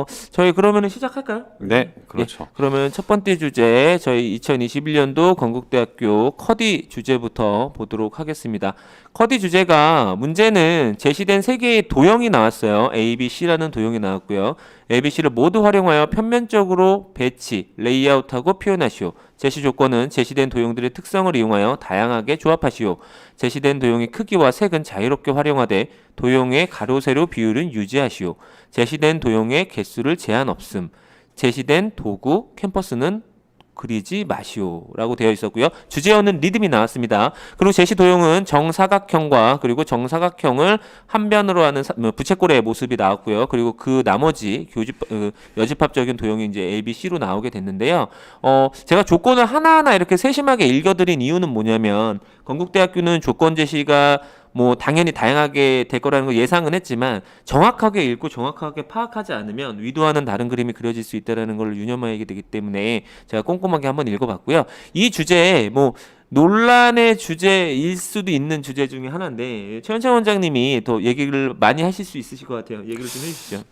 저희 그러면은 시작할까요? 네, 예. 그렇죠. 그러면 첫 번째 주제, 저희 2021년도 건국대학교 커디 주제부터 보도록 하겠습니다. 커디 주제가 문제는 제시된 세 개의 도형이 나왔어요. A, B, C라는 도형이 나왔고요. A, B, C를 모두 활용하여 평면적으로 배치, 레이아웃하고 표현하시오. 제시 조건은 제시된 도형들의 특성을 이용하여 다양하게 조합하시오. 제시된 도형의 크기와 색은 자유롭게 활용하되 도형의 가로, 세로 비율은 유지하시오. 제시된 도형의 개수를 제한 없음. 제시된 도구, 캠퍼스는 그리지 마시오라고 되어 있었고요. 주제어는 리듬이 나왔습니다. 그리고 제시 도형은 정사각형과 그리고 정사각형을 한 변으로 하는 부채꼴의 모습이 나왔고요. 그리고 그 나머지 여집합적인 도형이 이제 A, B, C로 나오게 됐는데요. 제가 조건을 하나하나 이렇게 세심하게 읽어드린 이유는 뭐냐면 건국대학교는 조건 제시가 뭐 당연히 다양하게 될 거라는 거 예상은 했지만 정확하게 읽고 정확하게 파악하지 않으면 위도와는 다른 그림이 그려질 수 있다는 걸 유념하게 되기 때문에 제가 꼼꼼하게 한번 읽어봤고요. 이 주제에 뭐 논란의 주제일 수도 있는 주제 중에 하나인데 최현창 원장님이 더 얘기를 많이 하실 수 있으실 것 같아요. 얘기를 좀 해주시죠.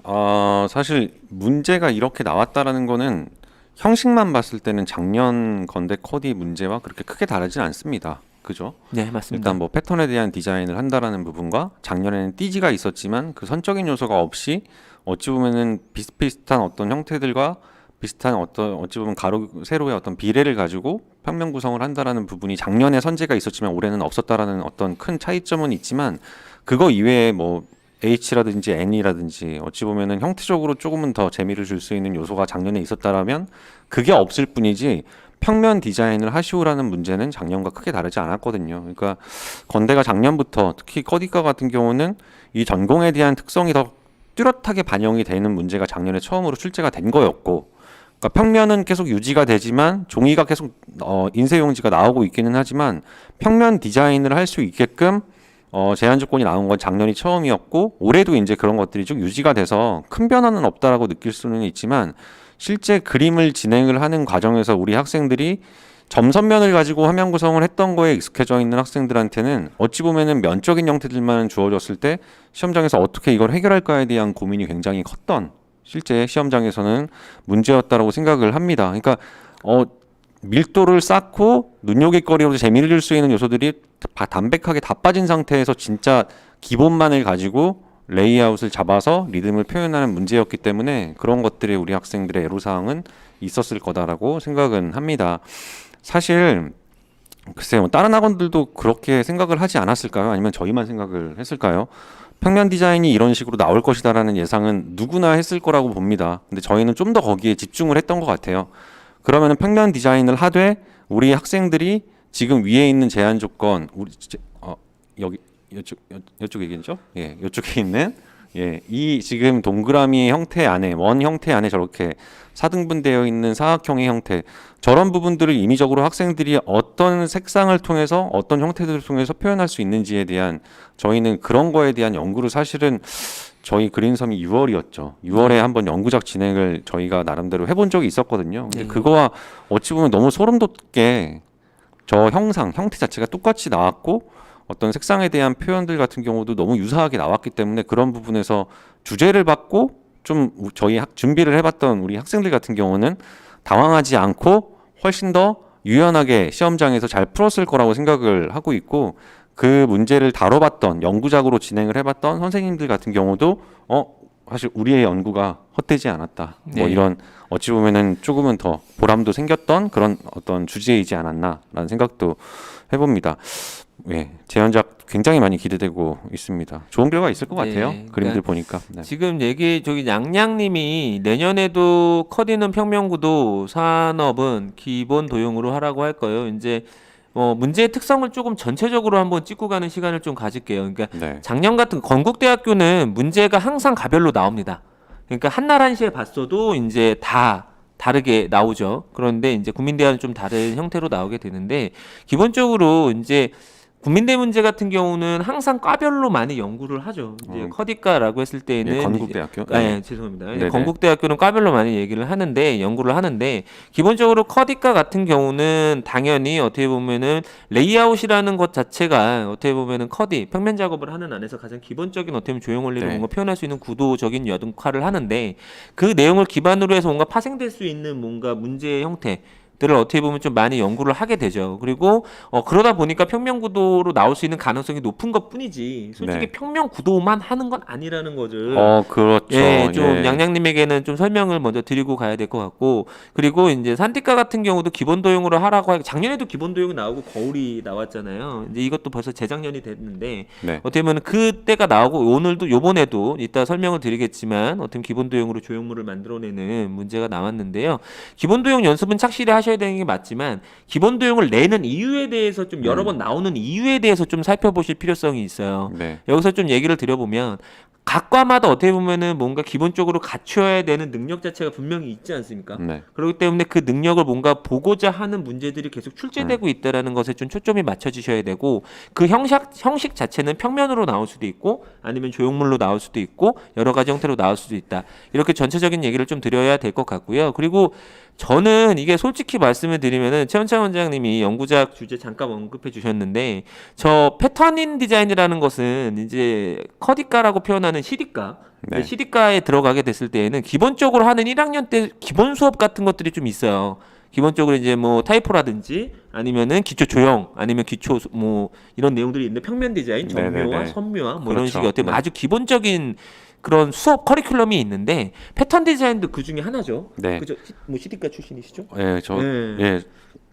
사실 문제가 이렇게 나왔다라는 거는 형식만 봤을 때는 작년 건대 코디 문제와 그렇게 크게 다르진 않습니다. 그죠? 네, 맞습니다. 일단 뭐 패턴에 대한 디자인을 한다라는 부분과 작년에는 띠지가 있었지만 그 선적인 요소가 없이 어찌 보면은 비슷비슷한 어떤 형태들과 비슷한 어떤 어찌 보면 가로 세로의 어떤 비례를 가지고 평면 구성을 한다라는 부분이 작년에 선제가 있었지만 올해는 없었다라는 어떤 큰 차이점은 있지만 그거 이외에 뭐 H라든지 N이라든지 어찌 보면은 형태적으로 조금은 더 재미를 줄 수 있는 요소가 작년에 있었다라면 그게 없을 뿐이지 평면 디자인을 하시오라는 문제는 작년과 크게 다르지 않았거든요. 그러니까 건대가 작년부터 특히 커디과 같은 경우는 이 전공에 대한 특성이 더 뚜렷하게 반영이 되는 문제가 작년에 처음으로 출제가 된 거였고 그러니까 평면은 계속 유지가 되지만 종이가 계속 인쇄용지가 나오고 있기는 하지만 평면 디자인을 할 수 있게끔 제한 조건이 나온 건 작년이 처음이었고 올해도 이제 그런 것들이 좀 유지가 돼서 큰 변화는 없다라고 느낄 수는 있지만 실제 그림을 진행을 하는 과정에서 우리 학생들이 점선면을 가지고 화면 구성을 했던 거에 익숙해져 있는 학생들한테는 어찌 보면은 면적인 형태들만 주어졌을 때 시험장에서 어떻게 이걸 해결할까에 대한 고민이 굉장히 컸던 실제 시험장에서는 문제였다라고 생각을 합니다. 그러니까 밀도를 쌓고 눈요깃거리로 재미를 줄 수 있는 요소들이 담백하게 다 빠진 상태에서 진짜 기본만을 가지고 레이아웃을 잡아서 리듬을 표현하는 문제였기 때문에 그런 것들이 우리 학생들의 애로사항은 있었을 거다라고 생각은 합니다. 사실 글쎄요, 다른 학원들도 그렇게 생각을 하지 않았을까요? 아니면 저희만 생각을 했을까요? 평면 디자인이 이런 식으로 나올 것이다라는 예상은 누구나 했을 거라고 봅니다. 근데 저희는 좀 더 거기에 집중을 했던 것 같아요. 그러면은 평면 디자인을 하되 우리 학생들이 지금 위에 있는 제한 조건 여기 이쪽 얘기죠? 예, 이쪽에 있는 이 지금 동그라미 형태 안에 원 형태 안에 저렇게 사등분되어 있는 사각형의 형태 저런 부분들을 임의적으로 학생들이 어떤 색상을 통해서 어떤 형태들을 통해서 표현할 수 있는지에 대한 저희는 그런 거에 대한 연구를 사실은 저희 그린섬이 6월이었죠. 6월에 한번 연구작 진행을 저희가 나름대로 해본 적이 있었거든요. 근데 그거와 어찌 보면 너무 소름 돋게 저 형태 자체가 똑같이 나왔고 어떤 색상에 대한 표현들 같은 경우도 너무 유사하게 나왔기 때문에 그런 부분에서 주제를 받고 좀 저희 준비를 해봤던 우리 학생들 같은 경우는 당황하지 않고 훨씬 더 유연하게 시험장에서 잘 풀었을 거라고 생각을 하고 있고 그 문제를 다뤄봤던 연구작으로 진행을 해봤던 선생님들 같은 경우도 사실 우리의 연구가 헛되지 않았다. 뭐 이런 어찌 보면은 조금은 더 보람도 생겼던 그런 어떤 주제이지 않았나라는 생각도 해봅니다. 예, 재현작 굉장히 많이 기대되고 있습니다. 좋은 결과 있을 것 같아요. 그림들 보니까. 네. 지금 저기 양양님이 내년에도 커디는 평면구도 산업은 기본 도형으로 하라고 할 거예요. 이제 문제의 특성을 조금 전체적으로 한번 찍고 가는 시간을 좀 가질게요. 그러니까 작년 같은 건국대학교는 문제가 항상 가별로 나옵니다. 그러니까 한날 한시에 봤어도 이제 다 다르게 나오죠. 그런데 이제 국민대학은 좀 다른 형태로 나오게 되는데 기본적으로 이제 국민대 문제 같은 경우는 항상 과별로 많이 연구를 하죠. 이제 커디과라고 했을 때는 예, 건국대학교. 죄송합니다. 네네. 건국대학교는 과별로 많이 얘기를 하는데 연구를 하는데 기본적으로 커디과 같은 경우는 당연히 어떻게 보면은 레이아웃이라는 것 자체가 어떻게 보면은 커디 평면 작업을 하는 안에서 가장 기본적인 어떻게 보면 조형 원리를 네. 뭔가 표현할 수 있는 구도적인 역할을 하는데 그 내용을 기반으로 해서 뭔가 파생될 수 있는 뭔가 문제의 형태 들을 어떻게 보면 좀 많이 연구를 하게 되죠. 그리고 그러다 보니까 평면 구도로 나올 수 있는 가능성이 높은 것뿐이지 솔직히 네. 평면 구도만 하는 건 아니라는 거죠. 그렇죠. 예, 좀 예. 양양님에게는 좀 설명을 먼저 드리고 가야 될 것 같고 그리고 이제 산티카 같은 경우도 기본 도형으로 하라고 작년에도 기본 도형이 나오고 거울이 나왔잖아요. 이제 이것도 벌써 재작년이 됐는데 네. 어떻게 보면 그때가 나오고 오늘도 요번에도 이따 설명을 드리겠지만 어떻게 보면 기본 도형으로 조형물을 만들어내는 문제가 나왔는데요. 기본 도형 연습은 착실히 하셔야 되는 게 맞지만 기본 도형을 내는 이유에 대해서 좀 여러 번 나오는 이유에 대해서 좀 살펴보실 필요성이 있어요. 네. 여기서 좀 얘기를 드려보면 각 과마다 어떻게 보면은 뭔가 기본적으로 갖춰야 되는 능력 자체가 분명히 있지 않습니까? 네. 그렇기 때문에 그 능력을 뭔가 보고자 하는 문제들이 계속 출제되고 있다라는 것에 좀 초점이 맞춰지셔야 되고 그 형식 자체는 평면으로 나올 수도 있고 아니면 조형물로 나올 수도 있고 여러 가지 형태로 나올 수도 있다. 이렇게 전체적인 얘기를 좀 드려야 될 것 같고요. 그리고 저는 이게 솔직히 말씀을 드리면은 최원창 원장님이 연구작 주제 잠깐 언급해 주셨는데 저 패턴인 디자인이라는 것은 이제 커디과라고 표현하는 CD과 네. CD과에 들어가게 됐을 때에는 기본적으로 하는 1학년 때 기본 수업 같은 것들이 좀 있어요. 기본적으로 이제 뭐 타이포라든지 아니면은 기초 조형 아니면 기초 뭐 이런 내용들이 있는데 평면 디자인, 정묘화, 네네네. 선묘화 뭐 이런 그렇죠. 식의 어떻게 보면 네. 아주 기본적인 그런 수업 커리큘럼이 있는데 패턴 디자인도 그 중에 하나죠. 네. 그죠? 뭐 CD과 출신이시죠? 예, 네. 예,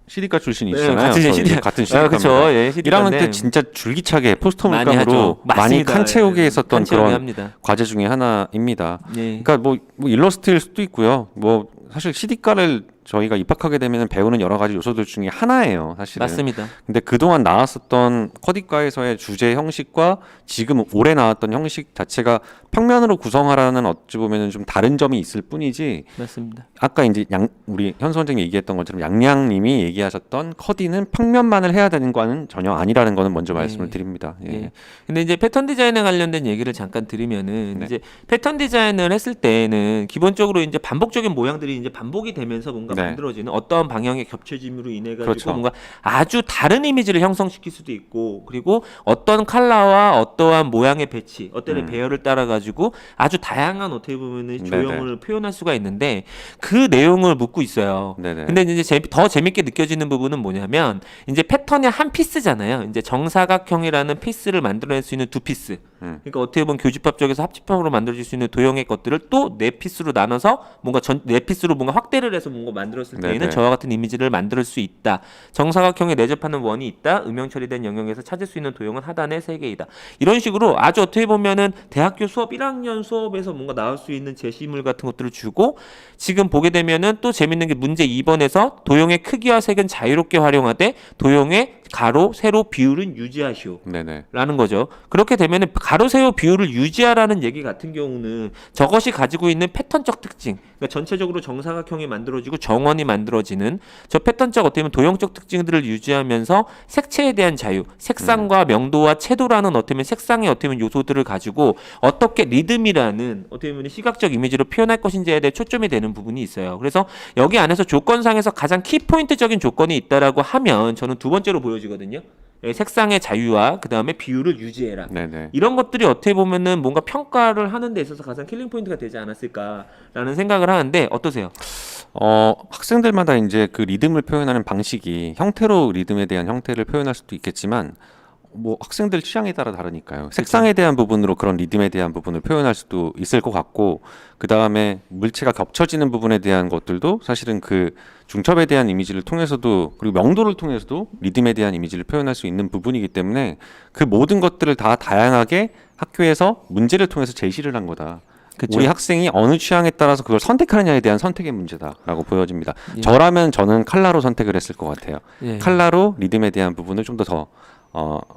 CD과 출신이시잖아요. 같은 저희 CD 같은 그렇죠. CD과입니다. 예, 1학년 때 진짜 줄기차게 포스터 물감으로 많이 칸 채우게 했었던 그런 합니다. 과제 중에 하나입니다. 예. 그러니까 뭐 일러스트일 수도 있고요. 뭐 사실 CD과를 저희가 입학하게 되면 배우는 여러 가지 요소들 중에 하나예요, 사실은. 맞습니다. 근데 그동안 나왔었던 커디과에서의 주제 형식과 지금 올해 나왔던 형식 자체가 평면으로 구성하라는 어찌 보면은 좀 다른 점이 있을 뿐이지. 맞습니다. 아까 이제 우리 현 선생님이 얘기했던 것처럼 양양님이 얘기하셨던 커디는 평면만을 해야 되는 거는 전혀 아니라는 거는 먼저 말씀을 드립니다. 예. 예. 근데 이제 패턴 디자인에 관련된 얘기를 잠깐 드리면은 네. 이제 패턴 디자인을 했을 때는 기본적으로 이제 반복적인 모양들이 이제 반복이 되면서 뭔가 네. 만들어지는 어떠한 방향의 겹쳐짐으로 인해 가지고 그렇죠. 뭔가 아주 다른 이미지를 형성시킬 수도 있고 그리고 어떤 컬러와 어떠한 모양의 배치, 어떤 배열을 따라 가지고 아주 다양한 어떻게 보면은 조형을 표현할 수가 있는데 그 내용을 묻고 있어요. 네네. 근데 이제 더 재밌게 느껴지는 부분은 뭐냐면 이제 패턴이 한 피스잖아요. 이제 정사각형이라는 피스를 만들어낼 수 있는 두 피스. 그러니까 어떻게 보면 교집합 쪽에서 합집합으로 만들어질 수 있는 도형의 것들을 또 네 피스로 나눠서 뭔가 네 피스로 뭔가 확대를 해서 뭔가 만들었을 때에는 네네. 저와 같은 이미지를 만들 수 있다. 정사각형에 내접하는 원이 있다. 음영 처리된 영역에서 찾을 수 있는 도형은 하단에 3개이다. 이런 식으로 아주 어떻게 보면은 대학교 수업 1학년 수업에서 뭔가 나올 수 있는 제시물 같은 것들을 주고 지금 보게 되면은 또 재밌는 게 문제 2번에서 도형의 크기와 색은 자유롭게 활용하되 도형의 가로, 세로 비율은 유지하시오. 네네. 라는 거죠. 그렇게 되면은 가로, 세로 비율을 유지하라는 얘기 같은 경우는 저것이 가지고 있는 패턴적 특징, 그러니까 전체적으로 정사각형이 만들어지고 정원이 만들어지는 저 패턴적 어떻게 보면 도형적 특징들을 유지하면서 색채에 대한 자유, 색상과 명도와 채도라는 어떻게 보면 색상의 어떻게 보면 요소들을 가지고 어떻게 리듬이라는 어떻게 보면 시각적 이미지로 표현할 것인지에 대해 초점이 되는 부분이 있어요. 그래서 여기 안에서 조건상에서 가장 키포인트적인 조건이 있다라고 하면 저는 두 번째로 보여지거든요. 색상의 자유와 그 다음에 비율을 유지해라. 네네. 이런 것들이 어떻게 보면은 뭔가 평가를 하는 데 있어서 가장 킬링 포인트가 되지 않았을까라는 생각을 하는데 어떠세요? 학생들마다 이제 그 리듬을 표현하는 방식이 형태로 리듬에 대한 형태를 표현할 수도 있겠지만 뭐 학생들 취향에 따라 다르니까요. 색상에 대한 부분으로 그런 리듬에 대한 부분을 표현할 수도 있을 것 같고 그 다음에 물체가 겹쳐지는 부분에 대한 것들도 사실은 그 중첩에 대한 이미지를 통해서도 그리고 명도를 통해서도 리듬에 대한 이미지를 표현할 수 있는 부분이기 때문에 그 모든 것들을 다 다양하게 학교에서 문제를 통해서 제시를 한 거다. 그쵸. 우리 학생이 어느 취향에 따라서 그걸 선택하느냐에 대한 선택의 문제다라고 보여집니다. 예. 저라면 저는 칼라로 선택을 했을 것 같아요. 예. 칼라로 리듬에 대한 부분을 좀 더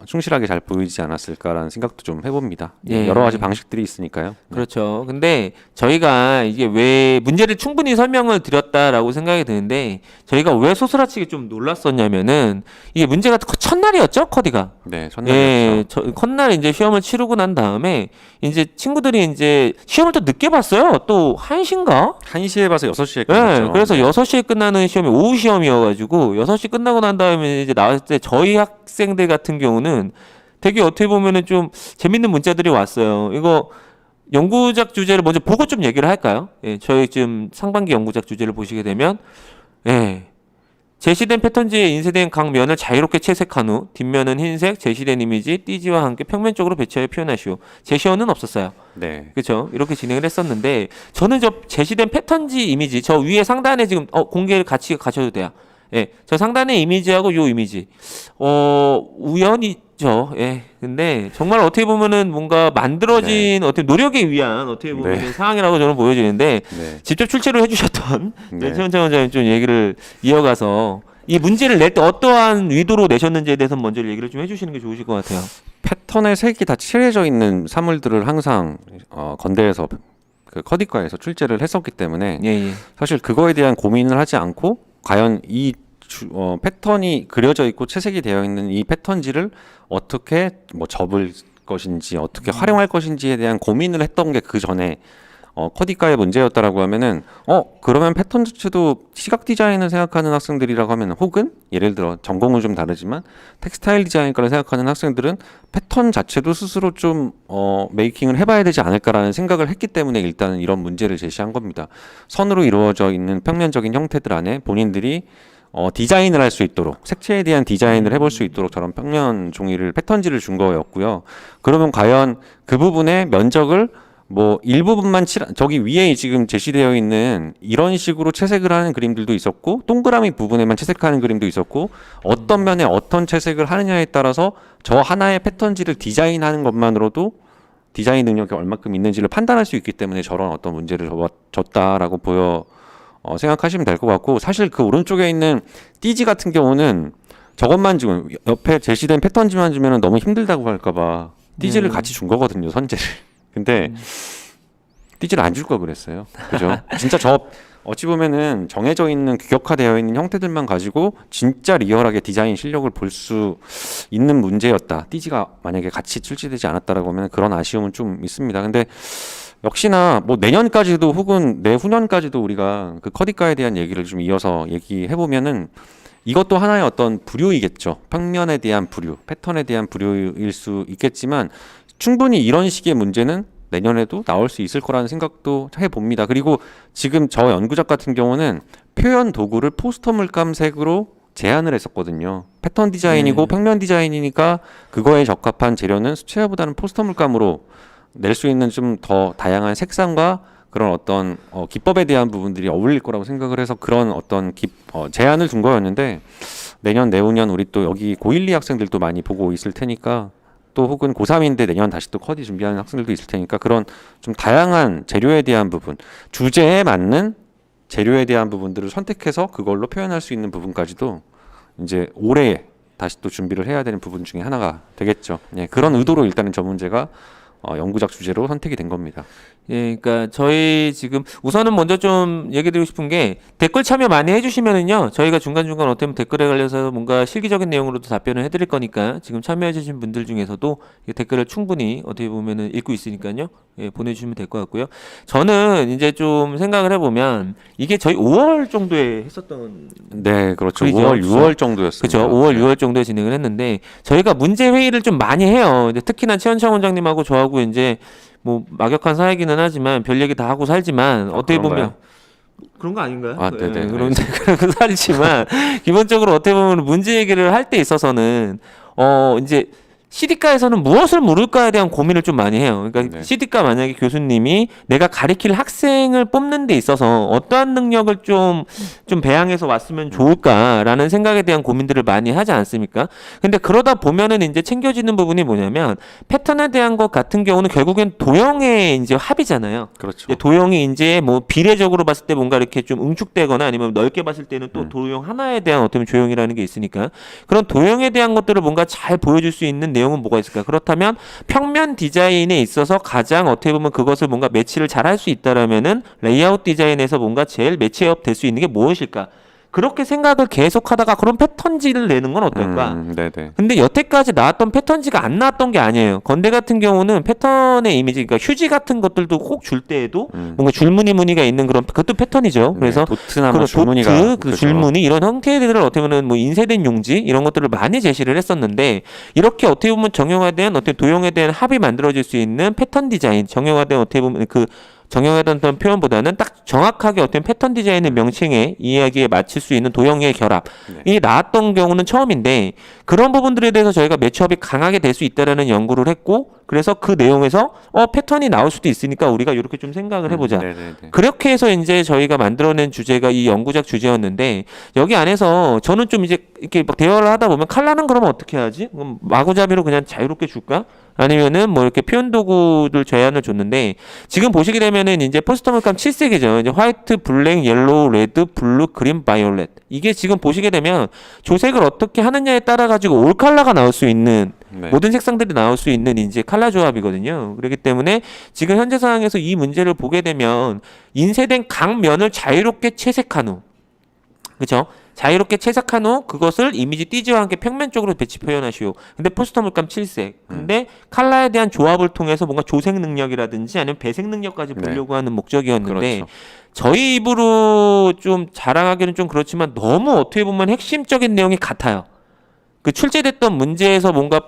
충실하게 잘 보이지 않았을까라는 생각도 좀 해봅니다. 예. 여러 가지 방식들이 있으니까요. 네. 그렇죠. 근데 저희가 이게 왜 문제를 충분히 설명을 드렸다라고 생각이 드는데 저희가 왜 소스라치게 좀 놀랐었냐면은 이게 문제가 첫날이었죠, 커디가. 네, 첫날이었죠. 예, 첫날 이제 시험을 치르고 난 다음에 이제 친구들이 이제 시험을 또 늦게 봤어요. 또 1시인가? 1시에 봐서 6시에 예, 끝났죠. 그래서 6시에 끝나는 시험이 오후 시험이어가지고 6시 끝나고 난 다음에 이제 나왔을 때 저희 학생들 같은 경우는 되게 어떻게 보면은 좀 재밌는 문자들이 왔어요. 이거 연구작 주제를 먼저 보고 좀 얘기를 할까요? 예, 저희 지금 상반기 연구작 주제를 보시게 되면, 예, 제시된 패턴지에 인쇄된 각 면을 자유롭게 채색한 후 뒷면은 흰색 제시된 이미지 띠지와 함께 평면적으로 배치하여 표현하시오. 제시어는 없었어요. 네. 그렇죠. 이렇게 진행을 했었는데 저는 저 제시된 패턴지 이미지 저 위에 상단에 지금 공개를 같이 가셔도 돼요. 예, 저 상단의 이미지하고 요 이미지 우연이죠. 예, 근데 정말 어떻게 보면은 뭔가 만들어진 어떻게 노력에 의한 어떻게 보면 네. 상황이라고 저는 보여지는데 네. 직접 출제를 해주셨던 네. 최원창 원장님 좀 얘기를 이어가서 이 문제를 낼 때 어떠한 의도로 내셨는지에 대해서 먼저 얘기를 좀 해주시는 게 좋으실 것 같아요. 패턴의 색이 다 칠해져 있는 사물들을 항상 건대에서 그 커디과에서 출제를 했었기 때문에 예, 예. 사실 그거에 대한 고민을 하지 않고 과연 이 패턴이 그려져 있고 채색이 되어 있는 이 패턴지를 어떻게 뭐 접을 것인지 어떻게 활용할 것인지에 대한 고민을 했던 게 그 전에 커디과의 문제였다라고 하면은 그러면 패턴 자체도 시각 디자인을 생각하는 학생들이라고 하면 혹은 예를 들어 전공은 좀 다르지만 텍스타일 디자인과를 생각하는 학생들은 패턴 자체도 스스로 좀 메이킹을 해봐야 되지 않을까라는 생각을 했기 때문에 일단은 이런 문제를 제시한 겁니다. 선으로 이루어져 있는 평면적인 형태들 안에 본인들이 디자인을 할 수 있도록 색채에 대한 디자인을 해볼 수 있도록 저런 평면 종이를 패턴지를 준 거였고요. 그러면 과연 그 부분의 면적을 뭐 일부분만 저기 위에 지금 제시되어 있는 이런 식으로 채색을 하는 그림들도 있었고 동그라미 부분에만 채색하는 그림도 있었고 어떤 면에 어떤 채색을 하느냐에 따라서 저 하나의 패턴지를 디자인하는 것만으로도 디자인 능력이 얼마큼 있는지를 판단할 수 있기 때문에 저런 어떤 문제를 줬다라고 생각하시면 될 것 같고 사실 그 오른쪽에 있는 띠지 같은 경우는 저것만 지금 옆에 제시된 패턴지만 주면 너무 힘들다고 할까봐 띠지를 같이 준 거거든요, 선재를. 근데 띠지를 안 줄 걸 그랬어요. 그죠? 진짜 어찌 보면은 정해져 있는 규격화되어 있는 형태들만 가지고 진짜 리얼하게 디자인 실력을 볼 수 있는 문제였다. 띠지가 만약에 같이 출시되지 않았다라고 하면 그런 아쉬움은 좀 있습니다. 근데 역시나 뭐 내년까지도 혹은 내후년까지도 우리가 그 커디과에 대한 얘기를 좀 이어서 얘기해 보면은 이것도 하나의 어떤 부류이겠죠. 평면에 대한 부류, 패턴에 대한 부류일 수 있겠지만 충분히 이런 식의 문제는 내년에도 나올 수 있을 거라는 생각도 해봅니다. 그리고 지금 저 연구작 같은 경우는 표현 도구를 포스터 물감색으로 제안을 했었거든요. 패턴 디자인이고 평면 디자인이니까 그거에 적합한 재료는 수채화보다는 포스터 물감으로 낼 수 있는 좀 더 다양한 색상과 그런 어떤 기법에 대한 부분들이 어울릴 거라고 생각을 해서 그런 어떤 제안을 준 거였는데 내년 내후년 우리 또 여기 고1, 2 학생들도 많이 보고 있을 테니까 또 혹은 고3인데 내년 다시 또 커디 준비하는 학생들도 있을 테니까 그런 좀 다양한 재료에 대한 부분, 주제에 맞는 재료에 대한 부분들을 선택해서 그걸로 표현할 수 있는 부분까지도 이제 올해 다시 또 준비를 해야 되는 부분 중에 하나가 되겠죠. 네, 그런 의도로 일단은 저 문제가 연구작 주제로 선택이 된 겁니다. 예, 그러니까 저희 지금 우선은 먼저 좀 얘기 드리고 싶은 게 댓글 참여 많이 해주시면은요 저희가 중간중간 어떤 댓글에 관련해서 뭔가 실기적인 내용으로도 답변을 해드릴 거니까 지금 참여해주신 분들 중에서도 이 댓글을 충분히 어떻게 보면은 읽고 있으니까요 예, 보내주시면 될 것 같고요. 저는 이제 좀 생각을 해보면 이게 저희 5월 정도에 했었던 네, 그렇죠. 그죠? 5월, 6월 정도였습니다. 그렇죠. 5월, 6월 정도에 진행을 했는데 저희가 문제 회의를 좀 많이 해요. 이제 특히나 최원창 원장님하고 저하고 이제 뭐 막역한 사이기는 하지만 별 얘기 다 하고 살지만 어떻게 그런가요? 보면 그런 거 아닌가요? 아, 네네. 그런데 그런 살지만 기본적으로 어떻게 보면 문제 얘기를 할 때 있어서는 이제 CD과에서는 무엇을 물을까에 대한 고민을 좀 많이 해요. 그러니까 네. CD과 만약에 교수님이 내가 가리킬 학생을 뽑는 데 있어서 어떠한 능력을 좀 배양해서 왔으면 좋을까라는 생각에 대한 고민들을 많이 하지 않습니까? 근데 그러다 보면은 이제 챙겨지는 부분이 뭐냐면 패턴에 대한 것 같은 경우는 결국엔 도형의 이제 합이잖아요. 그렇죠. 이제 도형이 이제 뭐 비례적으로 봤을 때 뭔가 이렇게 좀 응축되거나 아니면 넓게 봤을 때는 또 도형 하나에 대한 어떤 조형이라는 게 있으니까 그런 도형에 대한 것들을 뭔가 잘 보여줄 수 있는 내용은 뭐가 있을까? 그렇다면 평면 디자인에 있어서 가장 어떻게 보면 그것을 뭔가 매치를 잘 할 수 있다라면은 레이아웃 디자인에서 뭔가 제일 매치업 될 수 있는 게 무엇일까? 그렇게 생각을 계속하다가 그런 패턴지를 내는 건 어떨까? 네네. 근데 여태까지 나왔던 패턴지가 안 나왔던 게 아니에요. 건대 같은 경우는 패턴의 이미지, 그러니까 휴지 같은 것들도 꼭 줄 때에도 뭔가 줄무늬 무늬가 있는 그런 그것도 패턴이죠. 그래서 네, 도트나 뭐 그런 줄무늬가 도트, 그 그죠. 줄무늬 이런 형태들을 어떻게 보면 뭐 인쇄된 용지 이런 것들을 많이 제시를 했었는데 이렇게 어떻게 보면 정형화된 어떤 도형에 대한 합이 만들어질 수 있는 패턴 디자인, 정형화된 어떻게 보면 그 정형화된 어떤 표현보다는 딱 정확하게 어떤 패턴 디자인의 명칭에 이야기에 맞출 수 있는 도형의 결합이 나왔던 경우는 처음인데 그런 부분들에 대해서 저희가 매치업이 강하게 될 수 있다라는 연구를 했고 그래서 그 내용에서 패턴이 나올 수도 있으니까 우리가 이렇게 좀 생각을 해보자. 네네네. 그렇게 해서 이제 저희가 만들어낸 주제가 이 연구작 주제였는데 여기 안에서 저는 좀 이제 이렇게 막 대화를 하다 보면 칼라는 그러면 어떻게 하지? 그럼 마구잡이로 그냥 자유롭게 줄까? 아니면은 뭐 이렇게 표현 도구들 제안을 줬는데 지금 보시게 되면은 이제 포스터 물감 7색이죠. 이제 화이트, 블랙, 옐로우, 레드, 블루, 그린, 바이올렛. 이게 지금 보시게 되면 조색을 어떻게 하느냐에 따라 가지고 올 컬러가 나올 수 있는 네. 모든 색상들이 나올 수 있는 이제 컬러 조합이거든요. 그렇기 때문에 지금 현재 상황에서 이 문제를 보게 되면 인쇄된 각 면을 자유롭게 채색한 후, 그렇죠? 자유롭게 채색한 후 그것을 이미지 띠지와 함께 평면 쪽으로 배치 표현하시오. 근데 포스터 물감 7색. 근데 컬러에 대한 조합을 통해서 뭔가 조색 능력이라든지 아니면 배색 능력까지 네. 보려고 하는 목적이었는데 그렇죠. 저희 입으로 좀 자랑하기는 좀 그렇지만 너무 어떻게 보면 핵심적인 내용이 같아요. 그 출제됐던 문제에서 뭔가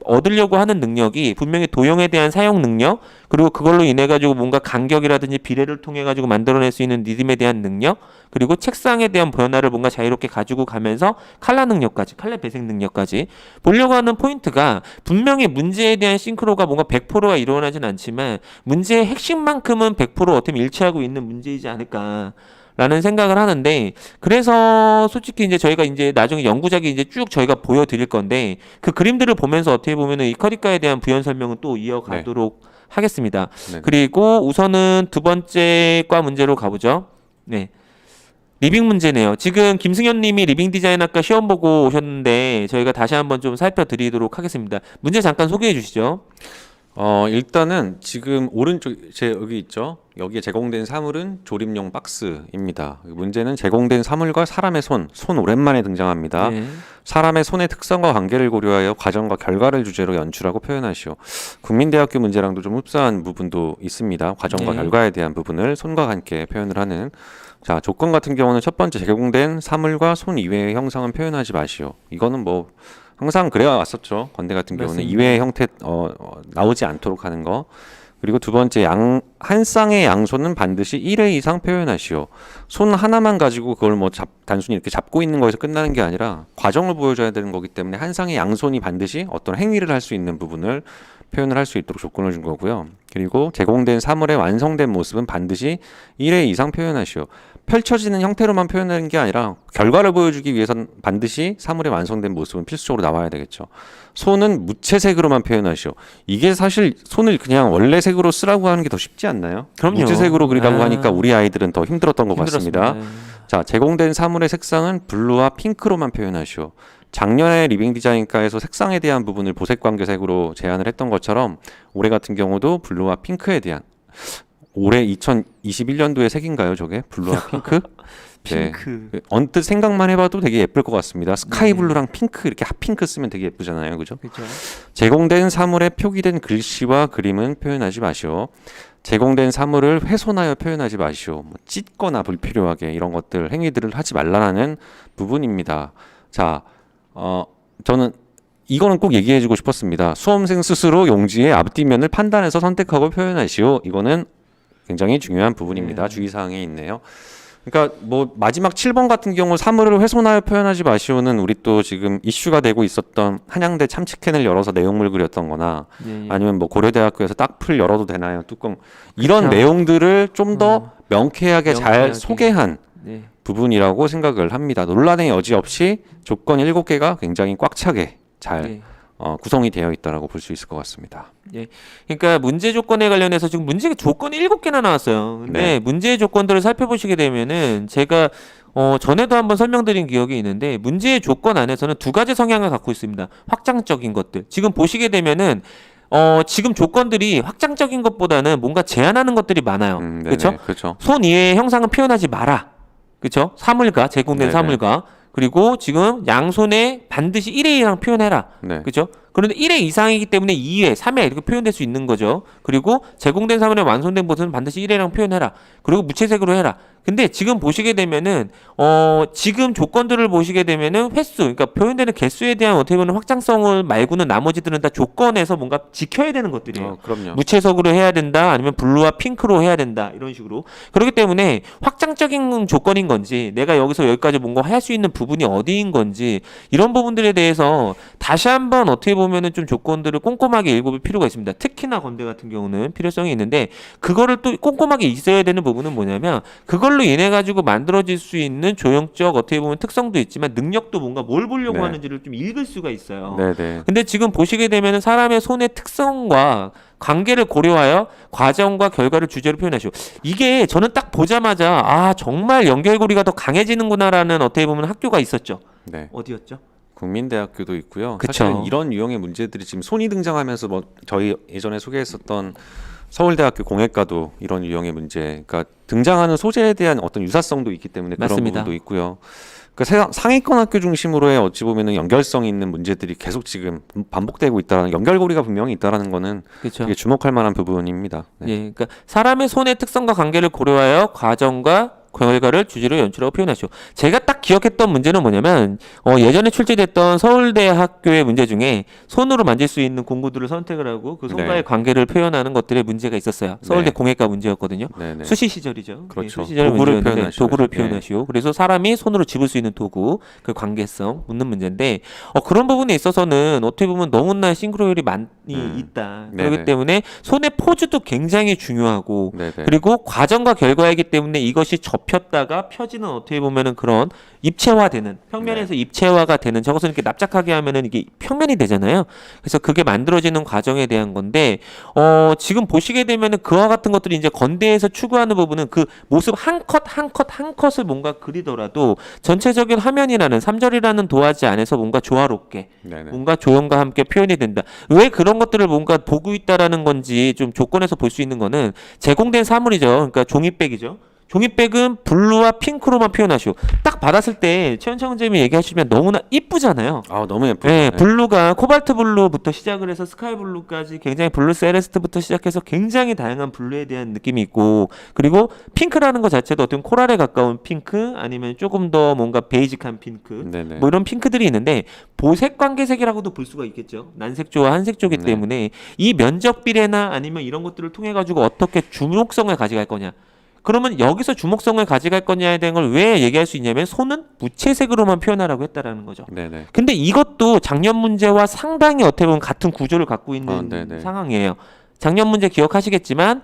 얻으려고 하는 능력이 분명히 도형에 대한 사용 능력 그리고 그걸로 인해 가지고 뭔가 간격이라든지 비례를 통해 가지고 만들어낼 수 있는 리듬에 대한 능력 그리고 책상에 대한 변화를 뭔가 자유롭게 가지고 가면서 컬러 능력까지 컬러 배색 능력까지 보려고 하는 포인트가 분명히 문제에 대한 싱크로가 뭔가 100%가 일어나진 않지만 문제의 핵심만큼은 100% 어떻게 일치하고 있는 문제이지 않을까 라는 생각을 하는데 그래서 솔직히 이제 저희가 이제 나중에 연구작이 이제 쭉 저희가 보여드릴 건데 그 그림들을 보면서 어떻게 보면은 이 커리과에 대한 부연 설명은 또 이어가도록 하겠습니다. 네. 그리고 우선은 두 번째 과 문제로 가보죠. 네. 리빙 문제네요. 지금 김승현 님이 리빙 디자인 학과 시험 보고 오셨는데 저희가 다시 한번 좀 살펴드리도록 하겠습니다. 문제 잠깐 소개해 주시죠. 일단은 지금 오른쪽 여기 있죠. 여기에 제공된 사물은 조립용 박스입니다. 문제는 제공된 사물과 사람의 손 오랜만에 등장합니다. 네. 사람의 손의 특성과 관계를 고려하여 과정과 결과를 주제로 연출하고 표현하시오. 국민대학교 문제랑도 좀 흡사한 부분도 있습니다. 과정과 네. 결과에 대한 부분을 손과 함께 표현을 하는. 자, 조건 같은 경우는 첫 번째 제공된 사물과 손 이외의 형상은 표현하지 마시오. 이거는 뭐 항상 그래야 왔었죠. 건대 같은 경우는 맞습니다. 이외의 형태 나오지 않도록 하는 거. 그리고 두 번째 한 쌍의 양손은 반드시 1회 이상 표현하시오. 손 하나만 가지고 그걸 뭐 단순히 이렇게 잡고 있는 거에서 끝나는 게 아니라 과정을 보여줘야 되는 거기 때문에 한 쌍의 양손이 반드시 어떤 행위를 할 수 있는 부분을 표현을 할 수 있도록 조건을 준 거고요. 그리고 제공된 사물의 완성된 모습은 반드시 1회 이상 표현하시오. 펼쳐지는 형태로만 표현하는 게 아니라 결과를 보여주기 위해선 반드시 사물의 완성된 모습은 필수적으로 나와야 되겠죠. 손은 무채색으로만 표현하시오. 이게 사실 손을 그냥 원래 색으로 쓰라고 하는 게 더 쉽지 않나요? 그럼요. 무채색으로 그리라고 하니까 우리 아이들은 더 힘들었던 것 같습니다. 자, 제공된 사물의 색상은 블루와 핑크로만 표현하시오. 작년에 리빙 디자인과에서 색상에 대한 부분을 보색 관계색으로 제안을 했던 것처럼 올해 같은 경우도 블루와 핑크에 대한 올해 2021년도의 색인가요, 저게? 블루와 핑크? 핑크. 네. 언뜻 생각만 해봐도 되게 예쁠 것 같습니다. 스카이 블루랑 핑크 이렇게 핫핑크 쓰면 되게 예쁘잖아요, 그죠? 그렇죠. 제공된 사물에 표기된 글씨와 그림은 표현하지 마시오. 제공된 사물을 훼손하여 표현하지 마시오. 뭐 찢거나 불필요하게 이런 것들 행위들을 하지 말라는 부분입니다. 자, 저는 이거는 꼭 얘기해주고 싶었습니다. 수험생 스스로 용지의 앞뒷면을 판단해서 선택하고 표현하시오. 이거는 굉장히 중요한 부분입니다. 주의사항이 있네요. 그러니까 뭐 마지막 7번 같은 경우 사물을 훼손하여 표현하지 마시오는 우리 또 지금 이슈가 되고 있었던 한양대 참치캔을 열어서 내용물 그렸던 거나 예, 예. 아니면 뭐 고려대학교에서 딱풀 열어도 되나요? 뚜껑 이런 그쵸. 내용들을 좀 더 명쾌하게 잘 명쾌하게. 소개한 네. 부분이라고 생각을 합니다. 논란의 여지 없이 조건 7개가 굉장히 꽉 차게 잘 네. 구성이 되어 있다라고 볼 수 있을 것 같습니다. 그러니까 문제 조건에 관련해서 지금 문제 조건이 7개나 나왔어요. 근데 네. 문제의 조건들을 살펴보시게 되면은 제가 전에도 한번 설명드린 기억이 있는데 문제의 조건 안에서는 두 가지 성향을 갖고 있습니다. 확장적인 것들. 지금 보시게 되면은 지금 조건들이 확장적인 것보다는 뭔가 제한하는 것들이 많아요. 네네, 그렇죠? 그렇죠. 손 이외의 형상은 표현하지 마라. 그렇죠? 사물과 제공된 네네. 사물과 그리고 지금 양손에 반드시 1회 이상 표현해라. 네. 그죠? 그런데 1회 이상이기 때문에 2회, 3회 이렇게 표현될 수 있는 거죠. 그리고 제공된 사물의 완성된 것은 반드시 1회랑 표현해라. 그리고 무채색으로 해라. 근데 지금 보시게 되면은 지금 조건들을 보시게 되면은 횟수, 그러니까 표현되는 개수에 대한 어떻게 보면 확장성을 말고는 나머지들은 다 조건에서 뭔가 지켜야 되는 것들이에요. 그럼요. 무채색으로 해야 된다, 아니면 블루와 핑크로 해야 된다, 이런 식으로. 그렇기 때문에 확장적인 조건인 건지, 내가 여기서 여기까지 뭔가 할 수 있는 부분이 어디인 건지, 이런 부분들에 대해서 다시 한번 어떻게 보면은 좀 조건들을 꼼꼼하게 읽어볼 필요가 있습니다. 특히나 건대 같은 경우는 필요성이 있는데, 그거를 또 꼼꼼하게 있어야 되는 부분은 뭐냐면, 그걸로 인해 가지고 만들어질 수 있는 조형적 어떻게 보면 특성도 있지만, 능력도 뭔가 뭘 보려고 네. 하는지를 좀 읽을 수가 있어요. 네네. 근데 지금 보시게 되면은 사람의 손의 특성과 관계를 고려하여 과정과 결과를 주제로 표현하시오. 이게 저는 딱 보자마자 정말 연결고리가 더 강해지는구나라는 어떻게 보면 학교가 있었죠. 네. 어디였죠? 국민대학교도 있고요. 그쵸. 사실은 이런 유형의 문제들이 지금 손이 등장하면서 뭐 저희 예전에 소개했었던 서울대학교 공예과도 이런 유형의 문제, 그러니까 등장하는 소재에 대한 어떤 유사성도 있기 때문에 그런 맞습니다. 부분도 있고요. 그러니까 상위권 학교 중심으로의 어찌 보면은 연결성 있는 문제들이 계속 지금 반복되고 있다라는, 연결고리가 분명히 있다라는 거는 그렇죠. 되게 주목할 만한 부분입니다. 네. 예, 그러니까 사람의 손의 특성과 관계를 고려하여 과정과 결과를 주제로 연출하고 표현하시오. 제가 딱 기억했던 문제는 뭐냐면 예전에 출제됐던 서울대 학교의 문제 중에 손으로 만질 수 있는 공구들을 선택을 하고 그 손과의 네. 관계를 표현하는 것들의 문제가 있었어요. 서울대 네. 공예과 문제였거든요. 네네. 수시 시절이죠. 그렇죠. 예, 수시 시절 도구를 문제였는데 표현하시오. 도구를 네. 표현하시오. 그래서 사람이 손으로 집을 수 있는 도구, 그 관계성 묻는 문제인데 그런 부분에 있어서는 어떻게 보면 너무나 싱크로율이 많이 있다. 네네. 그렇기 때문에 손의 포즈도 굉장히 중요하고 네네. 그리고 과정과 결과이기 때문에 이것이 접혔다가 펴지는 어떻게 보면은 그런 입체화되는 평면에서 입체화가 되는, 저것을 이렇게 납작하게 하면은 이게 평면이 되잖아요. 그래서 그게 만들어지는 과정에 대한 건데 지금 보시게 되면은 그와 같은 것들이 이제 건대에서 추구하는 부분은 그 모습 한 컷 한 컷 한 컷을 뭔가 그리더라도 전체적인 화면이라는 3절이라는 도화지 안에서 뭔가 조화롭게 네네. 뭔가 조형과 함께 표현이 된다. 왜 그런 것들을 뭔가 보고 있다라는 건지 좀 조건에서 볼 수 있는 거는 제공된 사물이죠. 그러니까 종이백이죠. 종이백은 블루와 핑크로만 표현하시오. 딱 받았을 때 최현창 선생님이 얘기하시면 너무나 이쁘잖아요. 너무 예쁘죠. 네, 네. 블루가 코발트 블루부터 시작을 해서 스카이 블루까지 굉장히 블루 세레스트부터 시작해서 굉장히 다양한 블루에 대한 느낌이 있고, 그리고 핑크라는 것 자체도 어떤 코랄에 가까운 핑크 아니면 조금 더 뭔가 베이직한 핑크 네네. 뭐 이런 핑크들이 있는데 보색 관계색이라고도 볼 수가 있겠죠. 난색조와 한색조기 네. 때문에 이 면적 비례나 아니면 이런 것들을 통해 가지고 어떻게 주목성을 가져갈 거냐. 그러면 여기서 주목성을 가져갈 거냐에 대한 걸 왜 얘기할 수 있냐면 손은 무채색으로만 표현하라고 했다라는 거죠. 네네. 근데 이것도 작년 문제와 상당히 어떻게 보면 같은 구조를 갖고 있는 네네. 상황이에요. 작년 문제 기억하시겠지만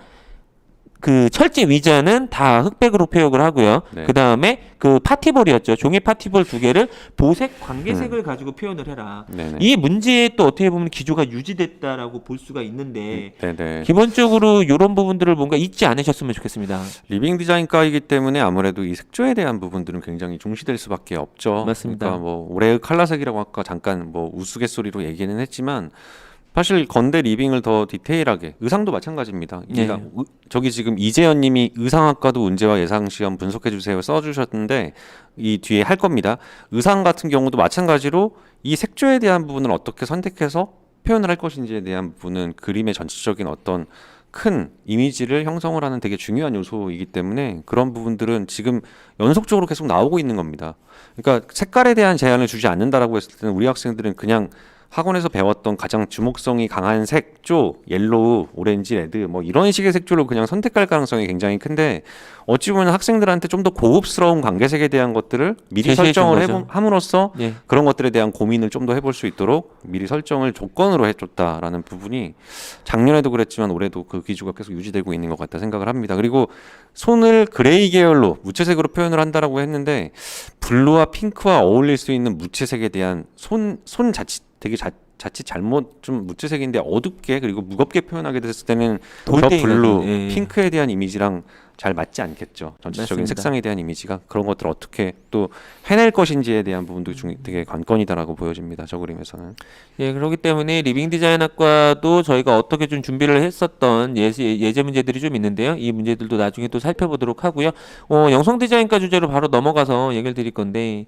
그 철제 위자는 다 흑백으로 표현을 하고요. 네. 그 다음에 그 파티볼이었죠. 종이 파티볼 2개를 보색 관계색을 가지고 표현을 해라. 네네. 이 문제에 또 어떻게 보면 기조가 유지됐다라고 볼 수가 있는데 네네. 기본적으로 이런 부분들을 뭔가 잊지 않으셨으면 좋겠습니다. 리빙 디자인과이기 때문에 아무래도 이 색조에 대한 부분들은 굉장히 중시될 수밖에 없죠. 맞습니다. 그러니까 뭐 올해의 칼라색이라고 아까 잠깐 뭐 우스갯소리로 얘기는 했지만 사실 건대 리빙을 더 디테일하게, 의상도 마찬가지입니다. 그러니까 네. 저기 지금 이재현님이 의상학과도 문제와 예상 시험 분석해 주세요 써주셨는데 이 뒤에 할 겁니다. 의상 같은 경우도 마찬가지로 이 색조에 대한 부분을 어떻게 선택해서 표현을 할 것인지에 대한 부분은 그림의 전체적인 어떤 큰 이미지를 형성을 하는 되게 중요한 요소이기 때문에 그런 부분들은 지금 연속적으로 계속 나오고 있는 겁니다. 그러니까 색깔에 대한 제한을 주지 않는다라고 했을 때는 우리 학생들은 그냥 학원에서 배웠던 가장 주목성이 강한 색조, 옐로우, 오렌지, 레드 뭐 이런 식의 색조를 그냥 선택할 가능성이 굉장히 큰데 어찌 보면 학생들한테 좀 더 고급스러운 관계색에 대한 것들을 미리 제시해 준 설정을 거죠. 함으로써 예. 그런 것들에 대한 고민을 좀 더 해볼 수 있도록 미리 설정을 조건으로 해줬다라는 부분이 작년에도 그랬지만 올해도 그 기조가 계속 유지되고 있는 것 같다 생각을 합니다. 그리고 손을 그레이 계열로 무채색으로 표현을 한다라고 했는데 블루와 핑크와 어울릴 수 있는 무채색에 대한 손 자칫 되게 자칫 잘못 좀 무채색인데 어둡게 그리고 무겁게 표현하게 됐을 때는 저 돌덩이 블루, 같은, 예. 핑크에 대한 이미지랑 잘 맞지 않겠죠. 전체적인 맞습니다. 색상에 대한 이미지가 그런 것들을 어떻게 또 해낼 것인지에 대한 부분도 되게 관건이다라고 보여집니다. 저 그림에서는. 예, 그렇기 때문에 리빙 디자인학과도 저희가 어떻게 좀 준비를 했었던 예제 문제들이 좀 있는데요. 이 문제들도 나중에 또 살펴보도록 하고요. 영상 디자인과 주제로 바로 넘어가서 얘기를 드릴 건데,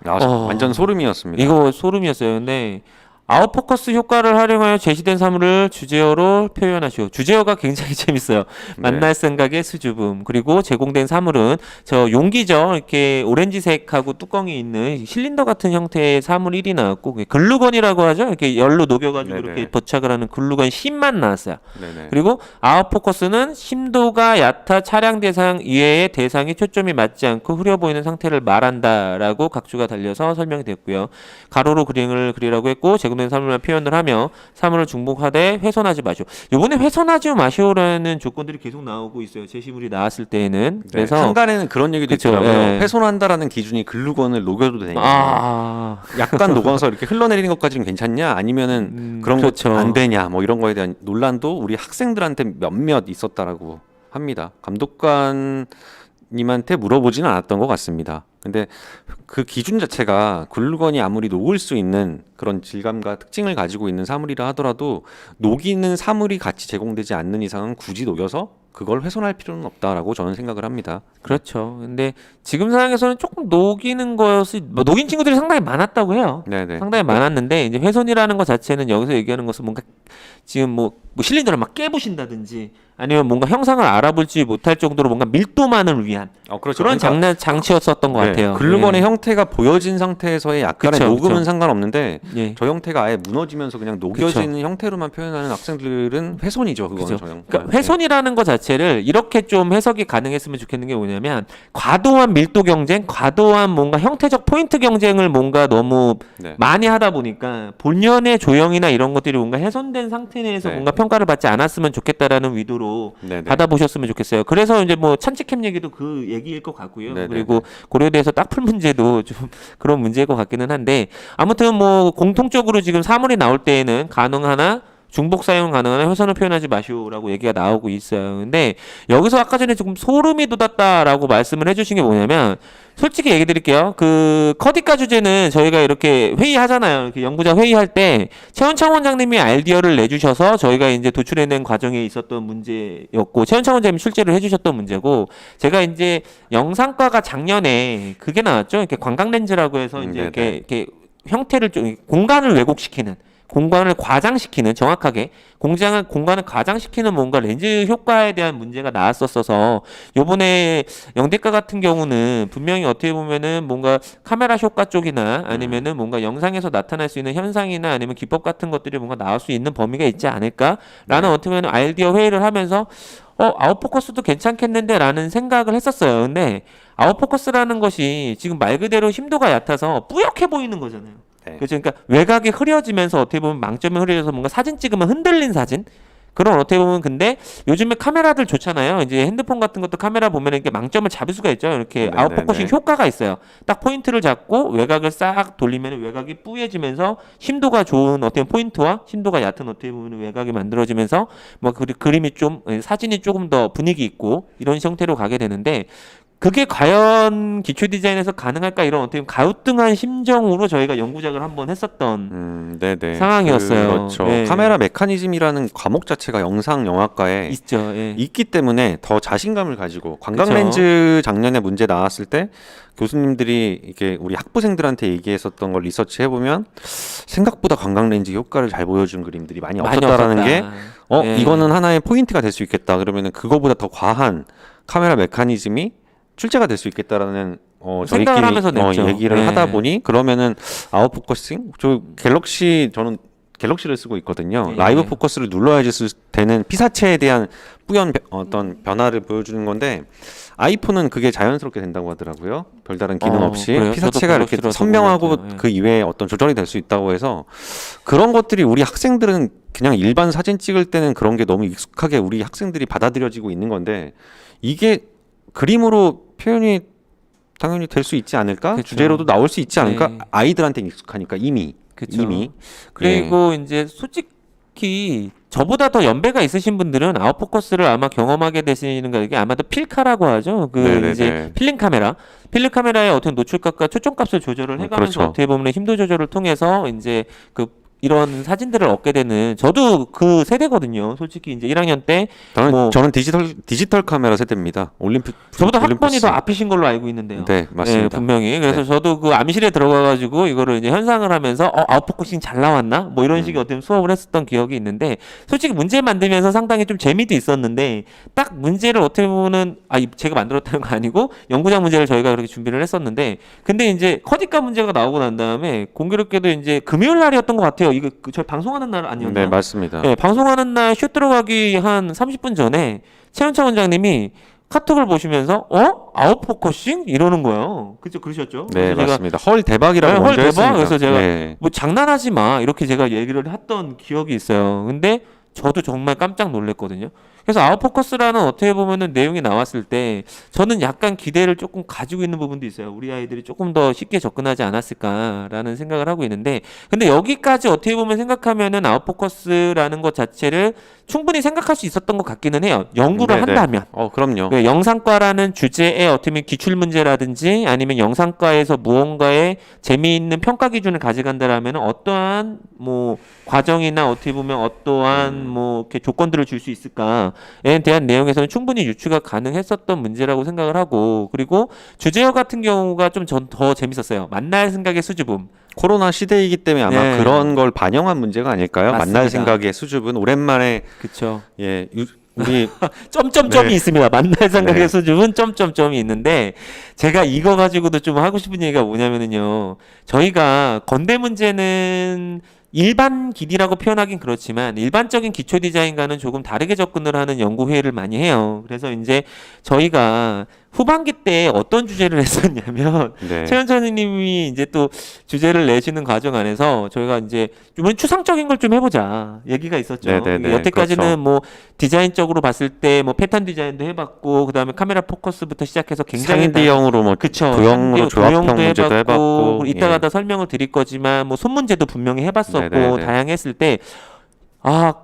완전 소름이었습니다. 이거 소름이었어요. 근데 아웃포커스 효과를 활용하여 제시된 사물을 주제어로 표현하시오. 주제어가 굉장히 재밌어요. 만날 생각의 수줍음. 그리고 제공된 사물은 저 용기죠. 이렇게 오렌지색하고 뚜껑이 있는 실린더 같은 형태의 사물 1이 나왔고 글루건이라고 하죠. 이렇게 열로 녹여가지고 네네. 이렇게 부착을 하는 글루건 10만 나왔어요. 네네. 그리고 아웃포커스는 심도가 얕아 차량 대상 이외의 대상이 초점이 맞지 않고 흐려 보이는 상태를 말한다라고 각주가 달려서 설명이 됐고요. 가로로 그림을 그리라고 했고 제공된 사물만 표현을 하며 사물을 중복하되 훼손하지 마시오. 이번에 훼손하지 마시오라는 조건들이 계속 나오고 있어요. 제시물이 나왔을 때에는. 그래서 한간에는 그런 얘기도 그쵸, 있더라고요. 예. 훼손한다라는 기준이 글루건을 녹여도 되냐. 아, 약간 녹아서 이렇게 흘러내리는 것까지는 괜찮냐? 아니면은 그런 그렇죠. 것 안 되냐? 뭐 이런 거에 대한 논란도 우리 학생들한테 몇몇 있었다라고 합니다. 감독관님한테 물어보지는 않았던 것 같습니다. 근데 그 기준 자체가 글루건이 아무리 녹을 수 있는 그런 질감과 특징을 가지고 있는 사물이라 하더라도 녹이는 사물이 같이 제공되지 않는 이상은 굳이 녹여서 그걸 훼손할 필요는 없다라고 저는 생각을 합니다. 그렇죠. 근데 지금 상황에서는 조금 녹이는 것이 뭐 녹인 친구들이 상당히 많았다고 해요. 네네. 상당히 많았는데 이제 훼손이라는 것 자체는 여기서 얘기하는 것은 뭔가 지금 뭐 실린더를 막 깨부신다든지 아니면 뭔가 형상을 알아보지 못할 정도로 뭔가 밀도만을 위한 그렇죠. 그런 장치였었던 것 네, 같아요. 글루건의 형태가 보여진 상태에서의 약간의 그쵸, 녹음은 그쵸. 상관없는데 예. 저 형태가 아예 무너지면서 그냥 녹여지는 형태로만 표현하는 학생들은 훼손이죠. 그거는 저 형. 그러니까 훼손이라는 것 자체를 이렇게 좀 해석이 가능했으면 좋겠는 게 뭐냐면 과도한 밀도 경쟁, 과도한 뭔가 형태적 포인트 경쟁을 뭔가 너무 네. 많이 하다 보니까 본연의 조형이나 이런 것들이 뭔가 훼손된 상태 내에서 네. 뭔가 평가를 받지 않았으면 좋겠다라는 의도로 네네. 받아보셨으면 좋겠어요. 그래서 이제 뭐 찬치캠 얘기도 그 얘기일 것 같고요. 네네네. 그리고 고려대에서 딱풀 문제도 좀 그런 문제일 것 같기는 한데 아무튼 뭐 공통적으로 지금 사물이 나올 때에는 가능하나 중복 사용 가능한 훼손을 표현하지 마시오라고 얘기가 나오고 있어요. 근데 여기서 아까 전에 조금 소름이 돋았다라고 말씀을 해주신 게 뭐냐면 솔직히 얘기 드릴게요. 그 커디과 주제는 저희가 이렇게 회의하잖아요. 이렇게 연구자 회의할 때 최원창 원장님이 아이디어를 내주셔서 저희가 이제 도출해낸 과정에 있었던 문제였고 최원창 원장님이 출제를 해주셨던 문제고 제가 이제 영상과가 작년에 그게 나왔죠. 이렇게 관광 렌즈라고 해서 이제 이렇게 형태를 좀 공간을 왜곡시키는 공간을 과장시키는 정확하게 공간을 과장시키는 뭔가 렌즈 효과에 대한 문제가 나왔었어서 요번에 영대과 같은 경우는 분명히 어떻게 보면은 뭔가 카메라 효과 쪽이나 아니면은 뭔가 영상에서 나타날 수 있는 현상이나 아니면 기법 같은 것들이 뭔가 나올 수 있는 범위가 있지 않을까라는 어떻게 보면 아이디어 회의를 하면서 아웃포커스도 괜찮겠는데 라는 생각을 했었어요. 근데 아웃포커스라는 것이 지금 말 그대로 심도가 얕아서 뿌옇게 보이는 거잖아요. 네. 그렇죠. 그러니까 외곽이 흐려지면서 어떻게 보면 망점이 흐려져서 뭔가 사진 찍으면 흔들린 사진 그런 어떻게 보면 근데 요즘에 카메라들 좋잖아요. 이제 핸드폰 같은 것도 카메라 보면 이렇게 망점을 잡을 수가 있죠. 이렇게 네네네. 아웃포커싱 효과가 있어요. 딱 포인트를 잡고 외곽을 싹 돌리면 외곽이 뿌얘지면서 심도가 좋은 어떤 포인트와 심도가 얕은 어떻게 보면 외곽이 만들어지면서 뭐 그림이 좀 사진이 조금 더 분위기 있고 이런 형태로 가게 되는데 그게 과연 기초 디자인에서 가능할까 이런 어떻게 보면 가우뚱한 심정으로 저희가 연구작을 한번 했었던 네네. 상황이었어요. 그렇죠. 네. 카메라 메커니즘이라는 과목 자체가 영상 영화과에 있죠. 예. 있기 때문에 더 자신감을 가지고 관광 그쵸. 렌즈 작년에 문제 나왔을 때 교수님들이 이게 우리 학부생들한테 얘기했었던 걸 리서치 해보면 생각보다 관광 렌즈 효과를 잘 보여준 그림들이 많이 없었다라는 게 예. 이거는 하나의 포인트가 될 수 있겠다. 그러면은 그거보다 더 과한 카메라 메커니즘이 출제가 될 수 있겠다라는 생각을 하면서 냈죠. 얘기를 네. 하다 보니 그러면은 아웃포커싱 저 갤럭시 저는 갤럭시를 쓰고 있거든요. 예, 라이브 예. 포커스를 눌러야지 되는 피사체에 대한 뿌연 어떤 변화를 보여주는 건데 아이폰은 그게 자연스럽게 된다고 하더라고요. 별다른 기능 없이 그래요? 피사체가 저도 이렇게 갤럭시로 선명하고 써보고 그 이외에 어떤 조절이 될 수 있다고 해서 그런 것들이 우리 학생들은 그냥 일반 사진 찍을 때는 그런 게 너무 익숙하게 우리 학생들이 받아들여지고 있는 건데 이게 그림으로 표현이 당연히 될 수 있지 않을까? 그쵸. 주제로도 나올 수 있지 않을까? 네. 아이들한테는 익숙하니까 이미. 그쵸. 이미. 그리고 이제 솔직히 저보다 더 연배가 있으신 분들은 아웃포커스를 아마 경험하게 되시는 게 아마도 필카라고 하죠. 그 네네네. 이제 필름 카메라. 필름 카메라의 어떤 노출값과 초점값을 조절을 해가면서 그렇죠. 어떻게 보면 힘도 조절을 통해서 이제 그 이런 사진들을 얻게 되는 저도 그 세대거든요. 솔직히 이제 1학년 때 저는 디지털 카메라 세대입니다. 올림픽 저보다 학번이 올림피스. 더 앞이신 걸로 알고 있는데요. 네, 맞습니다. 네, 분명히. 그래서 네. 저도 그 암실에 들어가가지고 이거를 이제 현상을 하면서 아웃포커싱 잘 나왔나? 뭐 이런 식의 어떤 수업을 했었던 기억이 있는데 솔직히 문제 만들면서 상당히 좀 재미도 있었는데 딱 문제를 어떻게 보면은 제가 만들었다는 거 아니고 연구장 문제를 저희가 그렇게 준비를 했었는데 근데 이제 커디가 문제가 나오고 난 다음에 공교롭게도 이제 금요일 날이었던 것 같아요. 이거 저희 방송하는 날 아니었나요? 네, 맞습니다. 네, 방송하는 날 쇼 들어가기 한 30분 전에 최현창 원장님이 카톡을 보시면서 아웃포커싱 이러는 거예요. 그죠? 그러셨죠? 네, 그래서 제가 맞습니다. 헐 대박이라고 네, 헐 먼저 대박. 했습니다. 그래서 제가 네. 뭐 장난하지 마 이렇게 제가 얘기를 했던 기억이 있어요. 근데 저도 정말 깜짝 놀랐거든요. 그래서 아웃포커스라는 어떻게 보면은 내용이 나왔을 때 저는 약간 기대를 조금 가지고 있는 부분도 있어요. 우리 아이들이 조금 더 쉽게 접근하지 않았을까라는 생각을 하고 있는데 근데 여기까지 어떻게 보면 생각하면은 아웃포커스라는 것 자체를 충분히 생각할 수 있었던 것 같기는 해요. 연구를 네, 네. 한다면. 그럼요. 네, 영상과라는 주제에 어떻게 보면 기출 문제라든지 아니면 영상과에서 무언가의 재미있는 평가 기준을 가져간다라면 어떠한 뭐 과정이나 어떻게 보면 어떠한 뭐 이렇게 조건들을 줄 수 있을까에 대한 내용에서는 충분히 유추가 가능했었던 문제라고 생각을 하고 그리고 주제어 같은 경우가 좀 전 더 재밌었어요. 만날 생각의 수줍음. 코로나 시대이기 때문에 아마 네. 그런 걸 반영한 문제가 아닐까요? 맞습니다. 만날 생각의 수줍은 오랜만에 그쵸. 우리 점점점이 네. 있습니다. 만날 생각의 네. 수준은 점점점이 있는데 제가 이거 가지고도 좀 하고 싶은 얘기가 뭐냐면은요. 저희가 건대 문제는 일반 길이라고 표현하긴 그렇지만 일반적인 기초 디자인과는 조금 다르게 접근을 하는 연구 회의를 많이 해요. 그래서 이제 저희가 후반기 때 어떤 주제를 했었냐면 네. 최현찬 선생님이 이제 또 주제를 내시는 과정 안에서 저희가 이제 좀 추상적인 걸 좀 해보자 얘기가 있었죠. 네네네. 여태까지는 그렇죠. 뭐 디자인적으로 봤을 때 뭐 패턴 디자인도 해봤고 그 다음에 카메라 포커스부터 시작해서 굉장히 3D형으로 뭐 그쵸. 도형으로 조합형 도형도 문제도 해봤고 그리고 이따가 다 설명을 드릴 거지만 뭐 손 문제도 분명히 해봤었고 네네네. 다양했을 때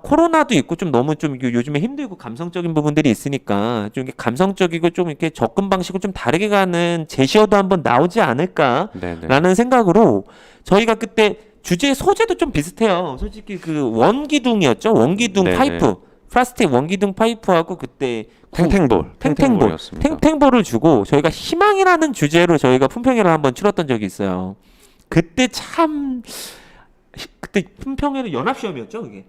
코로나도 있고 좀 너무 좀 요즘에 힘들고 감성적인 부분들이 있으니까 좀 이렇게 감성적이고 좀 이렇게 접근 방식을 좀 다르게 가는 제시어도 한번 나오지 않을까라는 네네. 생각으로 저희가 그때 주제 소재도 좀 비슷해요. 솔직히 그 원기둥이었죠. 원기둥 네네. 파이프. 플라스틱 원기둥 파이프하고 그때 탱탱볼. 탱탱볼이었습니다. 탱탱볼을 주고 저희가 희망이라는 주제로 저희가 품평회를 한번 치렀던 적이 있어요. 그때 품평회는 연합시험이었죠, 그게.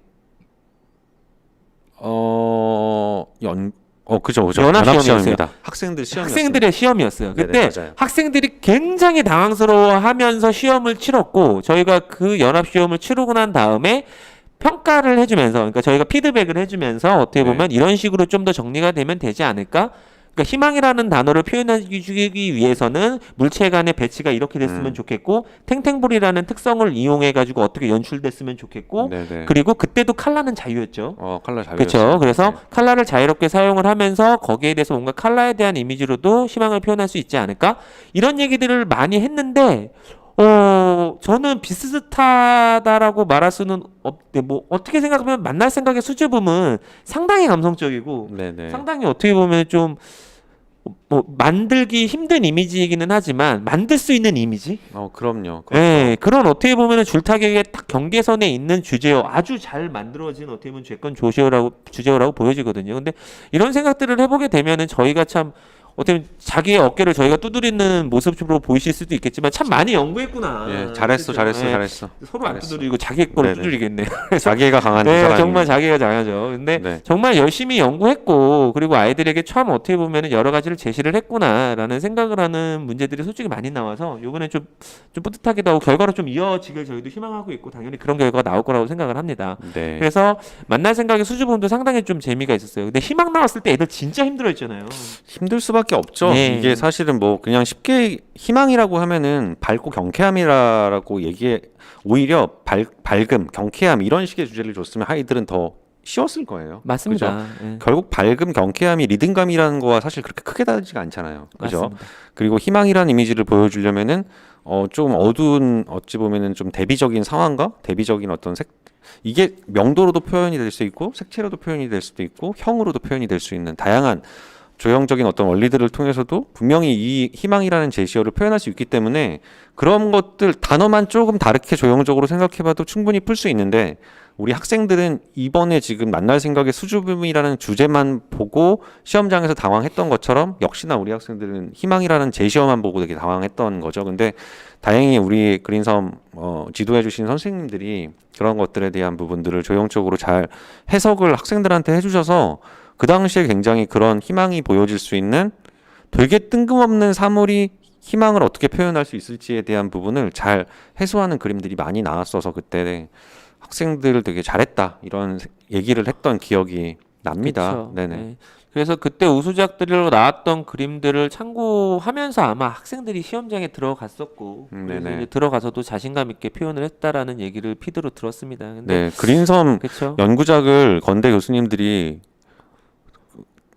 그죠. 연합시험이었어요. 학생들 시험이었어요. 학생들의 시험이었어요. 네네, 그때 맞아요. 학생들이 굉장히 당황스러워하면서 시험을 치렀고 저희가 그 연합시험을 치르고 난 다음에 평가를 해주면서 그러니까 저희가 피드백을 해주면서 어떻게 네. 보면 이런 식으로 좀 더 정리가 되면 되지 않을까? 그러니까 희망이라는 단어를 표현해주기 위해서는 물체 간의 배치가 이렇게 됐으면 좋겠고 탱탱볼이라는 특성을 이용해 가지고 어떻게 연출됐으면 좋겠고 네네. 그리고 그때도 칼라는 자유였죠. 컬러 잘 그렇죠. 그래서 칼라를 자유롭게 사용을 하면서 거기에 대해서 뭔가 칼라에 대한 이미지로도 희망을 표현할 수 있지 않을까? 이런 얘기들을 많이 했는데 저는 비슷하다라고 말할 수는 없대. 뭐 어떻게 생각하면 만날 생각의 수줍음은 상당히 감성적이고 네네. 상당히 어떻게 보면 좀 뭐 만들기 힘든 이미지이기는 하지만 만들 수 있는 이미지? 그럼요. 예, 그런 어떻게 보면은 줄타기의 딱 경계선에 있는 주제어 아주 잘 만들어진 어떻게 보면 주제어라고 보여지거든요. 근데 이런 생각들을 해보게 되면은 저희가 참 어떻게 보면 자기의 어깨를 저희가 두드리는 모습으로 보이실 수도 있겠지만 참 많이 연구했구나. 예, 잘했어, 그죠? 예, 잘했어. 서로 안 잘했어. 두드리고 자기 거를 네네. 두드리겠네요. 자기가 강한 네, 사람이. 정말 자기가 잘하죠. 근데 네. 정말 열심히 연구했고 그리고 아이들에게 참 어떻게 보면 여러 가지를 제시를 했구나라는 생각을 하는 문제들이 솔직히 많이 나와서 이번에 좀 뿌듯하기도 하고 결과로 좀 이어지길 저희도 희망하고 있고 당연히 그런 결과가 나올 거라고 생각을 합니다. 네. 그래서 만날 생각의 수줍음도 상당히 좀 재미가 있었어요. 근데 희망 나왔을 때 애들 진짜 힘들어했잖아요. 힘들 수밖에 없죠. 네. 이게 사실은 뭐 그냥 쉽게 희망이라고 하면은 밝고 경쾌함이라고 얘기해 오히려 밝음, 경쾌함 이런 식의 주제를 줬으면 아이들은 더 쉬웠을 거예요. 맞습니다. 예. 결국 밝음, 경쾌함이 리듬감이라는 거와 사실 그렇게 크게 다르지가 않잖아요. 그죠? 맞습니다. 그리고 희망이라는 이미지를 보여주려면은 좀 어두운 어찌 보면은 좀 대비적인 상황과 대비적인 어떤 이게 명도로도 표현이 될 수 있고 색채로도 표현이 될 수도 있고 형으로도 표현이 될 수 있는 다양한 조형적인 어떤 원리들을 통해서도 분명히 이 희망이라는 제시어를 표현할 수 있기 때문에 그런 것들 단어만 조금 다르게 조형적으로 생각해봐도 충분히 풀 수 있는데 우리 학생들은 이번에 지금 만날 생각의 수줍음이라는 주제만 보고 시험장에서 당황했던 것처럼 역시나 우리 학생들은 희망이라는 제시어만 보고 되게 당황했던 거죠. 근데 다행히 우리 그린섬 지도해 주신 선생님들이 그런 것들에 대한 부분들을 조형적으로 잘 해석을 학생들한테 해주셔서 그 당시에 굉장히 그런 희망이 보여질 수 있는 되게 뜬금없는 사물이 희망을 어떻게 표현할 수 있을지에 대한 부분을 잘 해소하는 그림들이 많이 나왔어서 그때 학생들 되게 잘했다 이런 얘기를 했던 기억이 납니다. 그쵸. 네네. 네. 그래서 그때 우수작들로 나왔던 그림들을 참고하면서 아마 학생들이 시험장에 들어갔었고 그래서 네네. 이제 들어가서도 자신감 있게 표현을 했다라는 얘기를 피드로 들었습니다. 근데 네, 그린섬 그렇죠. 연구작을 건대 교수님들이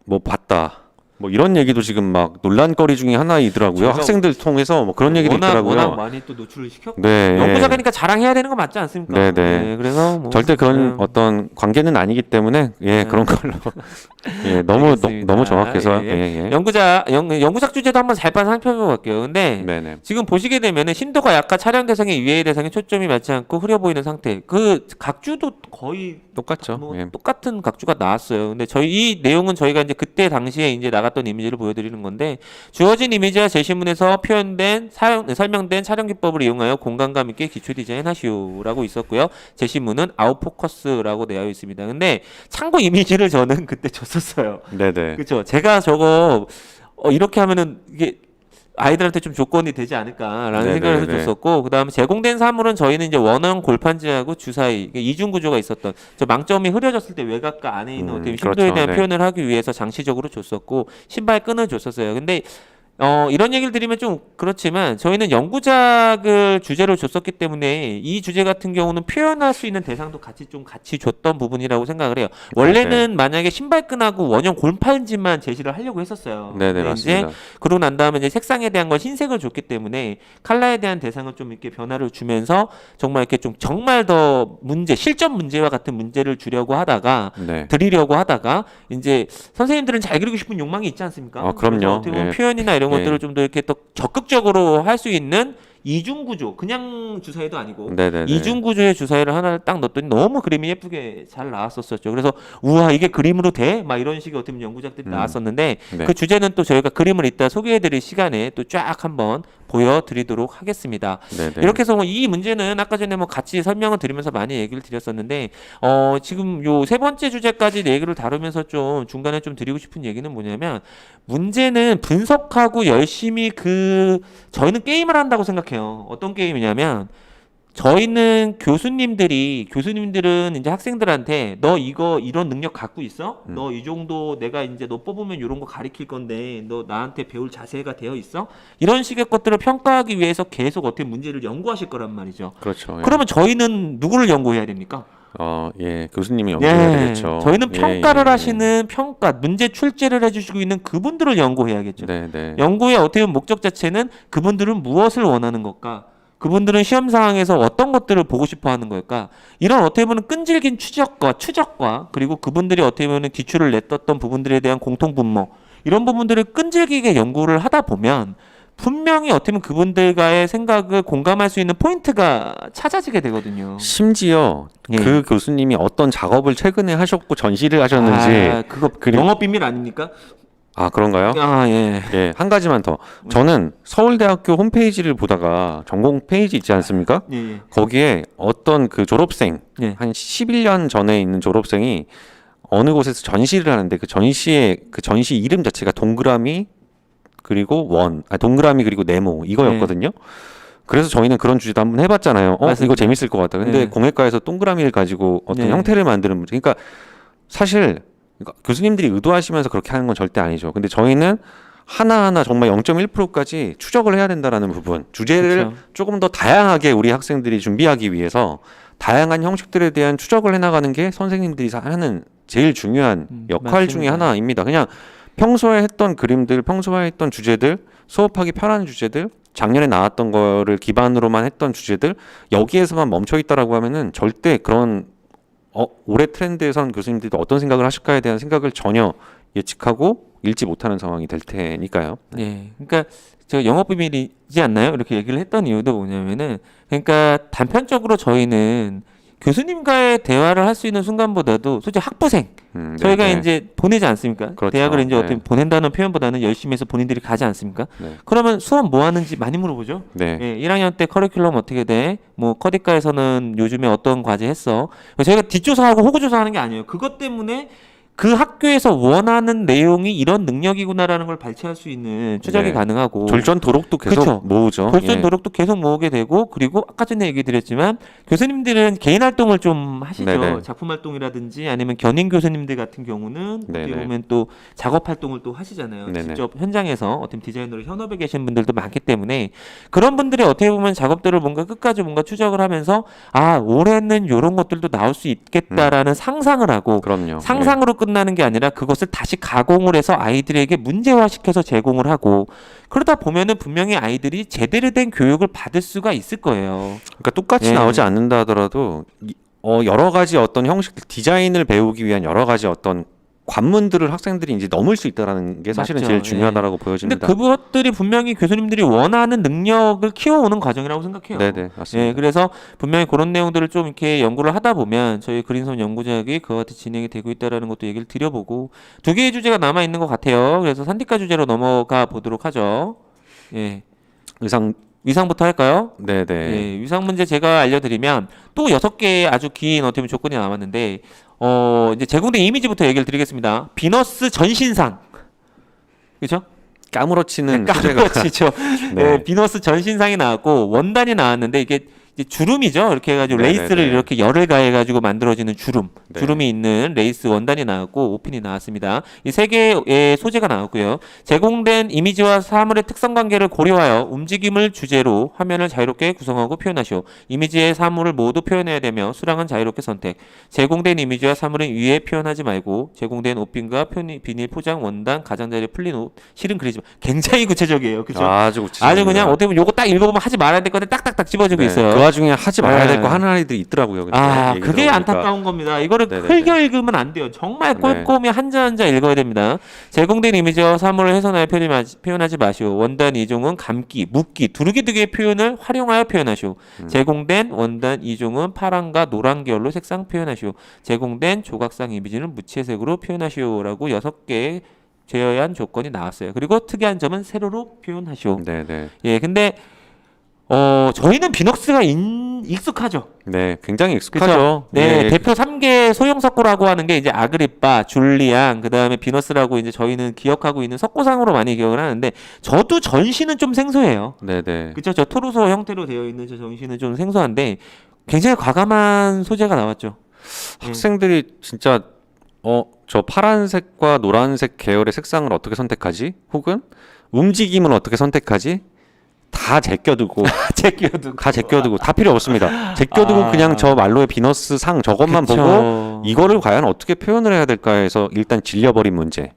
뭐 봤다. 뭐 이런 얘기도 지금 막 논란거리 중에 하나이더라고요. 제가 학생들 통해서 뭐 그런 얘기도 워낙 있더라고요. 많이 또 노출을 시켰고 네. 연구작이니까 자랑해야 되는 거 맞지 않습니까? 네네. 그래서 뭐 절대 그런 네. 어떤 관계는 아니기 때문에 예, 그런 걸로 예, 너무 알겠습니다. 너무 정확해서 예, 예, 예. 연구작 주제도 한번 잘 살펴볼게요. 근데 네네. 지금 보시게 되면은 심도가 약간 촬영 대상에 이외의 대상에 초점이 맞지 않고 흐려 보이는 상태. 그 각주도 거의 똑같죠. 뭐 예. 똑같은 각주가 나왔어요. 근데 이 내용은 저희가 이제 그때 당시에 이제 나갔던 이미지를 보여드리는 건데 주어진 이미지와 제시문에서 표현된 설명된 촬영 기법을 이용하여 공간감 있게 기초 디자인하시오라고 있었고요. 제시문은 아웃포커스라고 되어 있습니다. 근데 참고 이미지를 저는 그때 줬었어요. 네네. 그렇죠. 제가 저거 이렇게 하면은 이게 아이들한테 좀 조건이 되지 않을까라는 생각을 해서 네네네. 줬었고 그다음에 제공된 사물은 저희는 이제 원형 골판지하고 주사위 이중 구조가 있었던 저 망점이 흐려졌을 때 외곽과 안에 있는 어떤 심도에 그렇죠. 대한 네. 표현을 하기 위해서 장치적으로 줬었고 신발 끈을 줬었어요. 근데 이런 얘기를 드리면 좀 그렇지만 저희는 연구작을 주제로 줬었기 때문에 이 주제 같은 경우는 표현할 수 있는 대상도 같이 줬던 부분이라고 생각을 해요. 원래는 만약에 신발끈하고 원형 골판지만 제시를 하려고 했었어요. 네네, 근데 맞습니다. 이제 그러고 난 다음에 이제 색상에 대한 건 흰색을 줬기 때문에 컬러에 대한 대상을 좀 이렇게 변화를 주면서 정말 이렇게 좀 정말 더 실전 문제와 같은 문제를 주려고 하다가 네. 드리려고 하다가 이제 선생님들은 잘 그리고 싶은 욕망이 있지 않습니까? 아, 그럼요. 그래서 어떻게 보면 예. 표현이나 이런 예. 것들을 좀 더 이렇게 더 적극적으로 할 수 있는 이중 구조, 그냥 주사위도 아니고 네네네. 이중 구조의 주사위를 하나를 딱 넣었더니 너무 그림이 예쁘게 잘 나왔었죠. 그래서 우와 이게 그림으로 돼? 막 이런 식의 어떻게 보면 연구작들이 나왔었는데 네. 그 주제는 또 저희가 그림을 이따 소개해드릴 시간에 또 쫙 한번 보여드리도록 하겠습니다. 네네. 이렇게 해서 뭐 이 문제는 아까 전에 뭐 같이 설명을 드리면서 많이 얘기를 드렸었는데 지금 요 세 번째 주제까지 얘기를 다루면서 좀 중간에 좀 드리고 싶은 얘기는 뭐냐면 문제는 분석하고 열심히 저희는 게임을 한다고 생각해요. 어떤 게임이냐면 저희는 교수님들은 이제 학생들한테 너 이런 능력 갖고 있어? 너 이 정도 내가 이제 너 뽑으면 이런 거 가리킬 건데 너 나한테 배울 자세가 되어 있어? 이런 식의 것들을 평가하기 위해서 계속 어떻게 문제를 연구하실 거란 말이죠. 그렇죠. 예. 그러면 저희는 누구를 연구해야 됩니까? 예, 교수님이 연구해야 되겠죠. 저희는 예, 평가를 예, 하시는 문제 출제를 해주시고 있는 그분들을 연구해야겠죠. 네, 네. 연구의 어떻게 보면 목적 자체는 그분들은 무엇을 원하는 걸까? 그분들은 시험 상황에서 어떤 것들을 보고 싶어 하는 걸까? 이런 어떻게 보면 끈질긴 추적과 그리고 그분들이 어떻게 보면 기출을 냈었던 부분들에 대한 공통 분모 이런 부분들을 끈질기게 연구를 하다 보면 분명히 어떻게 보면 그분들과의 생각을 공감할 수 있는 포인트가 찾아지게 되거든요. 심지어 예. 그 교수님이 어떤 작업을 최근에 하셨고 전시를 하셨는지 그거 영업 비밀 아닙니까? 아, 그런가요? 아, 예. 예, 한 가지만 더. 저는 서울대학교 홈페이지를 보다가 전공 페이지 있지 않습니까? 예, 예. 거기에 어떤 그 졸업생, 예. 한 11년 전에 있는 졸업생이 어느 곳에서 전시를 하는데 그 전시 이름 자체가 동그라미 그리고 동그라미 그리고 네모 이거였거든요. 그래서 저희는 그런 주제도 한번 해봤잖아요. 맞습니다. 이거 재밌을 것 같다. 근데 네. 공예과에서 동그라미를 가지고 어떤 네. 형태를 만드는 문제. 그러니까 사실 교수님들이 의도하시면서 그렇게 하는 건 절대 아니죠. 근데 저희는 하나하나 정말 0.1%까지 추적을 해야 된다라는 부분, 주제를 그쵸. 조금 더 다양하게 우리 학생들이 준비하기 위해서 다양한 형식들에 대한 추적을 해나가는 게 선생님들이 하는 제일 중요한 역할 중에 맞습니다. 하나입니다. 그냥 평소에 했던 그림들, 평소에 했던 주제들, 수업하기 편한 주제들, 작년에 나왔던 거를 기반으로만 했던 주제들 여기에서만 멈춰 있다라고 하면은 절대 그런 올해 트렌드에선 교수님들이 어떤 생각을 하실까에 대한 생각을 전혀 예측하고 읽지 못하는 상황이 될 테니까요. 예. 그러니까 저 영업 비밀이지 않나요? 이렇게 얘기를 했던 이유도 뭐냐면은 그러니까 단편적으로 저희는 교수님과의 대화를 할 수 있는 순간보다도 솔직히 학부생 저희가 네. 이제 보내지 않습니까? 그렇죠. 대학을 이제 네. 어떻게 보낸다는 표현보다는 열심히 해서 본인들이 가지 않습니까? 네. 그러면 수업 뭐 하는지 많이 물어보죠. 네. 예, 1학년 때 커리큘럼 어떻게 돼? 뭐 커디과에서는 요즘에 어떤 과제 했어? 저희가 뒷조사하고 호구조사하는 게 아니에요. 그것 때문에 그 학교에서 원하는 내용이 이런 능력이구나라는 걸 발췌할 수 있는 추적이 네. 가능하고 졸전 도록도 계속 그쵸. 모으죠. 돌선 예. 노력도 계속 모으게 되고 그리고 아까 전에 얘기 드렸지만 교수님들은 개인 활동을 좀 하시죠. 네네. 작품 활동이라든지 아니면 견인 교수님들 같은 경우는 어떻게 네네. 보면 또 작업 활동을 또 하시잖아요. 네네. 직접 현장에서 어떤 디자이너로 현업에 계신 분들도 많기 때문에 그런 분들이 어떻게 보면 작업들을 뭔가 끝까지 뭔가 추적을 하면서 아 올해는 이런 것들도 나올 수 있겠다라는 상상을 하고 그럼요. 상상으로 끝나는 게 아니라 그것을 다시 가공을 해서 아이들에게 문제화시켜서 제공을 하고 그러다 보면은 분명히 아이들이 제대로 된 교육을 받을 수가 있을 거예요. 그러니까 똑같이 예. 나오지 않는다 하더라도 여러 가지 어떤 형식 디자인을 배우기 위한 여러 가지 어떤 관문들을 학생들이 이제 넘을 수 있다라는 게 사실은 맞죠. 제일 중요하다라고 근데 보여집니다. 그것들이 분명히 교수님들이 원하는 능력을 키워오는 과정이라고 생각해요. 네네 맞습니다. 예, 그래서 분명히 그런 내용들을 좀 이렇게 연구를 하다 보면 저희 그린섬 연구자학이 그와 같이 진행이 되고 있다라는 것도 얘기를 드려보고 두 개의 주제가 남아 있는 것 같아요. 그래서 산디과 주제로 넘어가 보도록 하죠. 예, 위상부터 할까요? 네네 예, 위상 문제 제가 알려드리면 또 6개의 아주 긴 어떻게 보면 조건이 남았는데 이제 제공된 이미지부터 얘기를 드리겠습니다. 비너스 전신상. 그렇죠? 까무러치는 네, 주제가 까무러치죠. 네. 네, 비너스 전신상이 나왔고 원단이 나왔는데 이게 이제 주름이죠. 이렇게 해가지고 네네네. 레이스를 이렇게 열을 가해가지고 만들어지는 주름, 네. 주름이 있는 레이스 원단이 나왔고 오핀이 나왔습니다. 이 세 개의 소재가 나왔고요. 제공된 이미지와 사물의 특성 관계를 고려하여 움직임을 주제로 화면을 자유롭게 구성하고 표현하시오. 이미지의 사물을 모두 표현해야 되며 수량은 자유롭게 선택. 제공된 이미지와 사물은 위에 표현하지 말고 제공된 옷핀과 비닐 포장 원단 가장자리에 풀린 옷 실은 그리지 마. 굉장히 구체적이에요. 그렇죠? 아주 구체적입니다. 아주 그냥 어떻게 보면 요거 딱 읽어보면 하지 말아야 될 건데 딱딱딱 집어주고 네. 있어요. 그 와중에 하지 말아야 될 거 네. 하는 아이들이 있더라고요. 근데 아, 얘기 그게 들어보니까. 안타까운 겁니다. 이거를 네네네. 흘겨 읽으면 안 돼요. 정말 네. 꼼꼼히 한자 한자 읽어야 됩니다. 제공된 이미지와 사물을 훼손하여 표현하지 마시오. 원단 이종은 감기, 묶기, 두르기 등의 표현을 활용하여 표현하시오. 제공된 원단 이종은 파란과 노란 계열로 색상 표현하시오. 제공된 조각상 이미지는 무채색으로 표현하시오라고 6개의 제어한 조건이 나왔어요. 그리고 특이한 점은 세로로 표현하시오. 네네. 예, 근데 저희는 비넉스가 익숙하죠. 네, 굉장히 그렇죠. 익숙하죠. 네, 예, 대표 3개 소형 석고라고 하는 게 이제 아그리빠, 줄리앙, 그다음에 비너스라고 이제 저희는 기억하고 있는 석고상으로 많이 기억을 하는데 저도 전시는 좀 생소해요. 네네. 그렇죠. 저 토르소 형태로 되어 있는 저 전시는 좀 생소한데 굉장히 과감한 소재가 나왔죠. 학생들이 진짜 저 파란색과 노란색 계열의 색상을 어떻게 선택하지? 혹은 움직임을 어떻게 선택하지? 다 제껴두고 제끼어두고 다 필요 없습니다. 제껴두고 그냥 저 말로의 비너스 상 저것만 그쵸. 보고 이거를 과연 어떻게 표현을 해야 될까 해서 일단 질려버린 문제.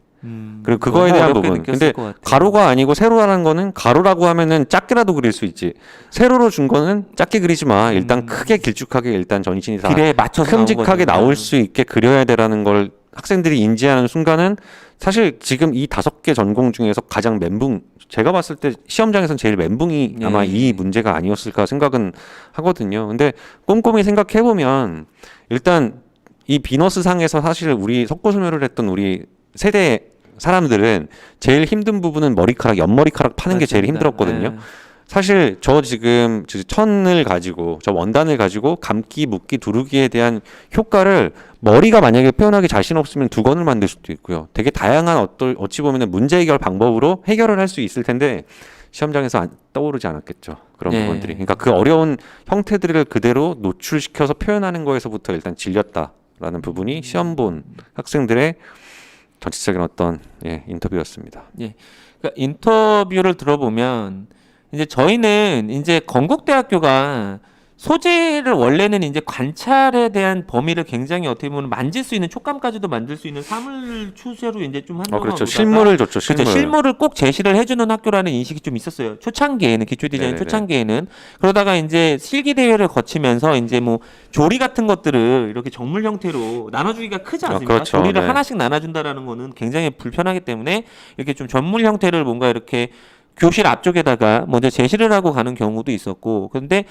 그리고 그거에 너무 대한 어렵게 부분. 느꼈을 근데 것 같아요. 가로가 아니고 세로라는 거는 가로라고 하면은 작게라도 그릴 수 있지. 세로로 준 거는 작게 그리지 마. 일단 크게 길쭉하게 일단 전신이 다 길에 맞춰서 큼직하게 나온 나올 거죠. 수 있게 그려야 되라는 걸 학생들이 인지하는 순간은 사실 지금 이 5개 전공 중에서 가장 멘붕 제가 봤을 때 시험장에서는 제일 멘붕이 아마 예. 이 문제가 아니었을까 생각은 하거든요. 근데 꼼꼼히 생각해 보면 일단 이 비너스 상에서 사실 우리 석고소멸을 했던 우리 세대 사람들은 제일 힘든 부분은 머리카락, 옆머리카락 파는 게 제일 맞습니다. 힘들었거든요. 네. 사실 저 지금 천을 가지고 저 원단을 가지고 감기, 묶기, 두르기에 대한 효과를 머리가 만약에 표현하기 자신 없으면 두건을 만들 수도 있고요. 되게 다양한 어찌 보면은 문제 해결 방법으로 해결을 할 수 있을 텐데 시험장에서 떠오르지 않았겠죠. 그런 네. 부분들이. 그러니까 그 어려운 형태들을 그대로 노출시켜서 표현하는 거에서부터 일단 질렸다라는 부분이 시험 본 학생들의 전체적인 어떤 인터뷰였습니다. 그러니까 인터뷰를 들어보면 이제 저희는 이제 건국대학교가 소재를 원래는 이제 관찰에 대한 범위를 굉장히 어떻게 보면 만질 수 있는 촉감까지도 만들 수 있는 사물 추세로 이제 좀 한동안 그렇죠. 오다가 실물을 줬죠. 실물. 그렇죠. 실물을 꼭 제시를 해주는 학교라는 인식이 좀 있었어요. 초창기에는 기초 디자인 네네네. 초창기에는 그러다가 이제 실기 대회를 거치면서 이제 뭐 조리 같은 것들을 이렇게 정물 형태로 나눠주기가 크지 않습니까? 그렇죠. 조리를 네. 하나씩 나눠준다라는 거는 굉장히 불편하기 때문에 이렇게 좀 전물 형태를 뭔가 이렇게 교실 앞쪽에다가 먼저 제시를 하고 가는 경우도 있었고, 근데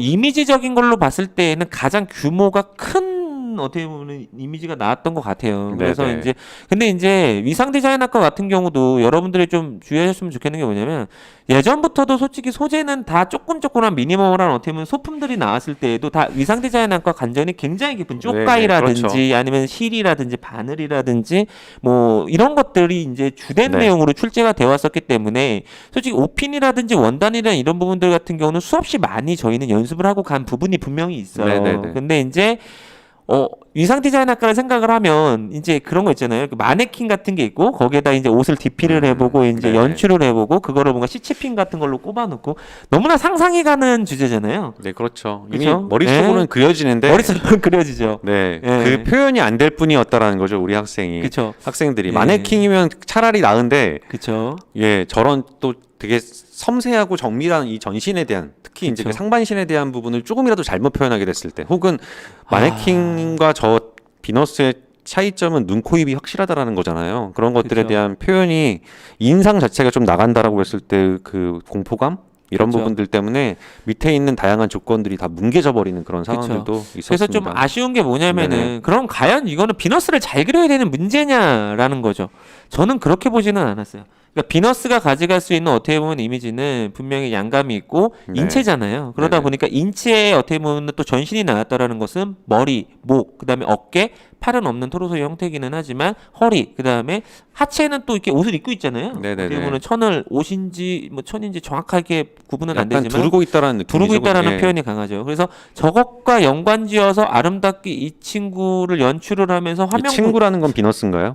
이미지적인 걸로 봤을 때에는 가장 규모가 큰 어떻게 보면 이미지가 나왔던 것 같아요. 그래서 네네. 이제 근데 이제 위상 디자인학과 같은 경우도 여러분들이 좀 주의하셨으면 좋겠는 게 뭐냐면 예전부터도 솔직히 소재는 다 조금한 미니멀한 어떻게 보면 소품들이 나왔을 때에도 다 위상 디자인학과 관전이 굉장히 깊은 쪽가위라든지 그렇죠. 아니면 실이라든지 바늘이라든지 뭐 이런 것들이 이제 주된 네. 내용으로 출제가 되어 왔었기 때문에 솔직히 오핀이라든지 원단이나 이런 부분들 같은 경우는 수없이 많이 저희는 연습을 하고 간 부분이 분명히 있어요. 네네네. 근데 이제 위상 디자인학과를 생각을 하면 이제 그런 거 있잖아요. 그 마네킹 같은 게 있고 거기에다 이제 옷을 디피를 해보고 이제 네네. 연출을 해보고 그거를 뭔가 시치핀 같은 걸로 꼽아놓고 너무나 상상이 가는 주제잖아요. 네, 그렇죠. 이미 그쵸? 머릿속으로는 네. 그려지는데 머릿속으로 그려지죠. 네, 예. 그 표현이 안 될 뿐이었다라는 거죠, 우리 학생이. 그쵸. 학생들이 예. 마네킹이면 차라리 나은데 그쵸. 저런 또 되게 섬세하고 정밀한 이 전신에 대한 특히 이제 그쵸. 그 상반신에 대한 부분을 조금이라도 잘못 표현하게 됐을 때 혹은 마네킹과 저 비너스의 차이점은 눈, 코, 입이 확실하다라는 거잖아요. 그런 것들에 그쵸. 대한 표현이 인상 자체가 좀 나간다라고 했을 때 그 공포감 이런 그쵸. 부분들 때문에 밑에 있는 다양한 조건들이 다 뭉개져 버리는 그런 그쵸. 상황들도 있었습니다. 그래서 좀 아쉬운 게 뭐냐면은 네네. 그럼 과연 이거는 비너스를 잘 그려야 되는 문제냐라는 거죠. 저는 그렇게 보지는 않았어요. 그러니까 비너스가 가져갈 수 있는 어떻게 보면 이미지는 분명히 양감이 있고 네. 인체잖아요. 그러다 네네. 보니까 인체에 어떻게 보면 또 전신이 나왔다라는 것은 머리, 목, 그다음에 어깨, 팔은 없는 토르소의 형태이기는 하지만 허리, 그다음에 하체는 또 이렇게 옷을 입고 있잖아요. 네네네. 어떻게 보면 천을 옷인지 뭐 천인지 정확하게 구분은 안 약간 되지만 두르고 있다라는 느낌이죠. 두르고 있다라는 예. 표현이 강하죠. 그래서 저것과 연관지어서 아름답게 이 친구를 연출을 하면서 이 화면 친구라는 건 비너스인가요?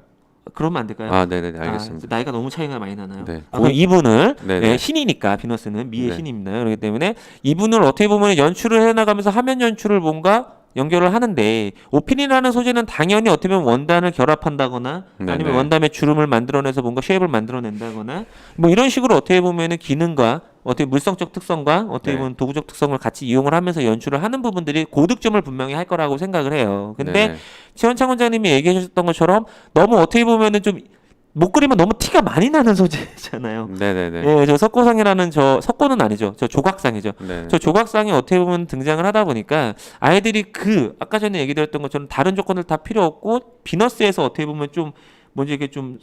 그러면 안 될까요? 아, 네네, 알겠습니다. 나이가 너무 차이가 많이 나나요? 네. 그럼 이분을 네네. 신이니까 비너스는 미의 네. 신입니다. 그렇기 때문에 이분을 어떻게 보면 연출을 해나가면서 화면 연출을 뭔가 연결을 하는데 오핀이라는 소재는 당연히 어떻게 보면 원단을 결합한다거나 아니면 네네. 원단의 주름을 만들어내서 뭔가 쉐입을 만들어낸다거나 뭐 이런 식으로 어떻게 보면은 기능과 어떻게 물성적 특성과 어떻게 네. 보면 도구적 특성을 같이 이용을 하면서 연출을 하는 부분들이 고득점을 분명히 할 거라고 생각을 해요. 근데 네네. 최원창 원장님이 얘기해 주셨던 것처럼 너무 어떻게 보면은 좀 못 그리면 너무 티가 많이 나는 소재잖아요. 네네네. 예, 저 석고상이라는 석고는 아니죠. 저 조각상이죠. 네. 저 조각상이 어떻게 보면 등장을 하다 보니까 아이들이 아까 전에 얘기 드렸던 것처럼 다른 조건들 다 필요 없고 비너스에서 어떻게 보면 좀 먼저 이게 좀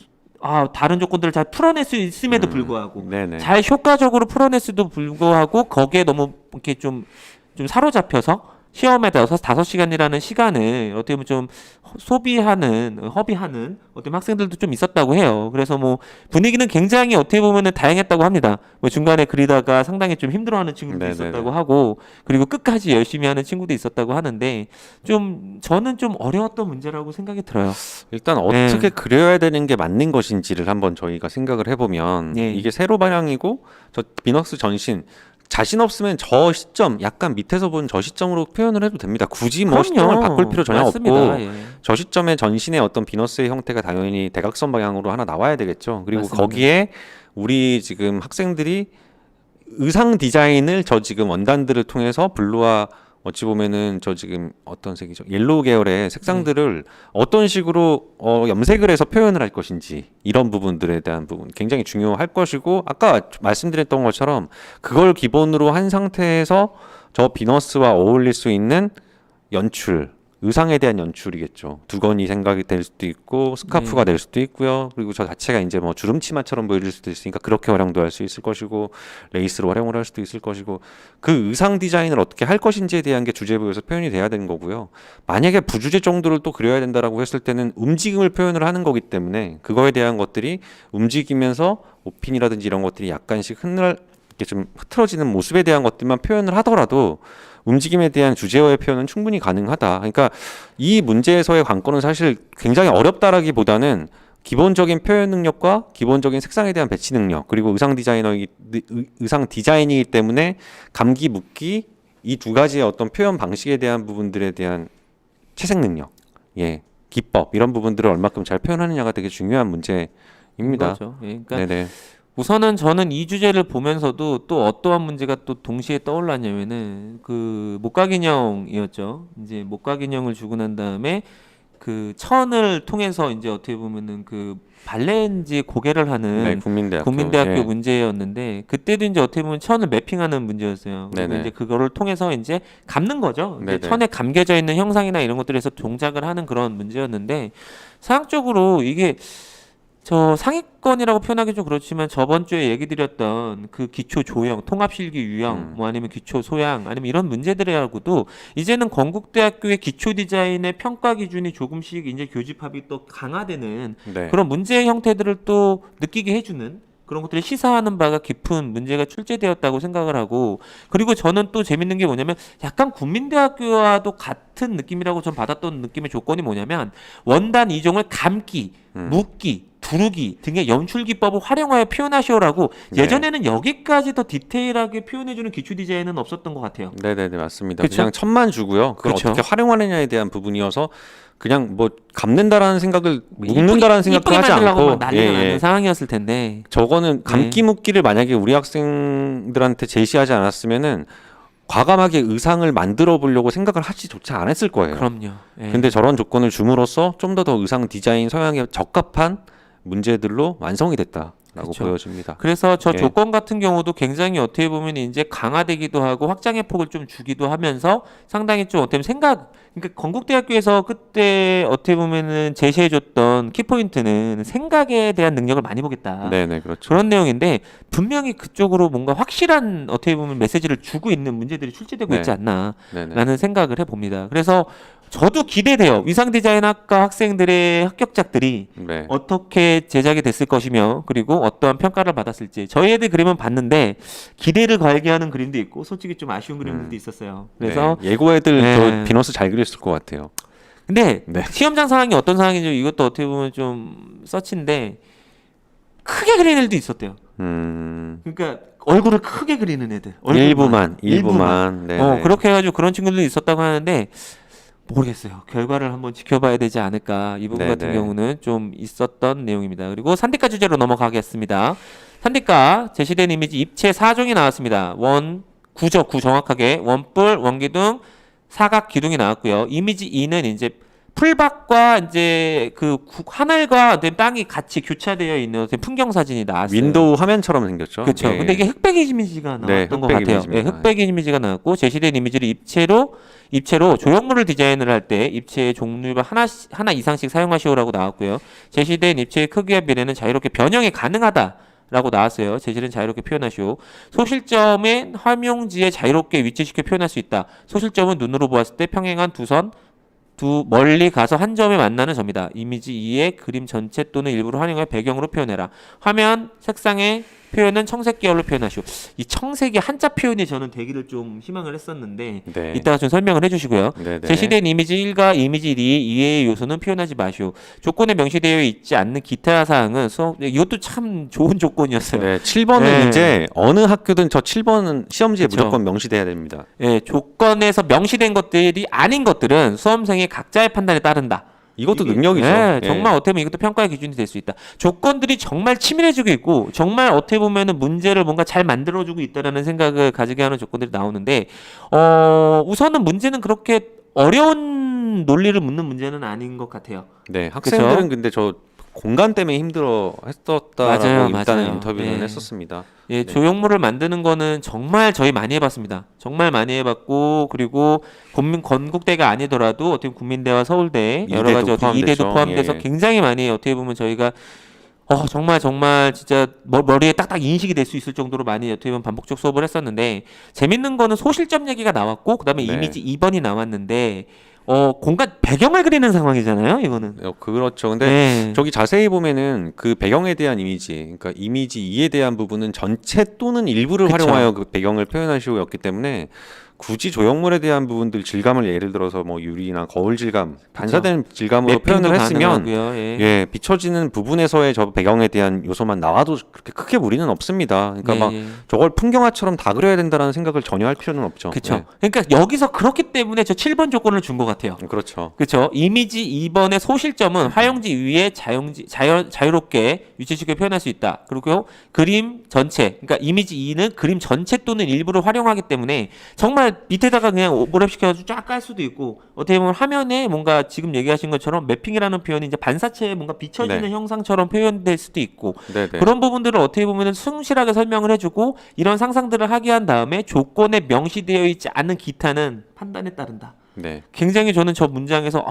다른 조건들을 잘 풀어낼 수 있음에도 불구하고 네네. 잘 효과적으로 풀어낼 수도 불구하고 거기에 너무 이렇게 좀 사로잡혀서 시험에 5시간이라는 시간을 어떻게 보면 좀 허비하는 어떤 학생들도 좀 있었다고 해요. 그래서 뭐 분위기는 굉장히 어떻게 보면은 다양했다고 합니다. 뭐 중간에 그리다가 상당히 좀 힘들어하는 친구도 네네네. 있었다고 하고 그리고 끝까지 열심히 하는 친구도 있었다고 하는데 저는 좀 어려웠던 문제라고 생각이 들어요. 일단 어떻게 그려야 되는 게 맞는 것인지를 한번 저희가 생각을 해보면 예. 이게 세로 방향이고 저 비너스 전신 자신 없으면 저 시점 약간 밑에서 본 저 시점으로 표현을 해도 됩니다. 굳이 뭐 시점을 바꿀 필요 전혀 맞습니다. 없고 예. 저 시점의 전신의 어떤 비너스의 형태가 당연히 대각선 방향으로 하나 나와야 되겠죠. 그리고 맞습니다. 거기에 우리 지금 학생들이 의상 디자인을 저 지금 원단들을 통해서 블루와 어찌 보면은 저 지금 어떤 색이죠? 옐로우 계열의 색상들을 어떤 식으로 염색을 해서 표현을 할 것인지 이런 부분들에 대한 부분 굉장히 중요할 것이고 아까 말씀드렸던 것처럼 그걸 기본으로 한 상태에서 저 비너스와 어울릴 수 있는 연출 의상에 대한 연출이겠죠. 두건이 생각이 될 수도 있고 스카프가 될 수도 있고요. 그리고 저 자체가 이제 뭐 주름치마처럼 보여질 수도 있으니까 그렇게 활용도 할 수 있을 것이고 레이스로 활용을 할 수도 있을 것이고 그 의상 디자인을 어떻게 할 것인지에 대한 게 주제부에서 표현이 돼야 되는 거고요. 만약에 부주제 정도를 또 그려야 된다라고 했을 때는 움직임을 표현을 하는 거기 때문에 그거에 대한 것들이 움직이면서 옷핀이라든지 이런 것들이 약간씩 이렇게 좀 흐트러지는 모습에 대한 것들만 표현을 하더라도 움직임에 대한 주제어의 표현은 충분히 가능하다. 그러니까 이 문제에서의 관건은 사실 굉장히 어렵다라기보다는 기본적인 표현 능력과 기본적인 색상에 대한 배치 능력 그리고 의상 디자인이기 때문에 감기 묶기 이 두 가지의 어떤 표현 방식에 대한 부분들에 대한 채색 능력, 기법 이런 부분들을 얼마큼 잘 표현하느냐가 되게 중요한 문제입니다. 그렇죠. 예, 그러니까 네네. 우선은 저는 이 주제를 보면서도 또 어떠한 문제가 또 동시에 떠올랐냐면은 그 목각인형이었죠. 이제 목각인형을 주고 난 다음에 그 천을 통해서 이제 어떻게 보면은 그 발레인지 고개를 하는 네, 국민대학교 예. 문제였는데 그때도 이제 어떻게 보면 천을 매핑하는 문제였어요. 그리고 네네. 이제 그거를 통해서 이제 감는 거죠. 이제 네네. 천에 감겨져 있는 형상이나 이런 것들에서 동작을 하는 그런 문제였는데 사학적으로 이게 저 상위권이라고 표현하기 좀 그렇지만 저번 주에 얘기 드렸던 그 기초 조형, 통합실기 유형, 뭐 아니면 기초 소양, 아니면 이런 문제들하고도 이제는 건국대학교의 기초 디자인의 평가 기준이 조금씩 이제 교집합이 또 강화되는 네. 그런 문제의 형태들을 또 느끼게 해주는 그런 것들을 시사하는 바가 깊은 문제가 출제되었다고 생각을 하고 그리고 저는 또 재밌는 게 뭐냐면 약간 국민대학교와도 같은 느낌이라고 전 받았던 느낌의 조건이 뭐냐면 원단 이종을 감기, 묶기, 두르기 등의 연출 기법을 활용하여 표현하시오라고 네. 예전에는 여기까지 더 디테일하게 표현해주는 기초 디자인은 없었던 것 같아요. 네네네 맞습니다. 그쵸? 그냥 천만 주고요. 그걸 그쵸? 어떻게 활용하느냐에 대한 부분이어서 그냥 뭐 감는다라는 생각을 이쁘게- 묶는다라는 생각도 이쁘게 하지 만들려고 않고 막 난리가 나는 상황이었을 텐데 저거는 감기 묶기를 만약에 우리 학생들한테 제시하지 않았으면은 과감하게 의상을 만들어 보려고 생각을 하지조차 안 했을 거예요. 그럼요. 예. 근데 저런 조건을 줌으로써 좀 더 의상 디자인 성향에 적합한 문제들로 완성이 됐다라고 그쵸. 보여집니다. 그래서 저 예. 조건 같은 경우도 굉장히 어떻게 보면 이제 강화되기도 하고 확장의 폭을 좀 주기도 하면서 상당히 좀 어떻게 보면 그러니까 건국대학교에서 그때 어떻게 보면은 제시해줬던 키포인트는 생각에 대한 능력을 많이 보겠다. 네네 그렇죠. 그런 내용인데 분명히 그쪽으로 뭔가 확실한 어떻게 보면 메시지를 주고 있는 문제들이 출제되고 네. 있지 않나라는 네네. 생각을 해봅니다. 그래서 저도 기대돼요. 위상디자인학과 학생들의 합격작들이 네. 어떻게 제작이 됐을 것이며 그리고 어떠한 평가를 받았을지 저희 애들 그림은 봤는데 기대를 걸게 하는 그림도 있고 솔직히 좀 아쉬운 그림들도 있었어요. 그래서 네. 예고 애들 네. 저 비너스 잘 그렸을 것 같아요. 근데 네. 시험장 상황이 어떤 상황인지 이것도 어떻게 보면 좀 서치인데 크게 그리는 애들도 있었대요. 그러니까 얼굴을 크게 그리는 애들. 일부만. 네. 그렇게 해가지고 그런 친구들도 있었다고 하는데 모르겠어요. 결과를 한번 지켜봐야 되지 않을까. 이 부분 같은 네네. 경우는 좀 있었던 내용입니다. 그리고 산디과 주제로 넘어가겠습니다. 산디과 제시된 이미지 입체 4종이 나왔습니다. 구 정확하게 원뿔, 원기둥, 사각 기둥이 나왔고요. 이미지 2는 이제 풀밭과 이제 그 하늘과 땅이 같이 교차되어 있는 어떤 풍경 사진이 나왔어요. 윈도우 화면처럼 생겼죠. 그렇죠. 예. 근데 이게 흑백 이미지가 나왔던 네, 것 흑백 같아요. 이미지입니다. 네, 흑백 이미지가 나왔고 제시된 이미지를 입체로 조형물을 디자인을 할 때 입체의 종류별 하나 이상씩 사용하시오라고 나왔고요. 제시된 입체의 크기와 비례는 자유롭게 변형이 가능하다라고 나왔어요. 재질은 자유롭게 표현하시오. 소실점은 활용지에 자유롭게 위치시켜 표현할 수 있다. 소실점은 눈으로 보았을 때 평행한 멀리 가서 한 점에 만나는 점이다. 이미지 2의 그림 전체 또는 일부를 활용해 배경으로 표현해라. 화면 색상의 표현은 청색 계열로 표현하시오. 이 청색이 한자 표현이 저는 되기를 좀 희망을 했었는데 네. 이따가 좀 설명을 해주시고요. 네네. 제시된 이미지 1과 이미지 2 이외의 요소는 표현하지 마시오. 조건에 명시되어 있지 않는 기타 사항은 이것도 참 좋은 조건이었어요. 네, 7번은 네. 이제 어느 학교든 저 7번은 시험지에 그쵸. 무조건 명시돼야 됩니다. 예, 조건에서 명시된 것들이 아닌 것들은 수험생의 각자의 판단에 따른다. 이것도 이게- 능력이죠. 네, 예. 정말 어떻게 보면 이것도 평가의 기준이 될 수 있다. 조건들이 정말 치밀해지고 있고 정말 어떻게 보면은 문제를 뭔가 잘 만들어주고 있다라는 생각을 가지게 하는 조건들이 나오는데 우선은 문제는 그렇게 어려운 논리를 묻는 문제는 아닌 것 같아요. 네, 학생들은 그쵸? 근데 저 공간 때문에 힘들어 했었다라고 맞아요, 일단은 맞아요. 인터뷰는 네. 했었습니다. 예, 네. 조형물을 만드는 거는 정말 저희 많이 해봤습니다. 정말 많이 해봤고, 그리고 건국대가 아니더라도 어떻게 보면 국민대와 서울대 여러 가지 이대도 어떻게 이대도 포함됐죠. 포함돼서 예. 굉장히 많이 어떻게 보면 저희가 정말 진짜 머리에 딱딱 인식이 될 수 있을 정도로 많이 어떻게 보면 반복적 수업을 했었는데 재밌는 거는 소실점 얘기가 나왔고 그다음에 네. 이미지 2번이 나왔는데 공간 배경을 그리는 상황이잖아요, 이거는. 그렇죠. 근데 네. 저기 자세히 보면은 그 배경에 대한 이미지, 그러니까 이미지 2에 대한 부분은 전체 또는 일부를 그쵸. 활용하여 그 배경을 표현한 식이었기 때문에 굳이 조형물에 대한 부분들 질감을 예를 들어서 뭐 유리나 거울 질감, 반사된 질감으로 매핑도 표현을 했으면 가능하고요. 예. 예, 비춰지는 부분에서의 저 배경에 대한 요소만 나와도 그렇게 크게 무리는 없습니다. 그러니까 예, 막 예. 저걸 풍경화처럼 다 그려야 된다는 생각을 전혀 할 필요는 없죠. 그렇죠. 그러니까 여기서 그렇기 때문에 저 7번 조건을 준 것 같아요. 그렇죠. 그렇죠. 이미지 2번의 소실점은 화용지 위에 자유롭게 위치시켜 표현할 수 있다. 그리고 그림 전체, 그러니까 이미지 2는 그림 전체 또는 일부를 활용하기 때문에 정말 밑에다가 그냥 오버랩 시켜가지고 쫙 깔 수도 있고 어떻게 보면 화면에 뭔가 지금 얘기하신 것처럼 매핑이라는 표현이 이제 반사체에 뭔가 비춰지는 네. 형상처럼 표현될 수도 있고 네네. 그런 부분들을 어떻게 보면 충실하게 설명을 해주고 이런 상상들을 하게 한 다음에 조건에 명시되어 있지 않은 기타는 판단에 따른다. 네. 굉장히 저는 저 문장에서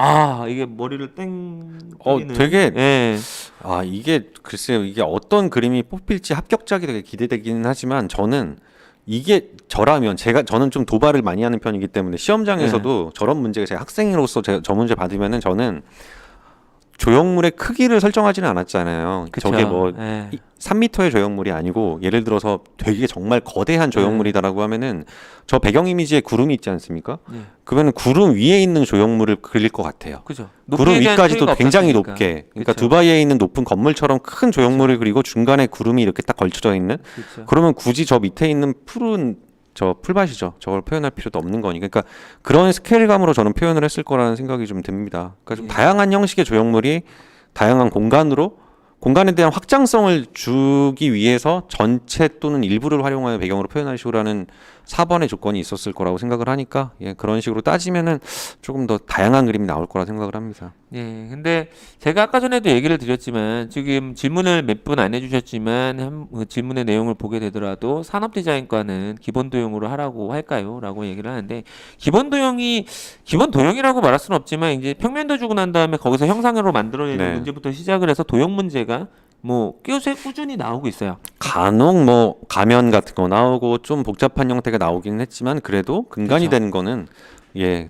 이게 머리를 땡. 되게 예. 이게 글쎄요. 이게 어떤 그림이 뽑힐지 합격작이 되게 기대되기는 하지만 저는 이게 저는 좀 도발을 많이 하는 편이기 때문에 시험장에서도 저런 문제가 제가 학생으로서 저 문제 받으면은 저는 조형물의 크기를 설정하지는 않았잖아요. 그쵸. 저게 뭐 예. 3m의 조형물이 아니고 예를 들어서 되게 정말 거대한 조형물이다라고 하면은 저 배경 이미지에 구름이 있지 않습니까? 예. 그러면 구름 위에 있는 조형물을 그릴 것 같아요. 그죠. 구름 위까지도 굉장히 없었으니까. 높게. 그러니까 그쵸. 두바이에 있는 높은 건물처럼 큰 조형물을 그리고 중간에 구름이 이렇게 딱 걸쳐져 있는. 그쵸. 그러면 굳이 저 밑에 있는 푸른 저 풀밭이죠. 저걸 표현할 필요도 없는 거니까. 그러니까 그런 스케일감으로 저는 표현을 했을 거라는 생각이 좀 듭니다. 그러니까 좀 예. 다양한 형식의 조형물이 다양한 공간에 대한 확장성을 주기 위해서 전체 또는 일부를 활용하여 배경으로 표현할 식으로라는 4번의 조건이 있었을 거라고 생각을 하니까 그런 식으로 따지면은 조금 더 다양한 그림이 나올 거라 생각을 합니다. 예. 근데 제가 아까 전에도 얘기를 드렸지만 지금 질문을 몇 분 안 해주셨지만 그 질문의 내용을 보게 되더라도 산업 디자인과는 기본 도형으로 하라고 할까요?라고 얘기를 하는데 기본 도형이라고 말할 수는 없지만 이제 평면도 주고 난 다음에 거기서 형상으로 만들어내는 네. 문제부터 시작을 해서 도형 문제가 뭐 꽤 꾸준히 나오고 있어요. 간혹 뭐 가면 같은 거 나오고 좀 복잡한 형태가 나오기는 했지만 그래도 근간이 그쵸. 되는 거는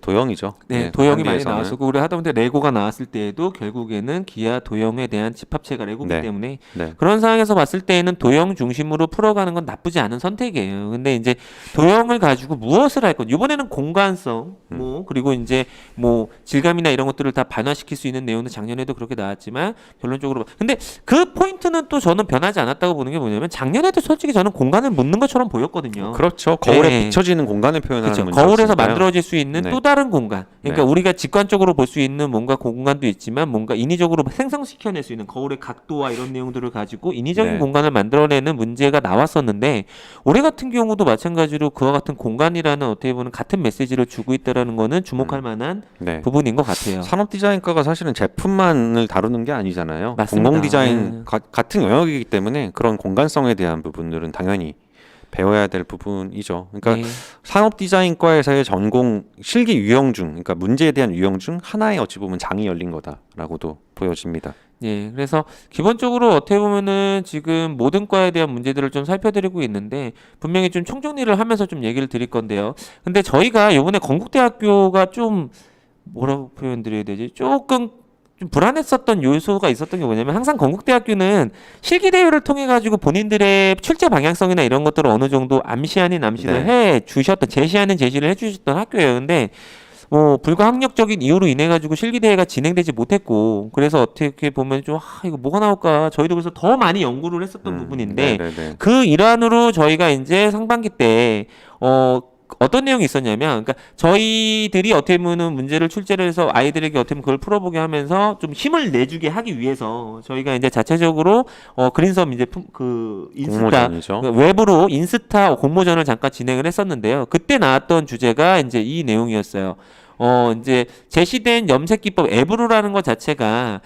도형이죠. 네, 도형이 많이 한계에서는. 나왔었고 우리 하다못해 레고가 나왔을 때에도 결국에는 기아 도형에 대한 집합체가 레고기 네. 때문에 네. 그런 상황에서 봤을 때에는 도형 중심으로 풀어가는 건 나쁘지 않은 선택이에요. 근데 이제 도형을 가지고 무엇을 할 건? 이번에는 공간성, 그리고 이제 뭐 질감이나 이런 것들을 다 반화시킬 수 있는 내용도 작년에도 그렇게 나왔지만 결론적으로. 근데 그 포인트는 또 저는 변하지 않았다고 보는 게 뭐냐면 작년에도 솔직히 저는 공간을 묻는 것처럼 보였거든요. 그렇죠. 거울에 네. 비춰지는 공간을 표현하는 그렇죠. 문제였으니까요. 거울에서 만들어질 수 있는 네. 또 다른 공간. 그러니까 네. 우리가 직관적으로 볼 수 있는 뭔가 공간도 있지만 뭔가 인위적으로 생성시켜낼 수 있는 거울의 각도와 이런 내용들을 가지고 인위적인 네. 공간을 만들어내는 문제가 나왔었는데 올해 같은 경우도 마찬가지로 그와 같은 공간이라는 어떻게 보면 같은 메시지를 주고 있다라는 거는 주목할 만한 네. 부분인 것 같아요. 산업 디자인과가 사실은 제품만을 다루는 게 아니잖아요. 맞습니다. 공공 디자인 네. 같은 영역이기 때문에 그런 공간성에 대한 부분들은 당연히 배워야 될 부분이죠. 그러니까 네. 산업 디자인과에서의 전공 실기 유형 중, 그러니까 문제에 대한 유형 중 하나의 어찌 보면 장이 열린 거다라고도 보여집니다. 예, 그래서 기본적으로 어떻게 보면은 지금 모든 과에 대한 문제들을 좀 살펴드리고 있는데 분명히 좀 총정리를 하면서 좀 얘기를 드릴 건데요. 근데 저희가 이번에 건국대학교가 좀 뭐라고 표현드려야 되지? 조금 좀 불안했었던 요소가 있었던 게 뭐냐면 항상 건국대학교는 실기대회를 통해 가지고 본인들의 출제 방향성이나 이런 것들을 어느 정도 암시 아닌 암시를 해 주셨던 제시를 해 주셨던 학교예요. 근데 뭐 불가항력적인 이유로 인해 가지고 실기대회가 진행되지 못했고 그래서 어떻게 보면 좀 이거 뭐가 나올까 저희도 그래서 더 많이 연구를 했었던 부분인데 네네네. 그 일환으로 저희가 이제 상반기 때 어떤 내용이 있었냐면, 그러니까 저희들이 어떻게 보면 문제를 출제를 해서 아이들에게 어떻게 보면 그걸 풀어보게 하면서 좀 힘을 내주게 하기 위해서 저희가 이제 자체적으로 그린섬 이제 그 인스타 공모전이죠. 그 외부로 인스타 공모전을 잠깐 진행을 했었는데요. 그때 나왔던 주제가 이제 이 내용이었어요. 이제 제시된 염색 기법 에브로라는 것 자체가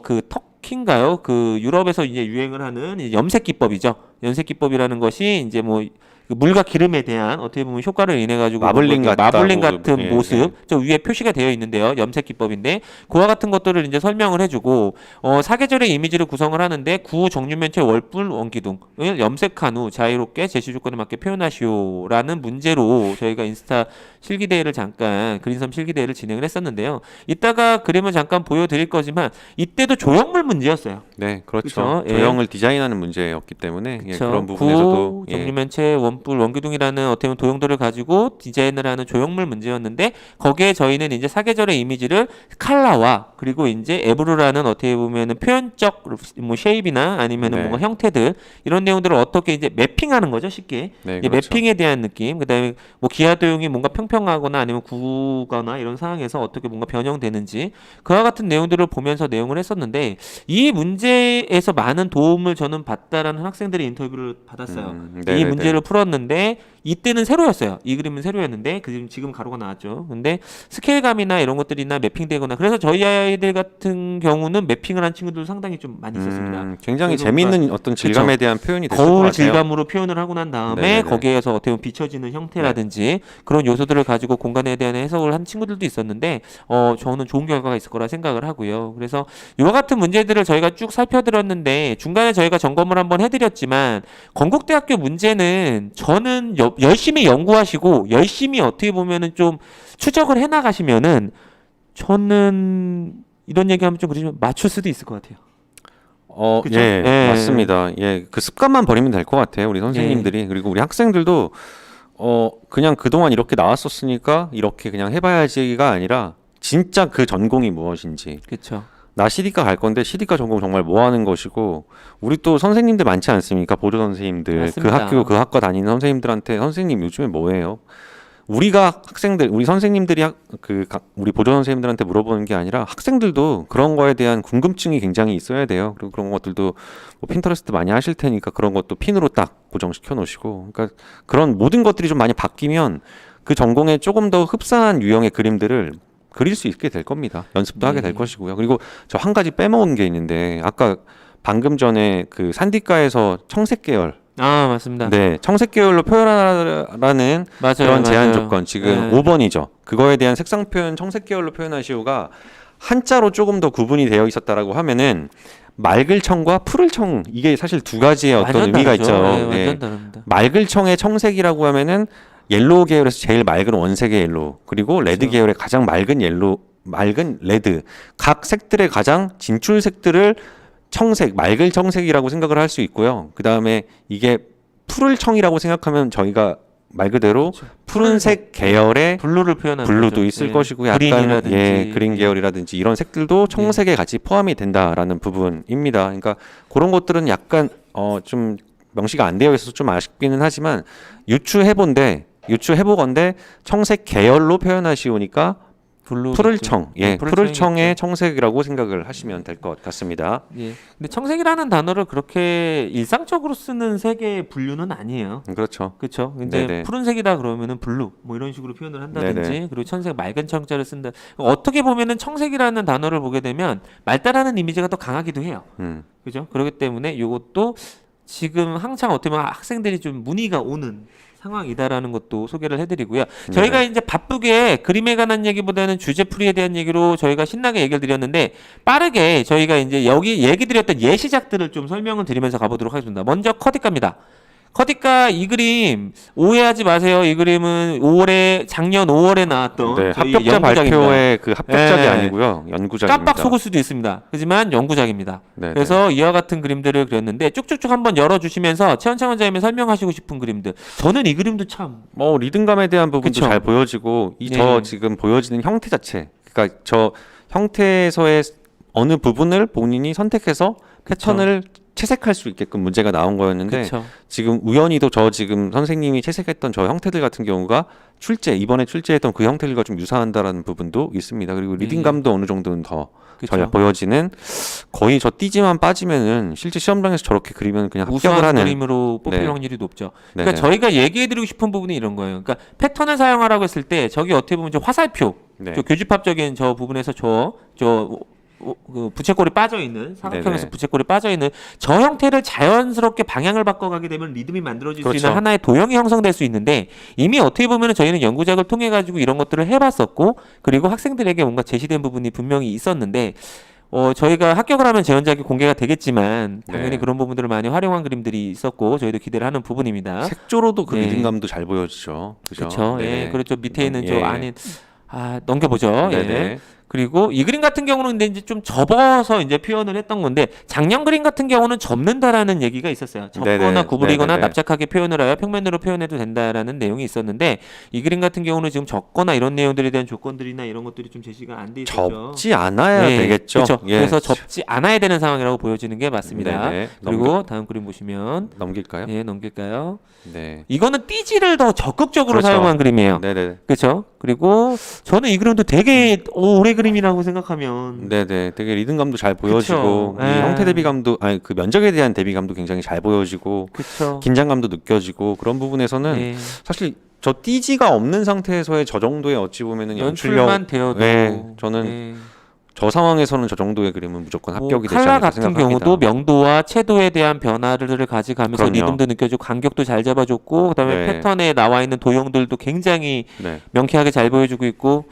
그 키인가요? 그 유럽에서 이제 유행을 하는 이제 염색 기법이죠. 염색 기법이라는 것이 이제 뭐 그 물과 기름에 대한 어떻게 보면 효과를 인해 가지고 마블링 같다, 마블링 뭐, 같은 예, 모습 예. 저 위에 표시가 되어 있는데요. 염색 기법인데 그와 같은 것들을 이제 설명을 해주고 사계절의 이미지를 구성을 하는데 구 정류면체 월불 원기둥을 염색한 후 자유롭게 제시 조건에 맞게 표현하시오라는 문제로 저희가 인스타 실기대회를 잠깐 그린섬 실기대회를 진행을 했었는데요. 이따가 그림을 잠깐 보여드릴 거지만 이때도 조형물 문제였어요. 네, 그렇죠. 그쵸? 예. 조형을 디자인하는 문제였기 때문에 예, 그쵸. 그런 부분에서도 구 정류면체 원뿔 원기둥이라는 어떻게 보면 도형들을 가지고 디자인을 하는 조형물 문제였는데 거기에 저희는 이제 사계절의 이미지를 컬러와 그리고 이제 에브루라는 어떻게 보면은 표현적 뭐 쉐입이나 아니면은 네. 뭔가 형태들 이런 내용들을 어떻게 이제 매핑하는 거죠 쉽게 네, 이제 그렇죠. 매핑에 대한 느낌 그다음에 뭐 기하 도형이 뭔가 평평하거나 아니면 구거나 이런 상황에서 어떻게 뭔가 변형되는지 그와 같은 내용들을 보면서 내용을 했었는데 이 문제에서 많은 도움을 저는 받다라는 학생들의 인터뷰를 받았어요. 이 네네네. 문제를 풀었는데 이때는 세로였어요. 이 그림은 세로였는데 지금 가로가 나왔죠. 근데 스케일감이나 이런 것들이나 매핑되거나 그래서 저희 아이들 같은 경우는 매핑을 한 친구들 상당히 좀 많이 있었습니다. 굉장히 그래서 재미있는 어떤 질감에 대한 표현이 됐을 것 거울 같아요. 질감으로 표현을 하고 난 다음에 네네네. 거기에서 어떻게 보면 비춰지는 형태라든지 그런 요소들을 가지고 공간에 대한 해석을 한 친구들도 있었는데 저는 좋은 결과가 있을 거라 생각을 하고요. 그래서 이와 같은 문제들을 저희가 쭉 살펴드렸는데 중간에 저희가 점검을 한번 해드렸지만 건국대학교 문제는 저는 열심히 연구하시고 열심히 어떻게 보면은 좀 추적을 해나가시면은 저는 이런 얘기하면 좀 그러지만 맞출 수도 있을 것 같아요. 그쵸? 예, 예. 맞습니다. 예, 그 습관만 버리면 될 것 같아요. 우리 선생님들이 그리고 우리 학생들도 그냥 그동안 이렇게 나왔었으니까 이렇게 그냥 해봐야지가 아니라 진짜 그 전공이 무엇인지. 그렇죠. 나 시디과 갈 건데 시디과 전공 정말 뭐 하는 것이고 우리 또 선생님들 많지 않습니까? 보조 선생님들 그 맞습니다. 학교 그 학과 다니는 선생님들한테 선생님 요즘에 뭐 해요? 우리가 학생들 우리 선생님들이 우리 보조 선생님들한테 물어보는 게 아니라 학생들도 그런 거에 대한 궁금증이 굉장히 있어야 돼요. 그리고 그런 것들도 뭐 핀터레스트 많이 하실 테니까 그런 것도 핀으로 딱 고정시켜 놓으시고 그러니까 그런 모든 것들이 좀 많이 바뀌면 그 전공에 조금 더 흡사한 유형의 그림들을 그릴 수 있게 될 겁니다. 연습도 하게 될 것이고요. 그리고 저 한 가지 빼먹은 게 있는데 아까 방금 전에 그 산디과에서 청색 계열 맞습니다. 네, 청색 계열로 표현하라는 맞아요, 그런 제한 맞아요. 조건 지금 네. 5번이죠. 그거에 대한 색상 표현 청색 계열로 표현하시오가 한자로 조금 더 구분이 되어 있었다라고 하면은 맑을 청과 푸를 청 이게 사실 두 가지의 어떤 완전 의미가 다르죠. 있죠. 네, 네. 완전 다릅니다. 맑을 청의 청색이라고 하면은 옐로우 계열에서 제일 맑은 원색의 옐로우 그리고 레드 그렇죠. 계열의 가장 맑은 옐로우 맑은 레드 각 색들의 가장 진출 색들을 청색 맑을 청색이라고 생각을 할 수 있고요. 그 다음에 이게 푸를 청이라고 생각하면 저희가 말 그대로 푸른색 계열의 블루를 표현하는 블루도 거죠. 있을 예. 것이고 약간 그린이라든지 그린 계열이라든지 이런 색들도 청색에 같이 포함이 된다라는 부분입니다. 그러니까 그런 것들은 약간 좀 명시가 안 되어 있어서 좀 아쉽기는 하지만 유추해보건데 청색 계열로 표현하시오니까 블루 푸를 있죠. 청, 네, 푸를 청의 있죠. 청색이라고 생각을 하시면 될 것 같습니다. 예. 근데 청색이라는 단어를 그렇게 일상적으로 쓰는 색의 분류는 아니에요. 그렇죠. 그렇죠. 이제 네네. 푸른색이다 그러면은 블루 뭐 이런 식으로 표현을 한다든지 네네. 그리고 천색 맑은 청자를 쓴다. 어떻게 보면은 청색이라는 단어를 보게 되면 맑다라는 이미지가 더 강하기도 해요. 그죠? 그렇기 때문에 이것도 지금 한창 어떻게 보면 학생들이 좀 문의가 오는 상황이다라는 것도 소개를 해드리고요. 저희가 이제 바쁘게 그림에 관한 얘기보다는 주제풀이에 대한 얘기로 저희가 신나게 얘기를 드렸는데 빠르게 저희가 이제 여기 얘기 드렸던 예시작들을 좀 설명을 드리면서 가보도록 하겠습니다. 먼저 커디과입니다. 커디과 이 그림 오해하지 마세요. 이 그림은 작년 5월에 나왔던 네, 저희 합격자 연구작입니다. 발표의 그 합격작이 네. 아니고요. 연구작입니다. 깜빡 속을 수도 있습니다. 하지만 연구작입니다. 네네. 그래서 이와 같은 그림들을 그렸는데 쭉쭉쭉 한번 열어주시면서 최원창 원장님이 설명하시고 싶은 그림들. 저는 이 그림도 참 리듬감에 대한 부분도 그쵸. 잘 보여지고 예. 저 지금 보여지는 형태 자체, 그러니까 저 형태에서의 어느 부분을 본인이 선택해서 패턴을 채색할 수 있게끔 문제가 나온 거였는데 그쵸. 지금 우연히도 저 지금 선생님이 채색했던 저 형태들 같은 경우가 이번에 출제했던 그 형태들과 좀 유사한다라는 부분도 있습니다. 그리고 리딩감도 어느 정도는 더 전혀 보여지는 거의 저 띠지만 빠지면은 실제 시험장에서 저렇게 그리면 그냥 합격을 우수한 하는 그림으로 뽑힐 네. 확률이 높죠. 네. 그러니까 저희가 얘기해드리고 싶은 부분이 이런 거예요. 그러니까 패턴을 사용하라고 했을 때 저기 어떻게 보면 저 화살표, 네. 저 교집합적인 저 부분에서 저 그 부채꼴이 빠져 있는 사각형에서 네네. 부채꼴이 빠져 있는 저 형태를 자연스럽게 방향을 바꿔가게 되면 리듬이 만들어질 수 그렇죠. 있는 하나의 도형이 형성될 수 있는데 이미 어떻게 보면 저희는 연구작을 통해 가지고 이런 것들을 해봤었고 그리고 학생들에게 뭔가 제시된 부분이 분명히 있었는데 저희가 합격을 하면 재현작이 공개가 되겠지만 당연히 네. 그런 부분들을 많이 활용한 그림들이 있었고 저희도 기대를 하는 부분입니다. 색조로도 그 네. 리듬감도 잘 보여지죠. 그죠? 그렇죠. 네네. 예, 그렇죠. 밑에 있는 저 예. 안에 넘겨보죠. 네네. 예. 그리고 이 그림 같은 경우는 근데 이제 좀 접어서 이제 표현을 했던 건데 작년 그림 같은 경우는 접는다라는 얘기가 있었어요. 접거나 네네. 구부리거나 네네네. 납작하게 표현을 하여 평면으로 표현해도 된다라는 내용이 있었는데 이 그림 같은 경우는 지금 접거나 이런 내용들에 대한 조건들이나 이런 것들이 좀 제시가 안 돼 있었죠. 접지 않아야 네, 되겠죠. 그렇죠. 예. 그래서 접지 않아야 되는 상황이라고 보여지는 게 맞습니다. 네네. 그리고 다음 그림 보시면 넘길까요? 예, 넘길까요? 네. 이거는 띠지를 더 적극적으로 그렇죠. 사용한 그림이에요. 네네. 그렇죠. 그리고 저는 이 그림도 되게 오래 그림이라고 생각하면 네네. 되게 리듬감도 잘 보여지고 그쵸. 이 예. 형태 대비감도 그 면적에 대한 대비감도 굉장히 잘 보여지고 그렇죠. 긴장감도 느껴지고 그런 부분에서는 네. 사실 저 띠지가 없는 상태에서의 저 정도의 어찌 보면은 연출만 되어도 네, 저는 네. 저 상황에서는 저 정도의 그림은 무조건 뭐 합격이 되지 칼라 않을까 같은 생각합니다. 경우도 명도와 채도에 대한 변화를 가져가면서 그럼요. 리듬도 느껴주고 간격도 잘 잡아줬고 그다음에 네. 패턴에 나와 있는 도형들도 굉장히 네. 명쾌하게 잘 보여주고 있고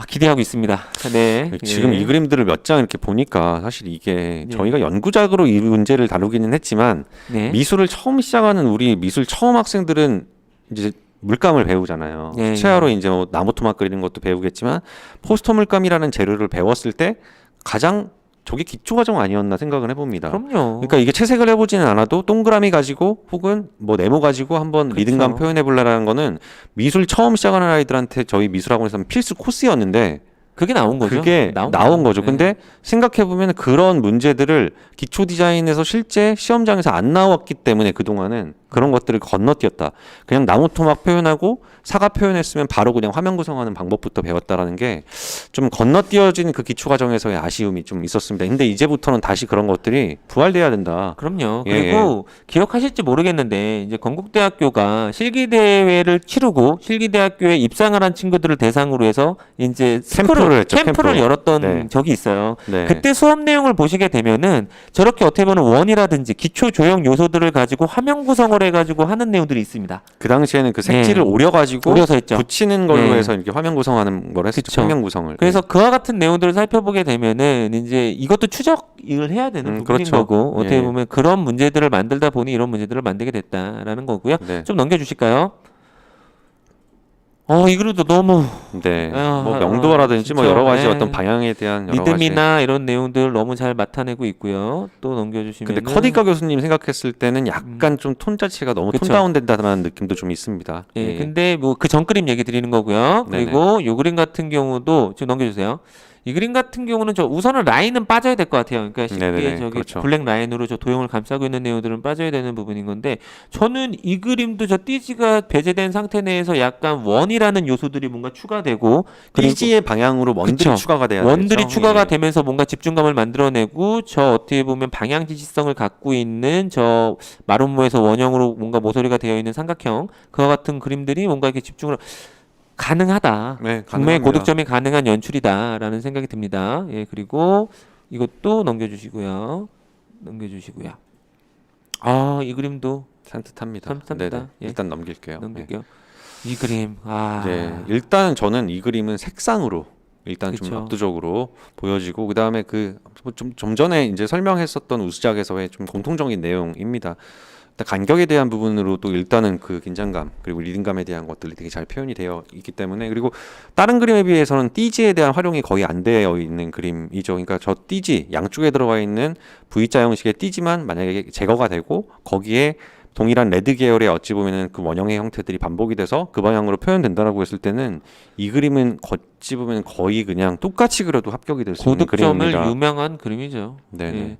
기대하고 있습니다. 네. 지금 예. 이 그림들을 몇 장 이렇게 보니까 사실 이게 네. 저희가 연구작으로 이 문제를 다루기는 했지만 네. 미술을 처음 시작하는 우리 미술 처음 학생들은 이제 물감을 배우잖아요. 네. 수채화로 이제 뭐 나무 토막 그리는 것도 배우겠지만 포스터 물감이라는 재료를 배웠을 때 가장 저게 기초 과정 아니었나 생각을 해봅니다. 그럼요. 그러니까 이게 채색을 해보지는 않아도 동그라미 가지고 혹은 뭐 네모 가지고 한번 그쵸. 리듬감 표현해보려는 거는 미술 처음 시작하는 아이들한테 저희 미술학원에서는 필수 코스였는데 그게 나온 거죠. 그게 나온 거죠. 네. 근데 생각해보면 그런 문제들을 기초 디자인에서 실제 시험장에서 안 나왔기 때문에 그동안은 그런 것들을 건너뛰었다. 그냥 나무 토막 표현하고 사과 표현했으면 바로 그냥 화면 구성하는 방법부터 배웠다라는 게 좀 건너뛰어진 그 기초 과정에서의 아쉬움이 좀 있었습니다. 근데 이제부터는 다시 그런 것들이 부활돼야 된다. 그럼요. 예, 그리고 기억하실지 모르겠는데 이제 건국대학교가 실기 대회를 치르고 실기대학교에 입상을 한 친구들을 대상으로 해서 이제 캠프를 했죠, 캠프를 캠프. 열었던 네. 적이 있어요. 네. 그때 수업 내용을 보시게 되면은 저렇게 어떻게 보면 원이라든지 기초 조형 요소들을 가지고 화면 구성을 해가지고 하는 내용들이 있습니다. 그 당시에는 그 색지를 네. 오려가지고 오려서 했죠. 붙이는 걸로 네. 해서 이렇게 화면 구성하는 걸 했었죠. 그쵸. 평면 구성을. 그래서 그와 같은 내용들을 살펴보게 되면은 이제 이것도 추적을 해야 되는 부분인 그렇죠. 거고 어떻게 예. 보면 그런 문제들을 만들다 보니 이런 문제들을 만들게 됐다라는 거고요. 네. 좀 넘겨주실까요? 이 그림도 너무 네. 아, 뭐 명도라든지 뭐 진짜, 여러 가지 네. 어떤 방향에 대한 여러 가지. 리듬이나 이런 내용들 너무 잘 나타내고 있고요. 또 넘겨주시면 근데 커디가 교수님 생각했을 때는 약간 좀 톤 자체가 너무 그쵸. 톤 다운된다는 느낌도 좀 있습니다. 예, 근데 뭐 그 전 그림 얘기 드리는 거고요. 네네. 그리고 요 그림 같은 경우도 좀 넘겨주세요. 이 그림 같은 경우는 저 우선은 라인은 빠져야 될 것 같아요. 그러니까 쉽게 네네네, 저기 그렇죠. 블랙 라인으로 저 도형을 감싸고 있는 내용들은 빠져야 되는 부분인 건데 저는 이 그림도 저 띠지가 배제된 상태 내에서 약간 원이라는 요소들이 뭔가 추가되고 그리고 띠지의 방향으로 원들이 그쵸. 추가가 돼야 원들이 되겠죠? 추가가 예. 되면서 뭔가 집중감을 만들어내고 저 어떻게 보면 방향 지시성을 갖고 있는 저 마름모에서 원형으로 뭔가 모서리가 되어 있는 삼각형 그와 같은 그림들이 뭔가 이렇게 집중을 가능하다. 네, 분명히 가능합니다. 고득점이 가능한 연출이다라는 생각이 듭니다. 예, 그리고 이것도 넘겨주시고요. 넘겨주시고요. 이 그림도 산뜻합니다. 산뜻합니다. 네네. 예. 일단 넘길게요. 넘길게요. 이 그림, 네. 일단 저는 이 그림은 색상으로 일단 좀 그쵸. 압도적으로 보여지고 그 다음에 좀 전에 이제 설명했었던 우수작에서의 좀 공통적인 내용입니다. 일단 간격에 대한 부분으로도 일단은 그 긴장감 그리고 리듬감에 대한 것들이 되게 잘 표현이 되어 있기 때문에 그리고 다른 그림에 비해서는 띠지에 대한 활용이 거의 안 되어 있는 그림이죠. 그러니까 저 띠지 양쪽에 들어가 있는 V자 형식의 띠지만 만약에 제거가 되고 거기에 동일한 레드 계열의 어찌 보면은 그 원형의 형태들이 반복이 돼서 그 방향으로 표현된다라고 했을 때는 이 그림은 어찌 보면 거의 그냥 똑같이 그려도 합격이 될 수 있는 고득점을 그림입니다. 유명한 그림이죠. 네네. 예.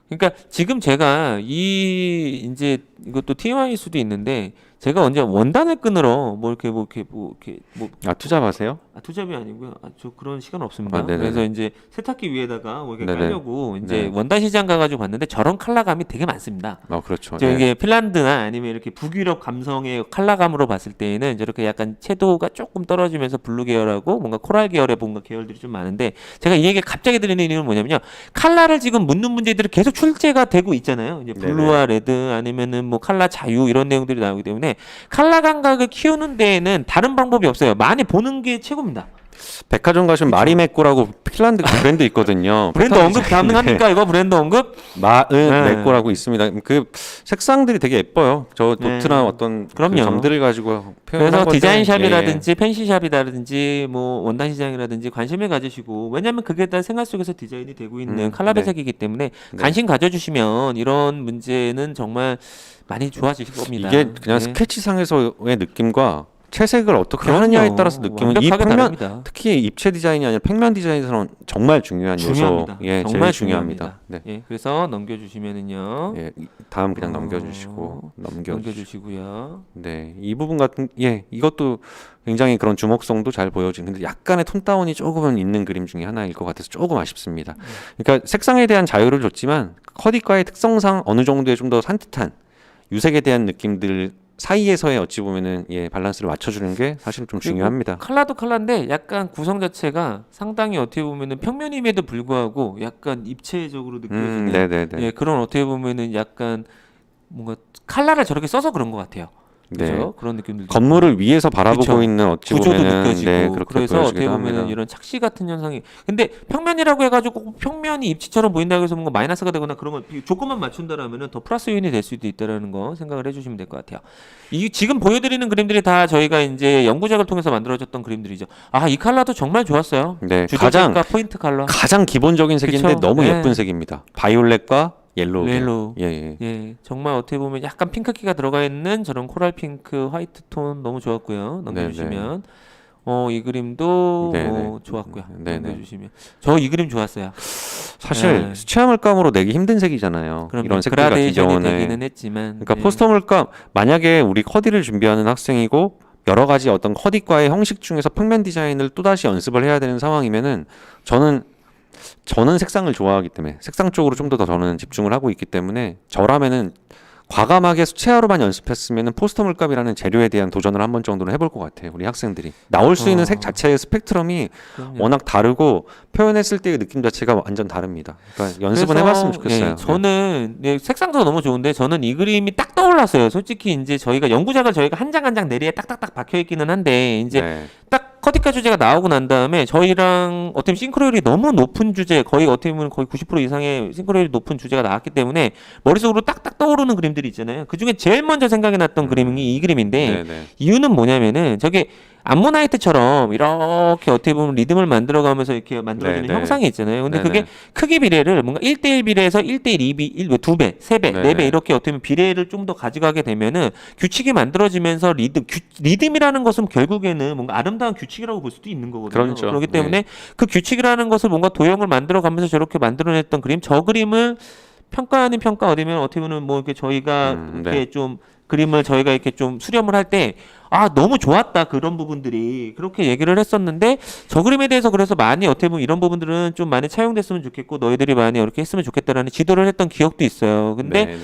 그러니까 지금 제가 이제 이것도 TMI일 수도 있는데 제가 언제 원단을 끊으러 투잡하세요? 투잡이 아니고요. 저 그런 시간 없습니다. 네네네. 그래서 이제 세탁기 위에다가 뭐 이렇게 네네. 깔려고 이제 네. 원단 시장 가가지고 봤는데 저런 컬러감이 되게 많습니다. 그렇죠. 저 이게 핀란드나 아니면 이렇게 북유럽 감성의 컬러감으로 봤을 때에는 저렇게 약간 채도가 조금 떨어지면서 블루 계열하고 뭔가 코랄 계열의 뭔가 계열들이 좀 많은데 제가 이 얘기를 갑자기 드리는 이유는 뭐냐면요. 컬러를 지금 묻는 문제들이 계속 출제가 되고 있잖아요. 이제 블루와 레드 아니면은 뭐 컬러 자유 이런 내용들이 나오기 때문에 컬러 감각을 키우는 데에는 다른 방법이 없어요. 많이 보는 게 최고입니다. 백화점 가시면 마리메꼬라고 핀란드 브랜드 있거든요. 브랜드 언급 가능합니까? 이거 브랜드 언급? 메꼬라고 있습니다. 그 색상들이 되게 예뻐요. 저 노트나 어떤 그럼요. 그 점들을 가지고 표현한 그래서 건데, 디자인샵이라든지 팬시샵이라든지 뭐 원단 시장이라든지 관심을 가지시고 왜냐하면 그게 다 생활 속에서 디자인이 되고 있는 컬러 배색이기 때문에 관심 가져주시면 이런 문제는 정말 많이 좋아지실 겁니다. 이게 그냥 스케치상에서의 느낌과 채색을 어떻게 하느냐에 따라서 느낌은 이 평면 다릅니다. 특히 입체 디자인이 아니라 평면 디자인에서는 정말 중요한 중요합니다. 요소. 예, 정말 제일 중요합니다. 네. 예, 그래서 넘겨주시면은요. 예, 다음 그냥 넘겨주시고 넘겨주시고요. 네, 이 부분 같은 이것도 굉장히 그런 주목성도 잘 보여진. 근데 약간의 톤 다운이 조금은 있는 그림 중에 하나일 것 같아서 조금 아쉽습니다. 그러니까 색상에 대한 자유를 줬지만 커디과의 특성상 어느 정도의 좀 더 산뜻한 유색에 대한 느낌들 사이에서의 어찌 보면은 밸런스를 맞춰주는 게 사실 좀 중요합니다. 컬러도 컬러인데 약간 구성 자체가 상당히 어떻게 보면은 평면임에도 불구하고 약간 입체적으로 느껴지는 네네네. 그런 어떻게 보면은 약간 뭔가 컬러를 저렇게 써서 그런 것 같아요. 그렇죠? 네. 그런 느낌들. 건물을 위에서 바라보고 그쵸. 있는 어찌 구조도 보면은 느껴지고 그렇게 그래서 어떻게 보여지기도 보면은 합니다. 이런 착시 같은 현상이 근데 평면이라고 해가지고 꼭 평면이 입체처럼 보인다고 해서 뭔가 마이너스가 되거나 그런 건 조건만 맞춘다라면은 더 플러스 요인이 될 수도 있다라는 거 생각을 해주시면 될 것 같아요. 이 지금 보여드리는 그림들이 다 저희가 이제 연구작을 통해서 만들어졌던 그림들이죠. 이 컬러도 정말 좋았어요. 네, 주제가 포인트 컬러. 가장 기본적인 색인데 그쵸? 너무 네. 예쁜 색입니다. 바이올렛과 옐로우. 옐로우. 예. 예, 정말 어떻게 보면 약간 핑크기가 들어가 있는 저런 코랄 핑크, 화이트 톤 너무 좋았고요. 넘겨주시면 이 그림도 좋았고요. 넘겨주시면 저 이 그림 좋았어요. 사실 수채화 물감으로 내기 힘든 색이잖아요. 그럼요. 이런 색들 같은 그라데이션이 경우는 되기는 했지만 그러니까 포스터 물감 만약에 우리 커디를 준비하는 학생이고 여러 가지 어떤 커디과의 형식 중에서 평면 디자인을 또다시 연습을 해야 되는 상황이면은 저는 색상을 좋아하기 때문에 색상 쪽으로 좀 더 저는 집중을 하고 있기 때문에 저라면은 과감하게 수채화로만 연습했으면은 포스터 물감이라는 재료에 대한 도전을 한 번 정도는 해볼 것 같아요. 우리 학생들이 나올 수 있는 색 자체의 스펙트럼이 그럼요. 워낙 다르고 표현했을 때의 느낌 자체가 완전 다릅니다. 그러니까 연습은 그래서, 해봤으면 좋겠어요. 저는 색상도 너무 좋은데 저는 이 그림이 딱 떠올랐어요. 솔직히 이제 저희가 연구작을 저희가 한 장 한 장 내리에 딱딱딱 박혀 있기는 한데 이제 딱 커디카 주제가 나오고 난 다음에 저희랑 어떻게 보면 싱크로율이 너무 높은 주제 거의 어떻게 보면 거의 90% 이상의 싱크로율이 높은 주제가 나왔기 때문에 머릿속으로 딱딱 떠오르는 그림들이 있잖아요. 그 중에 제일 먼저 생각이 났던 그림이 이 그림인데 이유는 뭐냐면은 저게 암모나이트처럼 이렇게 어떻게 보면 리듬을 만들어가면서 이렇게 만들어지는 형상이 있잖아요. 근데 그게 크기 비례를 뭔가 1대1 비례에서 1대1 2비, 2배, 3배, 4배 이렇게 어떻게 보면 비례를 좀 더 가져가게 되면은 규칙이 만들어지면서 리듬이라는 것은 결국에는 뭔가 아름다운 규칙이라고 볼 수도 있는 거거든요. 그렇죠. 그렇기 때문에 그 규칙이라는 것을 뭔가 도형을 만들어가면서 저렇게 만들어냈던 그림, 저 그림을 평가 아닌 평가 어디면 어떻게 보면 뭐 이렇게 저희가 이렇게 좀 그림을 저희가 이렇게 좀 수렴을 할 때 너무 좋았다 그런 부분들이 그렇게 얘기를 했었는데 저 그림에 대해서 그래서 많이 어떻게 보면 이런 부분들은 좀 많이 차용됐으면 좋겠고 너희들이 많이 이렇게 했으면 좋겠다라는 지도를 했던 기억도 있어요. 근데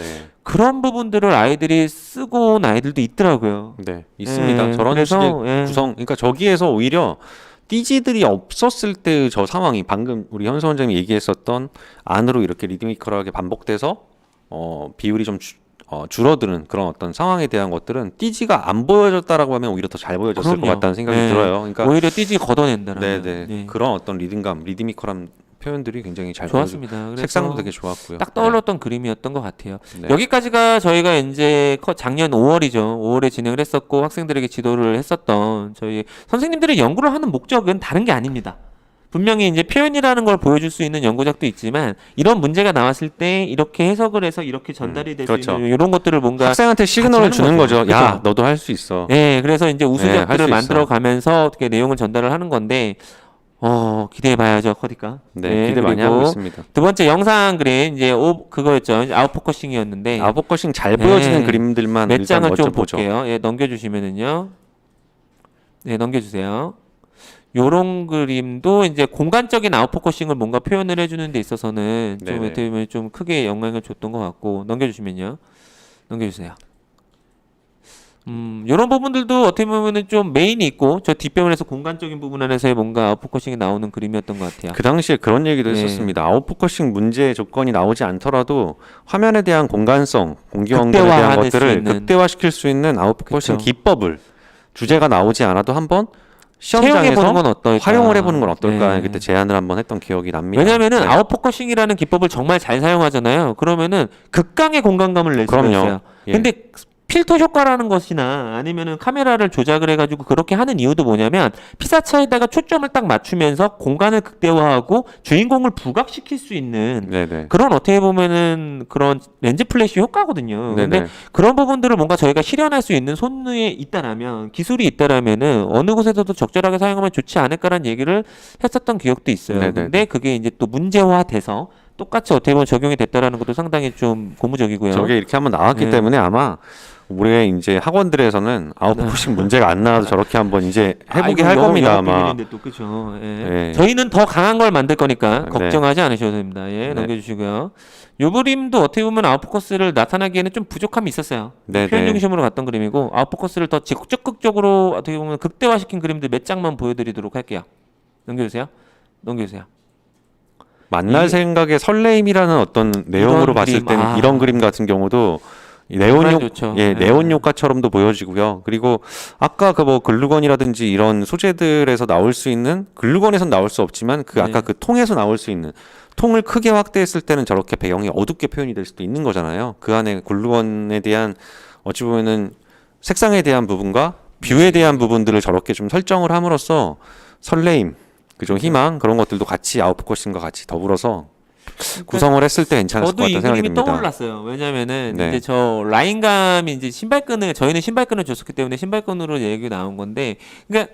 그런 부분들을 아이들이 쓰고 온 아이들도 있더라고요. 네, 있습니다. 저런 그래서, 식의 구성, 그러니까 저기에서 오히려 띠지들이 없었을 때 저 상황이 방금 우리 현수 원장님이 얘기했었던 안으로 이렇게 리드미컬하게 반복돼서 비율이 좀 줄어드는 그런 어떤 상황에 대한 것들은 띠지가 안 보여졌다라고 하면 오히려 더 잘 보여졌을 것 같다는 생각이 들어요. 그러니까 오히려 띠지 걷어낸다라는. 그런 어떤 리듬감, 리드미컬한 표현들이 굉장히 잘 좋았습니다. 그래서 색상도 되게 좋았고요. 딱 떠올랐던 그림이었던 것 같아요. 여기까지가 저희가 이제 작년 5월이죠. 5월에 진행을 했었고 학생들에게 지도를 했었던 저희 선생님들의 연구를 하는 목적은 다른 게 아닙니다. 분명히 이제 표현이라는 걸 보여줄 수 있는 연구작도 있지만 이런 문제가 나왔을 때 이렇게 해석을 해서 이렇게 전달이 될 수 있는 이런 것들을 뭔가 학생한테 시그널을 주는 거죠. 야, 너도 할 수 있어. 네, 그래서 이제 우수작들을 만들어 가면서 어떻게 내용을 전달을 하는 건데 기대해봐야죠, 커디가. 네, 기대 많이 그리고 하고 있습니다. 두 번째 영상 그림 이제 그거였죠. 아웃포커싱이었는데 아웃포커싱 잘 보여지는 네. 그림들만 몇 일단 장을 먼저 좀 보죠. 볼게요. 예, 넘겨주시면은요. 네, 넘겨주세요. 요런 그림도 이제 공간적인 아웃포커싱을 뭔가 표현을 해주는 데 있어서는 좀 네네. 어떻게 보면 좀 크게 영향을 줬던 것 같고 넘겨주시면요. 넘겨주세요. 요런 부분들도 어떻게 보면은 좀 메인이 있고 저 뒷배면에서 공간적인 부분 안에서의 뭔가 아웃포커싱이 나오는 그림이었던 것 같아요. 그 당시에 그런 얘기도 네. 했었습니다. 아웃포커싱 문제 조건이 나오지 않더라도 화면에 대한 공간성, 공기 원근에 대한 극대화할 수 것들을 있는. 극대화시킬 수 있는 아웃포커싱 그쵸. 기법을 주제가 나오지 않아도 한번 채용해보는 시험장에서 건 어떨까? 활용을 해보는 건 어떨까 네. 그때 제안을 한번 했던 기억이 납니다. 왜냐면은 네. 아웃포커싱이라는 기법을 정말 잘 사용하잖아요. 그러면은 극강의 공간감을 낼 수가 그럼요. 있어요. 예. 근데 필터 효과라는 것이나 아니면은 카메라를 조작을 해가지고 그렇게 하는 이유도 뭐냐면 피사체에다가 초점을 딱 맞추면서 공간을 극대화하고 주인공을 부각시킬 수 있는 네네. 그런 어떻게 보면은 그런 렌즈 플래시 효과거든요. 근데 네네. 그런 부분들을 뭔가 저희가 실현할 수 있는 손에 있다라면 기술이 있다라면은 어느 곳에서도 적절하게 사용하면 좋지 않을까라는 얘기를 했었던 기억도 있어요. 네네네. 근데 그게 이제 또 문제화돼서 똑같이 어떻게 보면 적용이 됐다라는 것도 상당히 좀 고무적이고요. 저게 이렇게 한번 나왔기 네. 때문에 아마 올해 이제 학원들에서는 아웃포커싱 문제가 안 나와도 저렇게 한번 이제 해보게 할 겁니다 아마. 비밀인데 또 그죠. 예. 네. 저희는 더 강한 걸 만들 거니까 네. 걱정하지 않으셔도 됩니다. 예, 네. 넘겨주시고요. 요 그림도 어떻게 보면 아웃포커스를 나타나기에는 좀 부족함이 있었어요. 네, 표현 네. 중심으로 갔던 그림이고 아웃포커스를 더 적극적으로 어떻게 보면 극대화시킨 그림들 몇 장만 보여드리도록 할게요. 넘겨주세요. 넘겨주세요. 만날 이게- 생각의 설레임이라는 어떤 내용으로 이런 봤을 그림, 때는 이런 그림 같은 경우도 이 네온 정말 효 좋죠. 예, 네. 네온 효과처럼도 보여지고요. 그리고 아까 그 뭐 글루건이라든지 이런 소재들에서 나올 수 있는 글루건에선 나올 수 없지만 그 아까 네. 그 통에서 나올 수 있는 통을 크게 확대했을 때는 저렇게 배경이 어둡게 표현이 될 수도 있는 거잖아요. 그 안에 글루건에 대한 어찌 보면은 색상에 대한 부분과 뷰에 대한 부분들을 저렇게 좀 설정을 함으로써 설레임, 그좀 희망 그런 것들도 같이 아웃포커싱과 같이 더불어서 구성을 했을 때 괜찮을 것 저도 같다는 이 생각이 그림이 듭니다. 떠올랐어요. 왜냐면은 네. 이제 저 라인감이 이제 신발끈을 저희는 신발끈을 줬었기 때문에 신발끈으로 얘기 나온 건데, 그러니까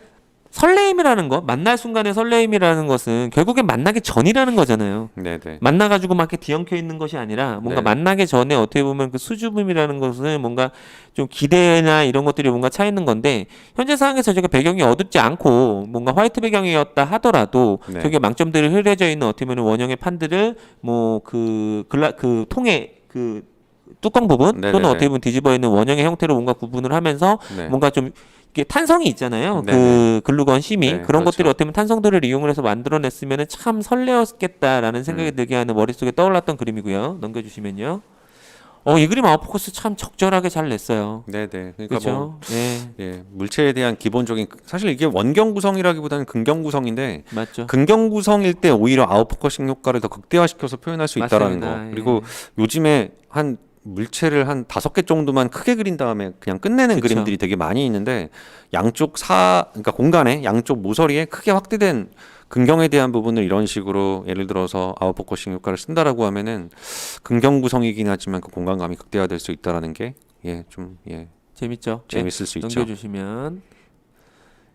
설레임이라는 거, 만날 순간의 설레임이라는 것은 결국엔 만나기 전이라는 거잖아요. 네네. 만나가지고 막 이렇게 뒤엉켜 있는 것이 아니라 뭔가 네. 만나기 전에 어떻게 보면 그 수줍음이라는 것은 뭔가 좀 기대나 이런 것들이 뭔가 차 있는 건데 현재 상황에서 저게 배경이 어둡지 않고 뭔가 화이트 배경이었다 하더라도 네. 저게 망점들이 흐려져 있는 어떻게 보면 원형의 판들을 뭐 그 통의 그 뚜껑 부분 네네네. 또는 어떻게 보면 뒤집어 있는 원형의 형태로 뭔가 구분을 하면서 네. 뭔가 좀 이게 탄성이 있잖아요. 네네. 그 글루건 심이 네, 그런 그렇죠. 것들이 어떻게 보면 탄성들을 이용을 해서 만들어냈으면 참 설레었겠다라는 생각이 들게 하는 머릿속에 떠올랐던 그림이고요. 넘겨주시면요. 이 그림 아웃포커스 참 적절하게 잘 냈어요. 네네. 그러니까 그렇죠? 뭐 네, 예, 물체에 대한 기본적인 사실 이게 원경 구성이라기보다는 근경 구성인데 맞죠. 근경 구성일 때 오히려 아웃포커싱 효과를 더 극대화시켜서 표현할 수 있다라는 거. 맞습니다. 그리고 요즘에 한 물체를 한 5개 정도만 크게 그린 다음에 그냥 끝내는 그쵸. 그림들이 되게 많이 있는데 그러니까 공간에 양쪽 모서리에 크게 확대된 근경에 대한 부분을 이런 식으로 예를 들어서 아웃포커싱 효과를 쓴다라고 하면은 근경 구성이긴 하지만 그 공간감이 극대화될 수 있다라는 게 재밌죠? 네, 재밌을 수 있죠. 넘겨주시면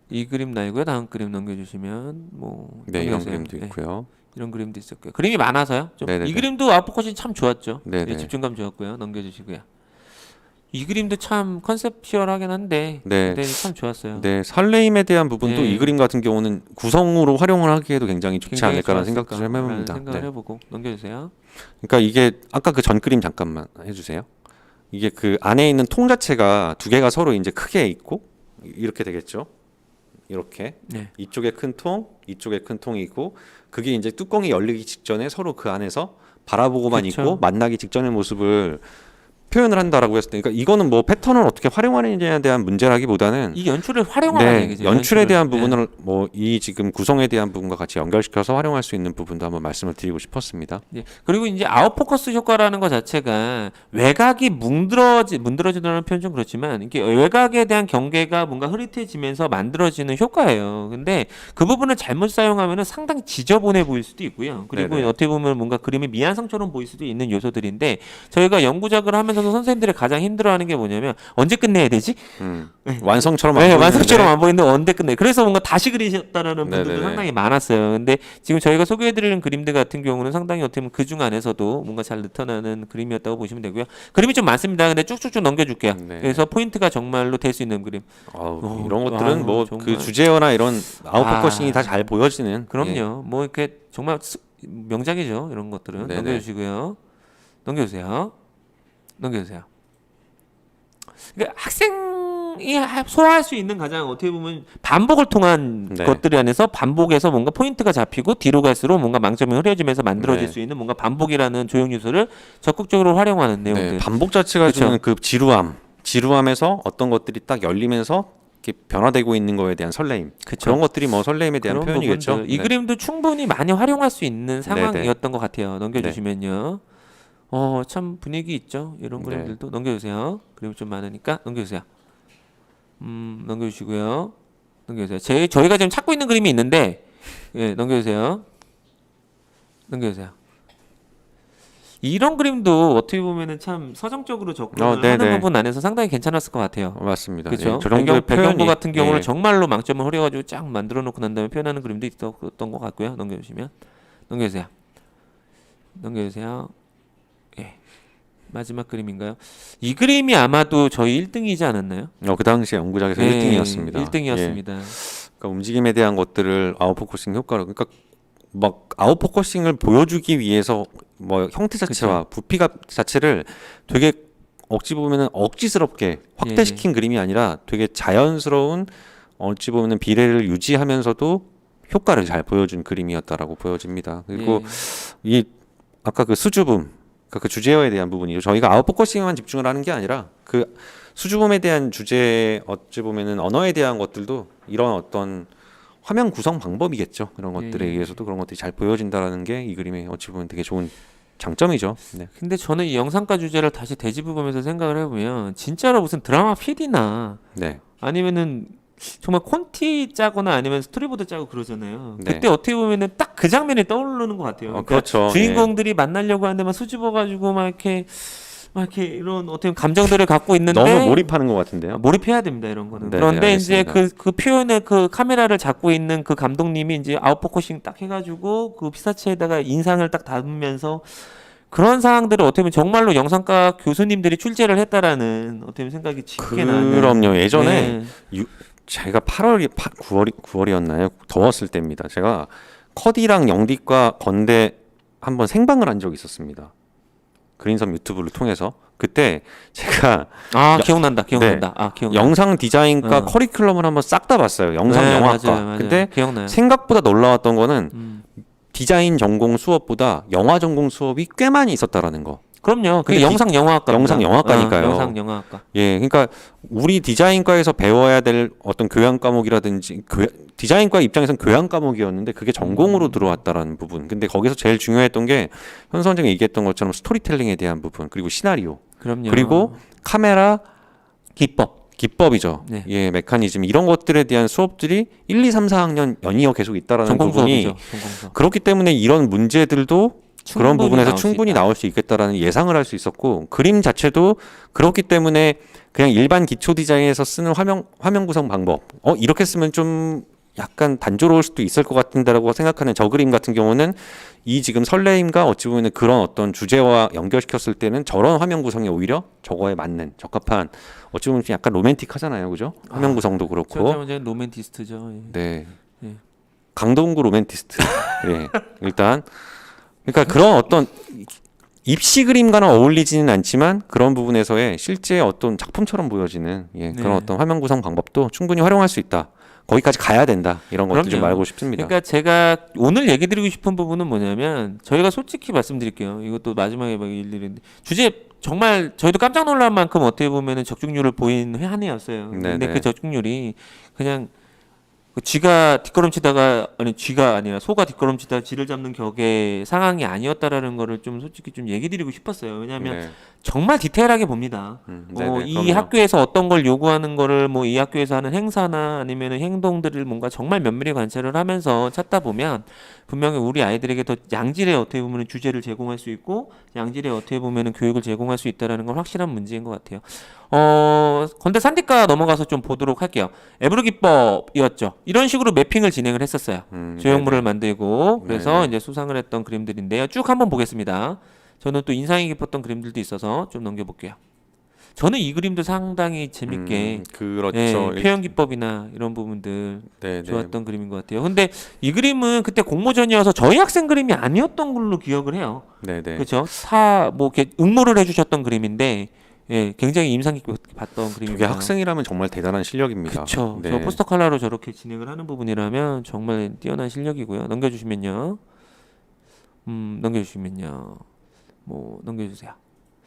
이 그림 나이고요. 다음 그림 넘겨주시면 뭐 네, 이런 넘겨주세요. 그림도 네, 있고요. 이런 그림도 있었고요. 그림이 많아서요. 좀 네네네. 이 그림도 아웃포커싱 참 좋았죠. 네네. 예, 집중감 좋았고요. 넘겨주시고요. 이 그림도 참 컨셉슈얼하긴 한데 네. 근데 참 좋았어요. 네, 설레임에 대한 부분도 네. 이 그림 같은 경우는 구성으로 활용을 하기에도 굉장히 좋지 굉장히 않을까라는 좋았을까 생각도 좀 해봅니다. 라는 생각을 네. 해보고 넘겨주세요. 그러니까 이게 아까 그 전 그림 잠깐만 해주세요. 이게 그 안에 있는 통 자체가 두 개가 서로 이제 크게 있고 이렇게 되겠죠. 이렇게 네. 이쪽에 큰 통, 이쪽에 큰 통이 있고 그게 이제 뚜껑이 열리기 직전에 서로 그 안에서 바라보고만 그쵸. 있고 만나기 직전의 모습을 표현을 한다라고 했을 때, 그러니까 이거는 뭐 패턴을 어떻게 활용하느냐에 대한 문제라기보다는 이 연출을 활용하는 네, 얘기죠. 연출에 대한 네. 부분을 뭐 이 지금 구성에 대한 부분과 같이 연결시켜서 활용할 수 있는 부분도 한번 말씀을 드리고 싶었습니다. 예. 그리고 이제 아웃포커스 효과라는 것 자체가 외곽이 문드러지다는 표현 좀 그렇지만 이게 외곽에 대한 경계가 뭔가 흐릿해지면서 만들어지는 효과예요. 근데 그 부분을 잘못 사용하면 상당히 지저분해 보일 수도 있고요. 그리고 네네. 어떻게 보면 뭔가 그림이 미완성처럼 보일 수도 있는 요소들인데 저희가 연구작을 하면서 마라톤 선생님들이 가장 힘들어하는 게 뭐냐면 언제 끝내야 되지? 완성처럼 안 네, 보이는데. 완성처럼 안 보이는데 언제 끝내? 그래서 뭔가 다시 그리셨다라는 분들도 네네네. 상당히 많았어요. 근데 지금 저희가 소개해드리는 그림들 같은 경우는 상당히 어떻게 보면 그중 안에서도 뭔가 잘 나타나는 그림이었다고 보시면 되고요. 그림이 좀 많습니다. 근데 쭉쭉쭉 넘겨줄게요. 네. 그래서 포인트가 정말로 될 수 있는 그림. 이런 것들은 뭐 그 정말. 주제어나 이런 아웃포커싱이 다 잘 보여지는. 그럼요. 뭐 이렇게 정말 명작이죠. 이런 것들은 네네. 넘겨주시고요. 넘겨주세요. 넘겨주세요. 그러니까 학생이 소화할 수 있는 가장 어떻게 보면 반복을 통한 네. 것들 안에서 반복해서 뭔가 포인트가 잡히고 뒤로 갈수록 뭔가 망점이 흐려지면서 만들어질 네. 수 있는 뭔가 반복이라는 조형 요소를 적극적으로 활용하는 내용들. 네, 반복 자체가 그쵸. 주는 그 지루함에서 어떤 것들이 딱 열리면서 이렇게 변화되고 있는 거에 대한 설레임. 그쵸. 그런 것들이 뭐 설레임에 대한 그런 표현이겠죠. 부분들. 이 네. 그림도 충분히 많이 활용할 수 있는 네네. 상황이었던 것 같아요. 넘겨주시면요. 참 분위기 있죠. 이런 네. 그림들도 넘겨주세요. 그림 좀 많으니까 넘겨주세요. 넘겨주시고요. 넘겨주세요. 저희가 지금 찾고 있는 그림이 있는데, 예, 넘겨주세요. 넘겨주세요. 이런 그림도 어떻게 보면은 참 서정적으로 접근을 네네. 하는 부분 안에서 상당히 괜찮았을 것 같아요. 맞습니다. 그렇죠. 예, 저 정도의 배경부 표현이, 같은 경우는 예. 정말로 망점을 흐려가지고 쫙 만들어 놓고 난 다음에 표현하는 그림도 있었던 것 같고요. 넘겨주시면 넘겨주세요. 넘겨주세요. 예, 마지막 그림인가요? 이 그림이 아마도 저희 1등이지 않았나요? 그 당시에 연구작에서 1등이었습니다. 1등이었습니다. 그러니까 움직임에 대한 것들을 아웃포커싱 효과로, 그러니까 막 아웃포커싱을 보여주기 위해서 뭐 형태 자체와 부피가 자체를 되게 어찌 보면은 억지스럽게 확대시킨 그림이 아니라 되게 자연스러운 어찌 보면은 비례를 유지하면서도 효과를 잘 보여준 그림이었다라고 보여집니다. 그리고 이 아까 그 수줍음, 그러니까 그 주제어에 대한 부분이죠. 저희가 아웃포커싱에만 집중을 하는 게 아니라 그 수줍음에 대한 주제, 어찌 보면은 언어에 대한 것들도 이런 어떤 화면 구성 방법이겠죠. 그런 것들에 의해서도 그런 것들이 잘 보여진다라는 게 이 그림의 어찌 보면 되게 좋은 장점이죠. 네. 근데 저는 이 영상과 주제를 다시 되짚어보면서 생각을 해보면 진짜로 무슨 드라마 PD나 네. 아니면은 정말 콘티 짜거나 아니면 스토리보드 짜고 그러잖아요. 네. 그때 어떻게 보면은 딱 그 장면이 떠오르는 것 같아요. 그러니까 그렇죠. 주인공들이 만나려고 하는데 막 수줍어가지고 막 이렇게 이런 어떻게 보면 감정들을 갖고 있는데 너무 몰입하는 것 같은데요. 몰입해야 됩니다 이런 거는. 네, 그런데 네, 이제 알겠습니다. 그 표현의 그 카메라를 잡고 있는 그 감독님이 이제 아웃포커싱 딱 해가지고 그 피사체에다가 인상을 딱 담으면서 그런 상황들을 어떻게 보면 정말로 영상과 교수님들이 출제를 했다라는 어떻게 보면 생각이 짙게 나는. 그럼요. 예전에 네. 제가 9월이었나요? 더웠을 때입니다. 제가 커디랑 영디과 건대 한번 생방을 한 적이 있었습니다. 그린섬 유튜브를 통해서. 그때 제가 기억난다. 영상 디자인과 커리큘럼을 한번 싹 다 봤어요. 영상 네, 영화과. 맞아요. 근데 기억나요. 생각보다 놀라웠던 거는 디자인 전공 수업보다 영화 전공 수업이 꽤 많이 있었다라는 거. 그럼요. 그게 근데 영상 영화학과. 영상 영화과니까요. 영상 영화학과. 예, 그러니까 우리 디자인과에서 배워야 될 어떤 교양 과목이라든지 디자인과 입장에서는 교양 과목이었는데 그게 전공으로 들어왔다라는 부분. 근데 거기서 제일 중요했던 게 현 선생이 얘기했던 것처럼 스토리텔링에 대한 부분, 그리고 시나리오, 그럼요. 그리고 카메라 기법이죠. 네. 예, 메커니즘 이런 것들에 대한 수업들이 1, 2, 3, 4학년 연이어 계속 있다라는 전공 부분이 수업이죠. 전공 수업. 그렇기 때문에 이런 문제들도 그런 부분에서 나올 수 충분히 있다. 나올 수 있겠다라는 예상을 할 수 있었고 그림 자체도 그렇기 때문에 그냥 일반 기초 디자인에서 쓰는 화면 구성 방법 이렇게 쓰면 좀 약간 단조로울 수도 있을 것 같은데라고 생각하는 저 그림 같은 경우는 이 지금 설레임과 어찌 보면 그런 어떤 주제와 연결시켰을 때는 저런 화면 구성이 오히려 저거에 맞는 적합한 어찌 보면 좀 약간 로맨틱하잖아요, 그죠? 화면 구성도 그렇고. 완전 로맨티스트죠. 예. 네. 예. 강동구 로맨티스트. 예. 일단 그러니까 그런 어떤 입시 그림과는 어울리지는 않지만 그런 부분에서의 실제 어떤 작품처럼 보여지는 그런 어떤 화면 구성 방법도 충분히 활용할 수 있다. 거기까지 가야 된다. 이런 것도 좀 알고 싶습니다. 그러니까 제가 오늘 얘기 드리고 싶은 부분은 뭐냐면 저희가 솔직히 말씀드릴게요. 이것도 마지막에 막 일일인데 주제 정말 저희도 깜짝 놀랄 만큼 어떻게 보면은 적중률을 보인 한 해였어요. 근데 네네. 그 적중률이 그냥 그 쥐가 뒷걸음치다가 아니 쥐가 아니라 소가 뒷걸음치다가 쥐를 잡는 격의 상황이 아니었다라는 거를 좀 솔직히 좀 얘기 드리고 싶었어요. 왜냐하면 네. 정말 디테일하게 봅니다. 네네, 이 그럼요. 학교에서 어떤 걸 요구하는 거를 뭐 이 학교에서 하는 행사나 아니면은 행동들을 뭔가 정말 면밀히 관찰을 하면서 찾다 보면 분명히 우리 아이들에게 더 양질의 어떻게 보면은 주제를 제공할 수 있고 양질의 어떻게 보면은 교육을 제공할 수 있다라는 건 확실한 문제인 것 같아요. 건대 산디과 넘어가서 좀 보도록 할게요. 에브르 기법이었죠. 이런 식으로 매핑을 진행을 했었어요. 조형물을 네네. 만들고 그래서 네네. 이제 수상을 했던 그림들인데요. 쭉 한번 보겠습니다. 저는 또 인상이 깊었던 그림들도 있어서 좀 넘겨볼게요. 저는 이 그림도 상당히 재밌게 그렇죠. 표현 기법이나 이런 부분들 네네. 좋았던 그림인 것 같아요. 근데 이 그림은 그때 공모전이어서 저희 학생 그림이 아니었던 걸로 기억을 해요. 네네. 그렇죠? 다뭐 이렇게 응모를 해주셨던 그림인데 굉장히 인상 깊게 봤던 저게 그림입니다. 학생이라면 정말 대단한 실력입니다. 그렇죠. 네. 저 포스터 컬러로 저렇게 진행을 하는 부분이라면 정말 뛰어난 실력이고요. 넘겨주시면요. 넘겨주시면요. 뭐 넘겨주세요.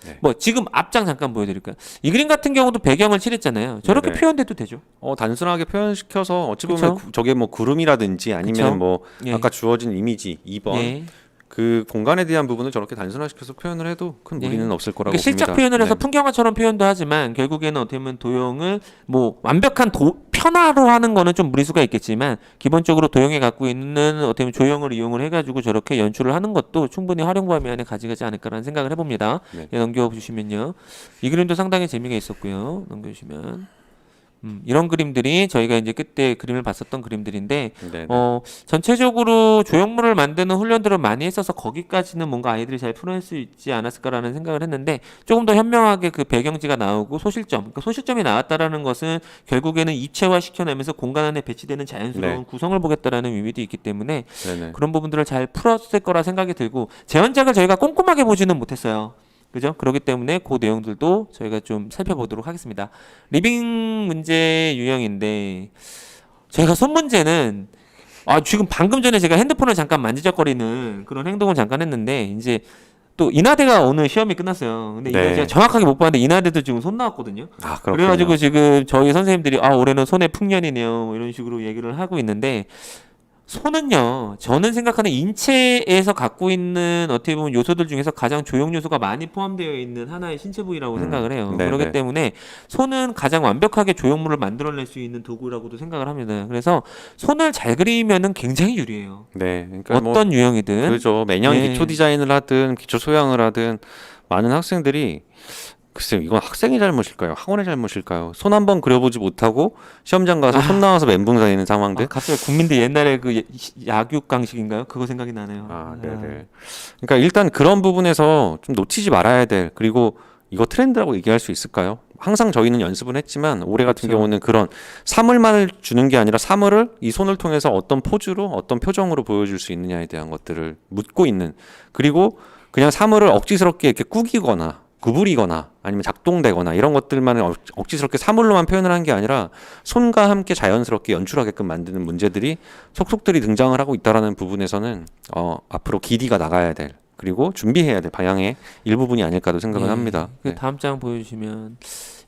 네. 뭐 지금 앞장 잠깐 보여드릴까요? 이 그림 같은 경우도 배경을 칠했잖아요. 저렇게 네네. 표현돼도 되죠. 단순하게 표현시켜서 어찌 그쵸? 보면 저게 뭐 구름이라든지 아니면 그쵸? 뭐 예. 아까 주어진 이미지 2번 예. 그 공간에 대한 부분을 저렇게 단순화시켜서 표현을 해도 큰 예. 무리는 없을 거라고 그러니까 실적 봅니다. 표현을 해서 네. 풍경화처럼 표현도 하지만 결국에는 어떻게 보면 도형을 뭐 완벽한 편화로 하는 거는 좀 무리수가 있겠지만 기본적으로 도형에 갖고 있는 어떻게 보면 조형을 이용을 해가지고 저렇게 연출을 하는 것도 충분히 활용 범위 안에 가져가지 않을까라는 생각을 해봅니다. 네. 예, 넘겨주시면요. 이 그림도 상당히 재미가 있었고요. 넘겨주시면. 이런 그림들이 저희가 이제 그때 그림을 봤었던 그림들인데 네네. 전체적으로 조형물을 만드는 훈련들을 많이 했어서 거기까지는 뭔가 아이들이 잘 풀어낼 수 있지 않았을까라는 생각을 했는데 조금 더 현명하게 그 배경지가 나오고 소실점, 그러니까 소실점이 나왔다라는 것은 결국에는 입체화 시켜내면서 공간 안에 배치되는 자연스러운 네. 구성을 보겠다라는 의미도 있기 때문에 네네. 그런 부분들을 잘 풀었을 거라 생각이 들고 재현작을 저희가 꼼꼼하게 보지는 못했어요. 그죠? 그렇기 때문에 그 내용들도 저희가 좀 살펴보도록 하겠습니다. 리빙 문제 유형인데 저희가 손 문제는 지금 방금 전에 제가 핸드폰을 잠깐 만지작거리는 그런 행동을 잠깐 했는데 이제 또 인하대가 오늘 시험이 끝났어요. 근데 이거 네. 제가 정확하게 못 봤는데 인하대도 지금 손 나왔거든요. 그렇군요. 그래가지고 지금 저희 선생님들이 올해는 손에 풍년이네요 뭐 이런 식으로 얘기를 하고 있는데 손은요, 저는 생각하는 인체에서 갖고 있는 어떻게 보면 요소들 중에서 가장 조형 요소가 많이 포함되어 있는 하나의 신체 부위라고 생각을 해요. 네네. 그렇기 때문에 손은 가장 완벽하게 조형물을 만들어낼 수 있는 도구라고도 생각을 합니다. 그래서 손을 잘 그리면은 굉장히 유리해요. 네. 그러니까 어떤 유형이든. 그렇죠. 매년 예. 기초 디자인을 하든 기초 소양을 하든 많은 학생들이 글쎄요, 이건 학생의 잘못일까요? 학원의 잘못일까요? 손 한번 그려보지 못하고 시험장 가서 손 나와서 멘붕 다니는 상황들. 갑자기 국민들 옛날에 그 약육 강식인가요? 그거 생각이 나네요. 네네. 그러니까 일단 그런 부분에서 좀 놓치지 말아야 될, 그리고 이거 트렌드라고 얘기할 수 있을까요? 항상 저희는 연습은 했지만 올해 같은 그렇죠. 경우는 그런 사물만을 주는 게 아니라 사물을 이 손을 통해서 어떤 포즈로 어떤 표정으로 보여줄 수 있느냐에 대한 것들을 묻고 있는, 그리고 그냥 사물을 억지스럽게 이렇게 꾸기거나 구부리거나 아니면 작동되거나 이런 것들만 억지스럽게 사물로만 표현을 한 게 아니라 손과 함께 자연스럽게 연출하게끔 만드는 문제들이 속속들이 등장을 하고 있다라는 부분에서는 앞으로 기디가 나가야 될, 그리고 준비해야 될 방향의 일부분이 아닐까도 생각을 합니다. 그 다음 장 보여주시면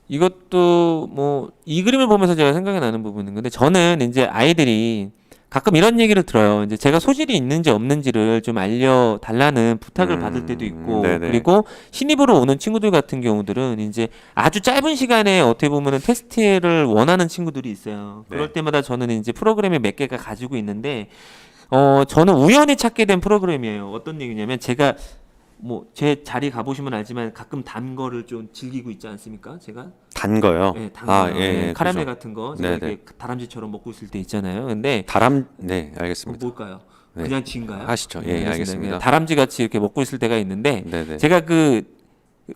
이것도 뭐 이 그림을 보면서 제가 생각이 나는 부분인 건데 저는 이제 아이들이 가끔 이런 얘기를 들어요. 이제 제가 소질이 있는지 없는지를 좀 알려달라는 부탁을 받을 때도 있고, 네네. 그리고 신입으로 오는 친구들 같은 경우들은 이제 아주 짧은 시간에 어떻게 보면은 테스트를 원하는 친구들이 있어요. 그럴 네. 때마다 저는 이제 프로그램이 몇 개가 가지고 있는데, 저는 우연히 찾게 된 프로그램이에요. 어떤 얘기냐면 제가 뭐 제 자리 가보시면 알지만 가끔 단 거를 좀 즐기고 있지 않습니까? 제가 단 거요. 단 거, 카라멜 그죠. 같은 거 제가 네네. 이렇게 다람쥐처럼 먹고 있을 때 있잖아요. 근데 네, 알겠습니다. 뭘까요? 네. 그냥 쥐인가요? 하시죠. 네, 알겠습니다. 그냥 다람쥐 같이 이렇게 먹고 있을 때가 있는데 네네. 제가 그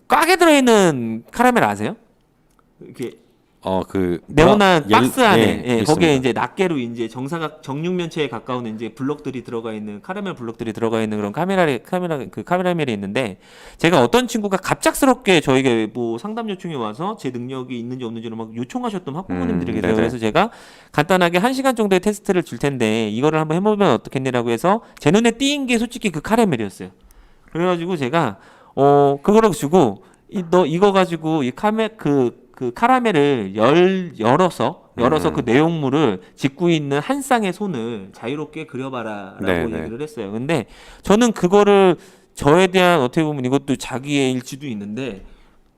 꽉에 들어있는 카라멜 아세요? 이렇게 네모난 박스 안에 거기에 이제 낱개로 이제 정사각 정육면체에 가까운 이제 블럭들이 들어가 있는 카라멜 블럭들이 들어가 있는 그런 카메라멜이 있는데 제가 어떤 친구가 갑작스럽게 저에게 뭐 상담 요청이 와서 제 능력이 있는지 없는지를 막 요청하셨던 학부모님들이 계세요. 네네. 그래서 제가 간단하게 1시간 정도의 테스트를 줄 텐데 이거를 한번 해보면 어떻겠니라고 해서 제 눈에 띄인 게 솔직히 그 카라멜이었어요. 그래가지고 제가 그거를 주고 너 이거 가지고 이 카라멜을 열어서 열어서 그 내용물을 짓고 있는 한 쌍의 손을 자유롭게 그려봐라라고 네, 네. 얘기를 했어요. 근데 저는 그거를 저에 대한 어떻게 보면 이것도 자기의 일치도 있는데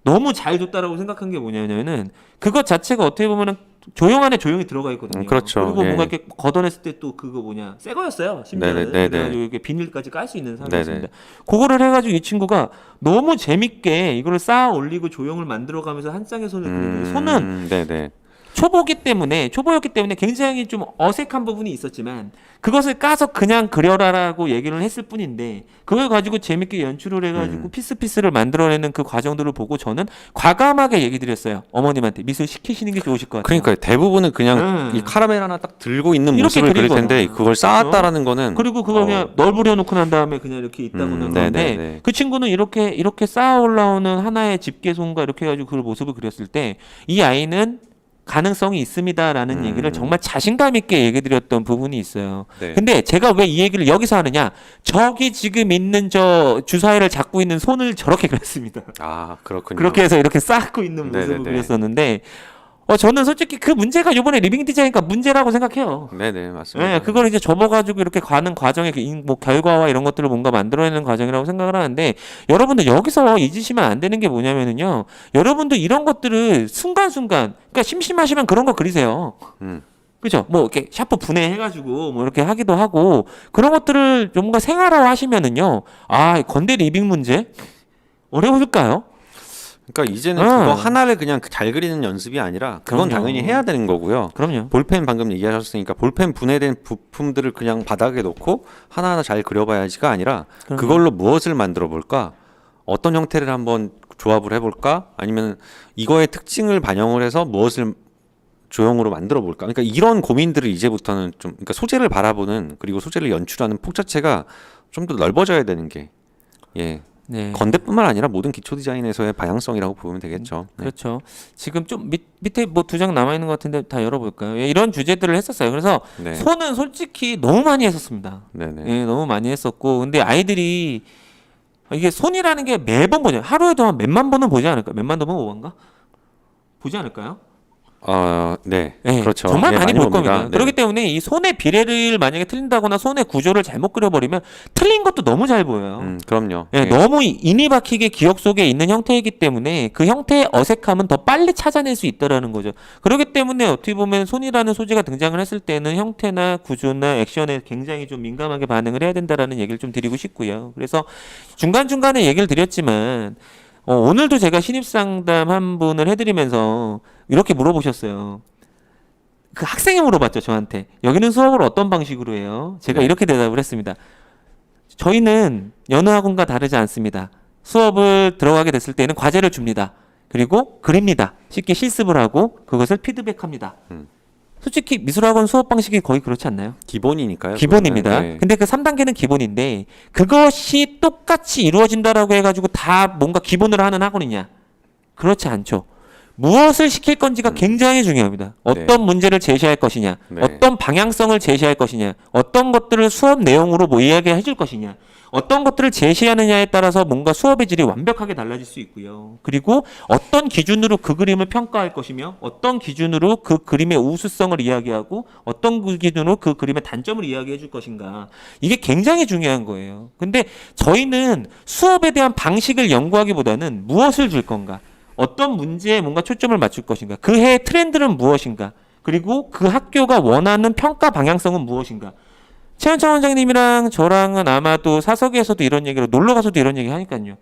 너무 잘 줬다라고 생각한 게 뭐냐면은 그것 자체가 어떻게 보면은 조형 안에 조형이 들어가 있거든요. 그렇죠. 그리고 예. 뭔가 이렇게 걷어냈을 때 또 그거 뭐냐 새 거였어요. 심지어는 네네, 네네. 그래가지고 이렇게 비닐까지 깔 수 있는 상태였습니다. 네네. 그거를 해가지고 이 친구가 너무 재밌게 이거를 쌓아 올리고 조형을 만들어가면서 한 쌍의 손을 그리는 손은 네네. 초보였기 때문에 굉장히 좀 어색한 부분이 있었지만 그것을 까서 그냥 그려라라고 얘기를 했을 뿐인데 그걸 가지고 재밌게 연출을 해가지고 피스를 만들어내는 그 과정들을 보고 저는 과감하게 얘기 드렸어요. 어머님한테 미술 시키시는 게 좋으실 것 같아요. 그러니까 대부분은 그냥 이 카라멜 하나 딱 들고 있는 이렇게 모습을 그릴 그리거나. 텐데 그걸 쌓았다라는 거는 그리고 그걸 그냥 널브려 놓고 난 다음에 그냥 이렇게 있다거나 그런데 네네네. 그 친구는 이렇게 쌓아 올라오는 하나의 집게손과 이렇게 해가지고 그 모습을 그렸을 때 이 아이는 가능성이 있습니다라는 얘기를 정말 자신감 있게 얘기 드렸던 부분이 있어요. 네. 근데 제가 왜 이 얘기를 여기서 하느냐? 저기 지금 있는 저 주사위를 잡고 있는 손을 저렇게 그렸습니다. 아 그렇군요. 그렇게 해서 이렇게 쌓고 있는 모습을 네네네. 그렸었는데 저는 솔직히 그 문제가 이번에 리빙 디자인과 문제라고 생각해요. 네네 맞습니다. 네, 그걸 이제 접어가지고 이렇게 가는 과정의 뭐 결과와 이런 것들을 뭔가 만들어내는 과정이라고 생각을 하는데 여러분들 여기서 잊으시면 안 되는 게 뭐냐면은요. 여러분들 이런 것들을 순간순간 그러니까 심심하시면 그런 거 그리세요. 그죠? 뭐 이렇게 샤프 분해해가지고 뭐 이렇게 하기도 하고 그런 것들을 뭔가 생활화 하시면은요. 아, 건대 리빙 문제 어려울까요? 그러니까 이제는 그거 하나를 그냥 잘 그리는 연습이 아니라 그건 그럼요. 당연히 해야 되는 거고요. 그럼요. 볼펜 방금 얘기하셨으니까 볼펜 분해된 부품들을 그냥 바닥에 놓고 하나하나 잘 그려봐야지가 아니라 그럼요. 그걸로 무엇을 만들어 볼까? 어떤 형태를 한번 조합을 해볼까? 아니면 이거의 특징을 반영을 해서 무엇을 조형으로 만들어 볼까? 그러니까 이런 고민들을 이제부터는 좀 그러니까 소재를 바라보는 그리고 소재를 연출하는 폭 자체가 좀 더 넓어져야 되는 게 예. 네. 건대뿐만 아니라 모든 기초 디자인에서의 방향성이라고 보면 되겠죠. 네. 그렇죠. 지금 좀 밑에 뭐 두 장 남아 있는 것 같은데 다 열어볼까요? 예, 이런 주제들을 했었어요. 그래서 네. 손은 솔직히 너무 많이 했었습니다. 네네. 예, 너무 많이 했었고, 근데 아이들이 이게 손이라는 게 매번 보죠. 하루에도 한 몇만 번은 보지 않을까? 몇만 번 오반가? 보지 않을까요? 네. 네, 그렇죠. 정말 예, 많이 볼 봅니다. 겁니다. 네. 그렇기 때문에 이 손의 비례를 만약에 틀린다거나 손의 구조를 잘못 그려버리면 틀린 것도 너무 잘 보여요. 그럼요. 예, 예. 너무 인이 박히게 기억 속에 있는 형태이기 때문에 그 형태의 어색함은 더 빨리 찾아낼 수 있다라는 거죠. 그렇기 때문에 어떻게 보면 손이라는 소재가 등장을 했을 때는 형태나 구조나 액션에 굉장히 좀 민감하게 반응을 해야 된다라는 얘기를 좀 드리고 싶고요. 그래서 중간중간에 얘기를 드렸지만 오늘도 제가 신입상담 한 분을 해드리면서 이렇게 물어보셨어요. 그 학생이 물어봤죠, 저한테. 여기는 수업을 어떤 방식으로 해요? 제가 네. 이렇게 대답을 했습니다. 저희는 여느 학원과 다르지 않습니다. 수업을 들어가게 됐을 때는 과제를 줍니다. 그리고 그립니다. 쉽게 실습을 하고 그것을 피드백합니다. 솔직히 미술학원 수업 방식이 거의 그렇지 않나요? 기본이니까요. 기본입니다. 그거는. 네. 근데 그 3단계는 기본인데 그것이 똑같이 이루어진다라고 해가지고 다 뭔가 기본으로 하는 학원이냐? 그렇지 않죠. 무엇을 시킬 건지가 굉장히 중요합니다. 어떤 문제를 제시할 것이냐, 네. 어떤 방향성을 제시할 것이냐, 어떤 것들을 수업 내용으로 뭐 이야기해 줄 것이냐, 어떤 것들을 제시하느냐에 따라서 뭔가 수업의 질이 완벽하게 달라질 수 있고요. 그리고 어떤 기준으로 그 그림을 평가할 것이며, 어떤 기준으로 그 그림의 우수성을 이야기하고, 어떤 기준으로 그 그림의 단점을 이야기해 줄 것인가. 이게 굉장히 중요한 거예요. 근데 저희는 수업에 대한 방식을 연구하기보다는 무엇을 줄 건가, 어떤 문제에 뭔가 초점을 맞출 것인가, 그 해의 트렌드는 무엇인가, 그리고 그 학교가 원하는 평가 방향성은 무엇인가. 최현창 원장님이랑 저랑은 아마도 사석에서도 이런 얘기로 놀러 가서도 이런 얘기 하니까요.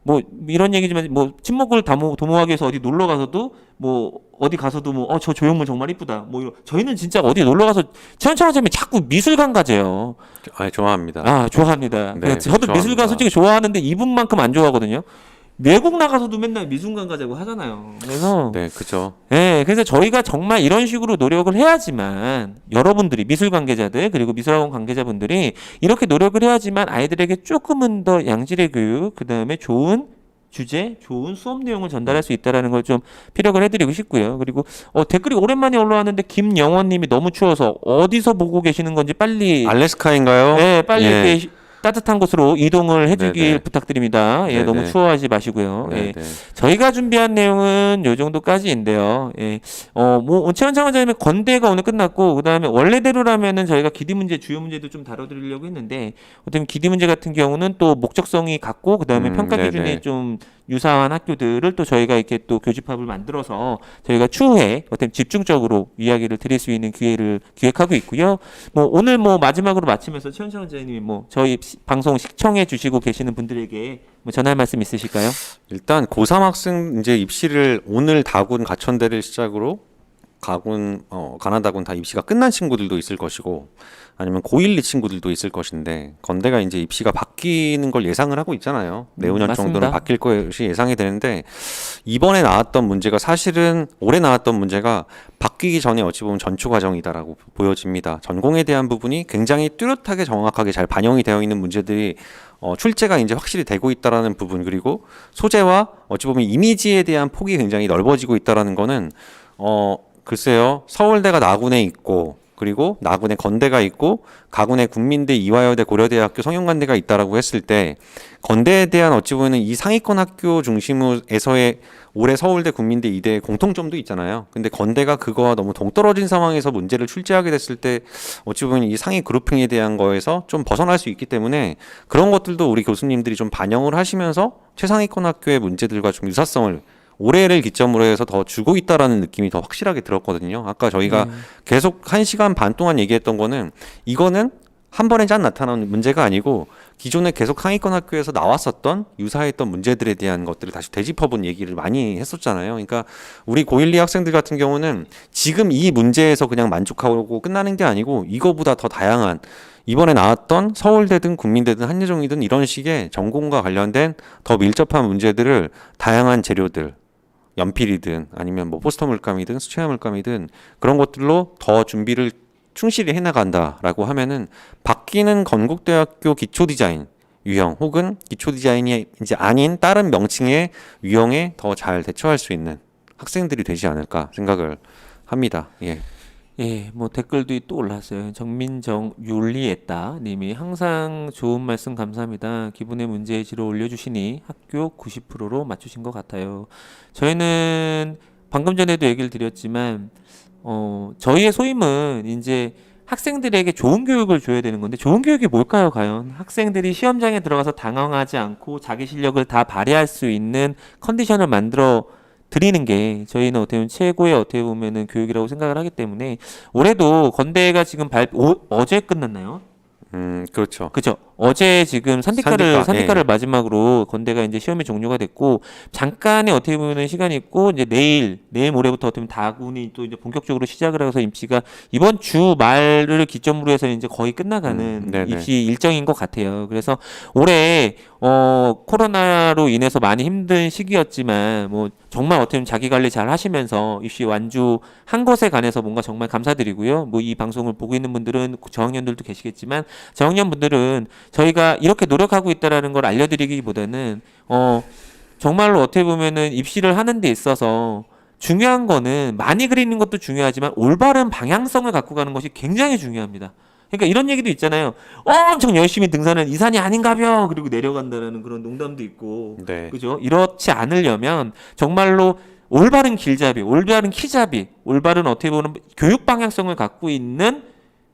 뭐 이런 얘기지만 뭐 친목을 도모하기 위해서 어디 놀러 가서도 뭐 어디 가서도 뭐 저 조형물 정말 이쁘다. 뭐 저희는 진짜 어디 놀러 가서 최현창 원장님이 자꾸 미술관 가재요. 좋아합니다. 아, 좋아합니다. 네, 저도 좋아합니다. 미술관 솔직히 좋아하는데 이분만큼 안 좋아하거든요. 외국 나가서도 맨날 미술관 가자고 하잖아요. 그래서 네, 그죠. 네, 그래서 저희가 정말 이런 식으로 노력을 해야지만 여러분들이 미술 관계자들 그리고 미술학원 관계자분들이 이렇게 노력을 해야지만 아이들에게 조금은 더 양질의 교육, 그 다음에 좋은 주제, 좋은 수업 내용을 전달할 수 있다라는 걸 좀 피력을 해드리고 싶고요. 그리고 댓글이 오랜만에 올라왔는데 김영원님이 너무 추워서 어디서 보고 계시는 건지 빨리 알래스카인가요? 네, 빨리 예. 이렇게 따뜻한 곳으로 이동을 해주길 네네. 부탁드립니다. 예, 네네. 너무 추워하지 마시고요. 예. 네네. 저희가 준비한 내용은 요 정도까지인데요. 예. 뭐 최원창 원장님의 건대가 오늘 끝났고 그다음에 원래대로라면은 저희가 기디 문제 주요 문제도 좀 다뤄드리려고 했는데 어떻게 기디 문제 같은 경우는 또 목적성이 같고 그다음에 평가 기준이 네네. 좀 유사한 학교들을 또 저희가 이렇게 또 교집합을 만들어서 저희가 추후에 어떤 집중적으로 이야기를 드릴 수 있는 기회를 기획하고 있고요. 뭐 오늘 뭐 마지막으로 마치면서 최원창 원장님이 뭐 저희 방송 시청해 주시고 계시는 분들에게 뭐 전할 말씀 있으실까요? 일단 고3 학생 이제 입시를 오늘 다군 가천대를 시작으로 가나다군 다 입시가 끝난 친구들도 있을 것이고 아니면 고1, 2 친구들도 있을 것인데 건대가 이제 입시가 바뀌는 걸 예상을 하고 있잖아요. 내후년 맞습니다. 정도는 바뀔 것이 예상이 되는데 이번에 나왔던 문제가 사실은 올해 나왔던 문제가 바뀌기 전에 어찌 보면 전초 과정이다라고 보여집니다. 전공에 대한 부분이 굉장히 뚜렷하게 정확하게 잘 반영이 되어 있는 문제들이 출제가 이제 확실히 되고 있다라는 부분 그리고 소재와 어찌 보면 이미지에 대한 폭이 굉장히 넓어지고 있다라는 거는 글쎄요 서울대가 나군에 있고 그리고 나군에 건대가 있고 가군에 국민대, 이화여대, 고려대학교, 성균관대가 있다라고 했을 때 건대에 대한 어찌 보면 이 상위권 학교 중심에서의 올해 서울대, 국민대, 이대의 공통점도 있잖아요. 근데 건대가 그거와 너무 동떨어진 상황에서 문제를 출제하게 됐을 때 어찌 보면 이 상위 그룹핑에 대한 거에서 좀 벗어날 수 있기 때문에 그런 것들도 우리 교수님들이 좀 반영을 하시면서 최상위권 학교의 문제들과 좀 유사성을 올해를 기점으로 해서 더 주고 있다라는 느낌이 더 확실하게 들었거든요. 아까 저희가 계속 1시간 반 동안 얘기했던 거는 이거는 한 번에 짠 나타나는 문제가 아니고 기존에 계속 상위권 학교에서 나왔었던 유사했던 문제들에 대한 것들을 다시 되짚어본 얘기를 많이 했었잖아요. 그러니까 우리 고1, 2 학생들 같은 경우는 지금 이 문제에서 그냥 만족하고 끝나는 게 아니고 이거보다 더 다양한 이번에 나왔던 서울대든 국민대든 한예종이든 이런 식의 전공과 관련된 더 밀접한 문제들을 다양한 재료들 연필이든 아니면 뭐 포스터 물감이든 수채화 물감이든 그런 것들로 더 준비를 충실히 해나간다라고 하면은 바뀌는 건국대학교 기초디자인 유형 혹은 기초디자인이 이제 아닌 다른 명칭의 유형에 더 잘 대처할 수 있는 학생들이 되지 않을까 생각을 합니다. 예. 예, 뭐 댓글도 또 올랐어요. 정민정 윤리했다 님이 항상 좋은 말씀 감사합니다. 기분의 문제지로 올려주시니 학교 90%로 맞추신 것 같아요. 저희는 방금 전에도 얘기를 드렸지만 저희의 소임은 이제 학생들에게 좋은 교육을 줘야 되는 건데 좋은 교육이 뭘까요, 과연? 학생들이 시험장에 들어가서 당황하지 않고 자기 실력을 다 발휘할 수 있는 컨디션을 만들어 드리는 게 저희는 어떻게 보면 최고의 어떻게 보면은 교육이라고 생각을 하기 때문에 올해도 건대가 지금 어제 끝났나요? 그렇죠. 그죠. 어제 지금 산디카를 예. 마지막으로 건대가 이제 시험이 종료가 됐고 잠깐의 어떻게 보면은 시간이 있고 이제 내일 모레부터 어떻게 보면 다군이 또 이제 본격적으로 시작을 해서 입시가 이번 주 말을 기점으로 해서 이제 거의 끝나가는 네네. 입시 일정인 것 같아요. 그래서 올해 코로나로 인해서 많이 힘든 시기였지만 뭐 정말 어떻게 보면 자기 관리 잘 하시면서 입시 완주한 것에 관해서 뭔가 정말 감사드리고요. 뭐 이 방송을 보고 있는 분들은 저학년들도 계시겠지만 저학년 분들은 저희가 이렇게 노력하고 있다라는 걸 알려드리기보다는 정말로 어떻게 보면은 입시를 하는 데 있어서 중요한 거는 많이 그리는 것도 중요하지만 올바른 방향성을 갖고 가는 것이 굉장히 중요합니다. 그러니까 이런 얘기도 있잖아요. 엄청 열심히 등산은 이 산이 아닌가벼 그리고 내려간다라는 그런 농담도 있고, 네. 그죠? 이렇지 않으려면 정말로 올바른 길잡이, 올바른 키잡이, 올바른 어떻게 보면 교육 방향성을 갖고 있는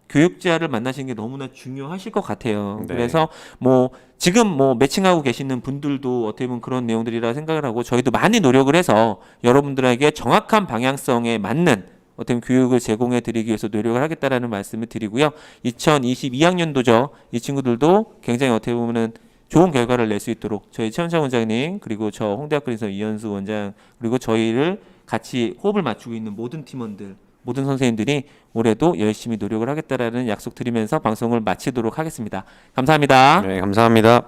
교육자를 만나시는 게 너무나 중요하실 것 같아요. 네. 그래서 뭐 지금 뭐 매칭하고 계시는 분들도 어떻게 보면 그런 내용들이라 생각을 하고 저희도 많이 노력을 해서 여러분들에게 정확한 방향성에 맞는 어떤 교육을 제공해 드리기 위해서 노력을 하겠다라는 말씀을 드리고요. 2022학년도죠. 이 친구들도 굉장히 어떻게 보면은 좋은 결과를 낼 수 있도록 저희 최원창 원장님 그리고 저 홍대학교에서 이현수 원장 그리고 저희를 같이 호흡을 맞추고 있는 모든 팀원들 모든 선생님들이 올해도 열심히 노력을 하겠다라는 약속 드리면서 방송을 마치도록 하겠습니다. 감사합니다. 네, 감사합니다.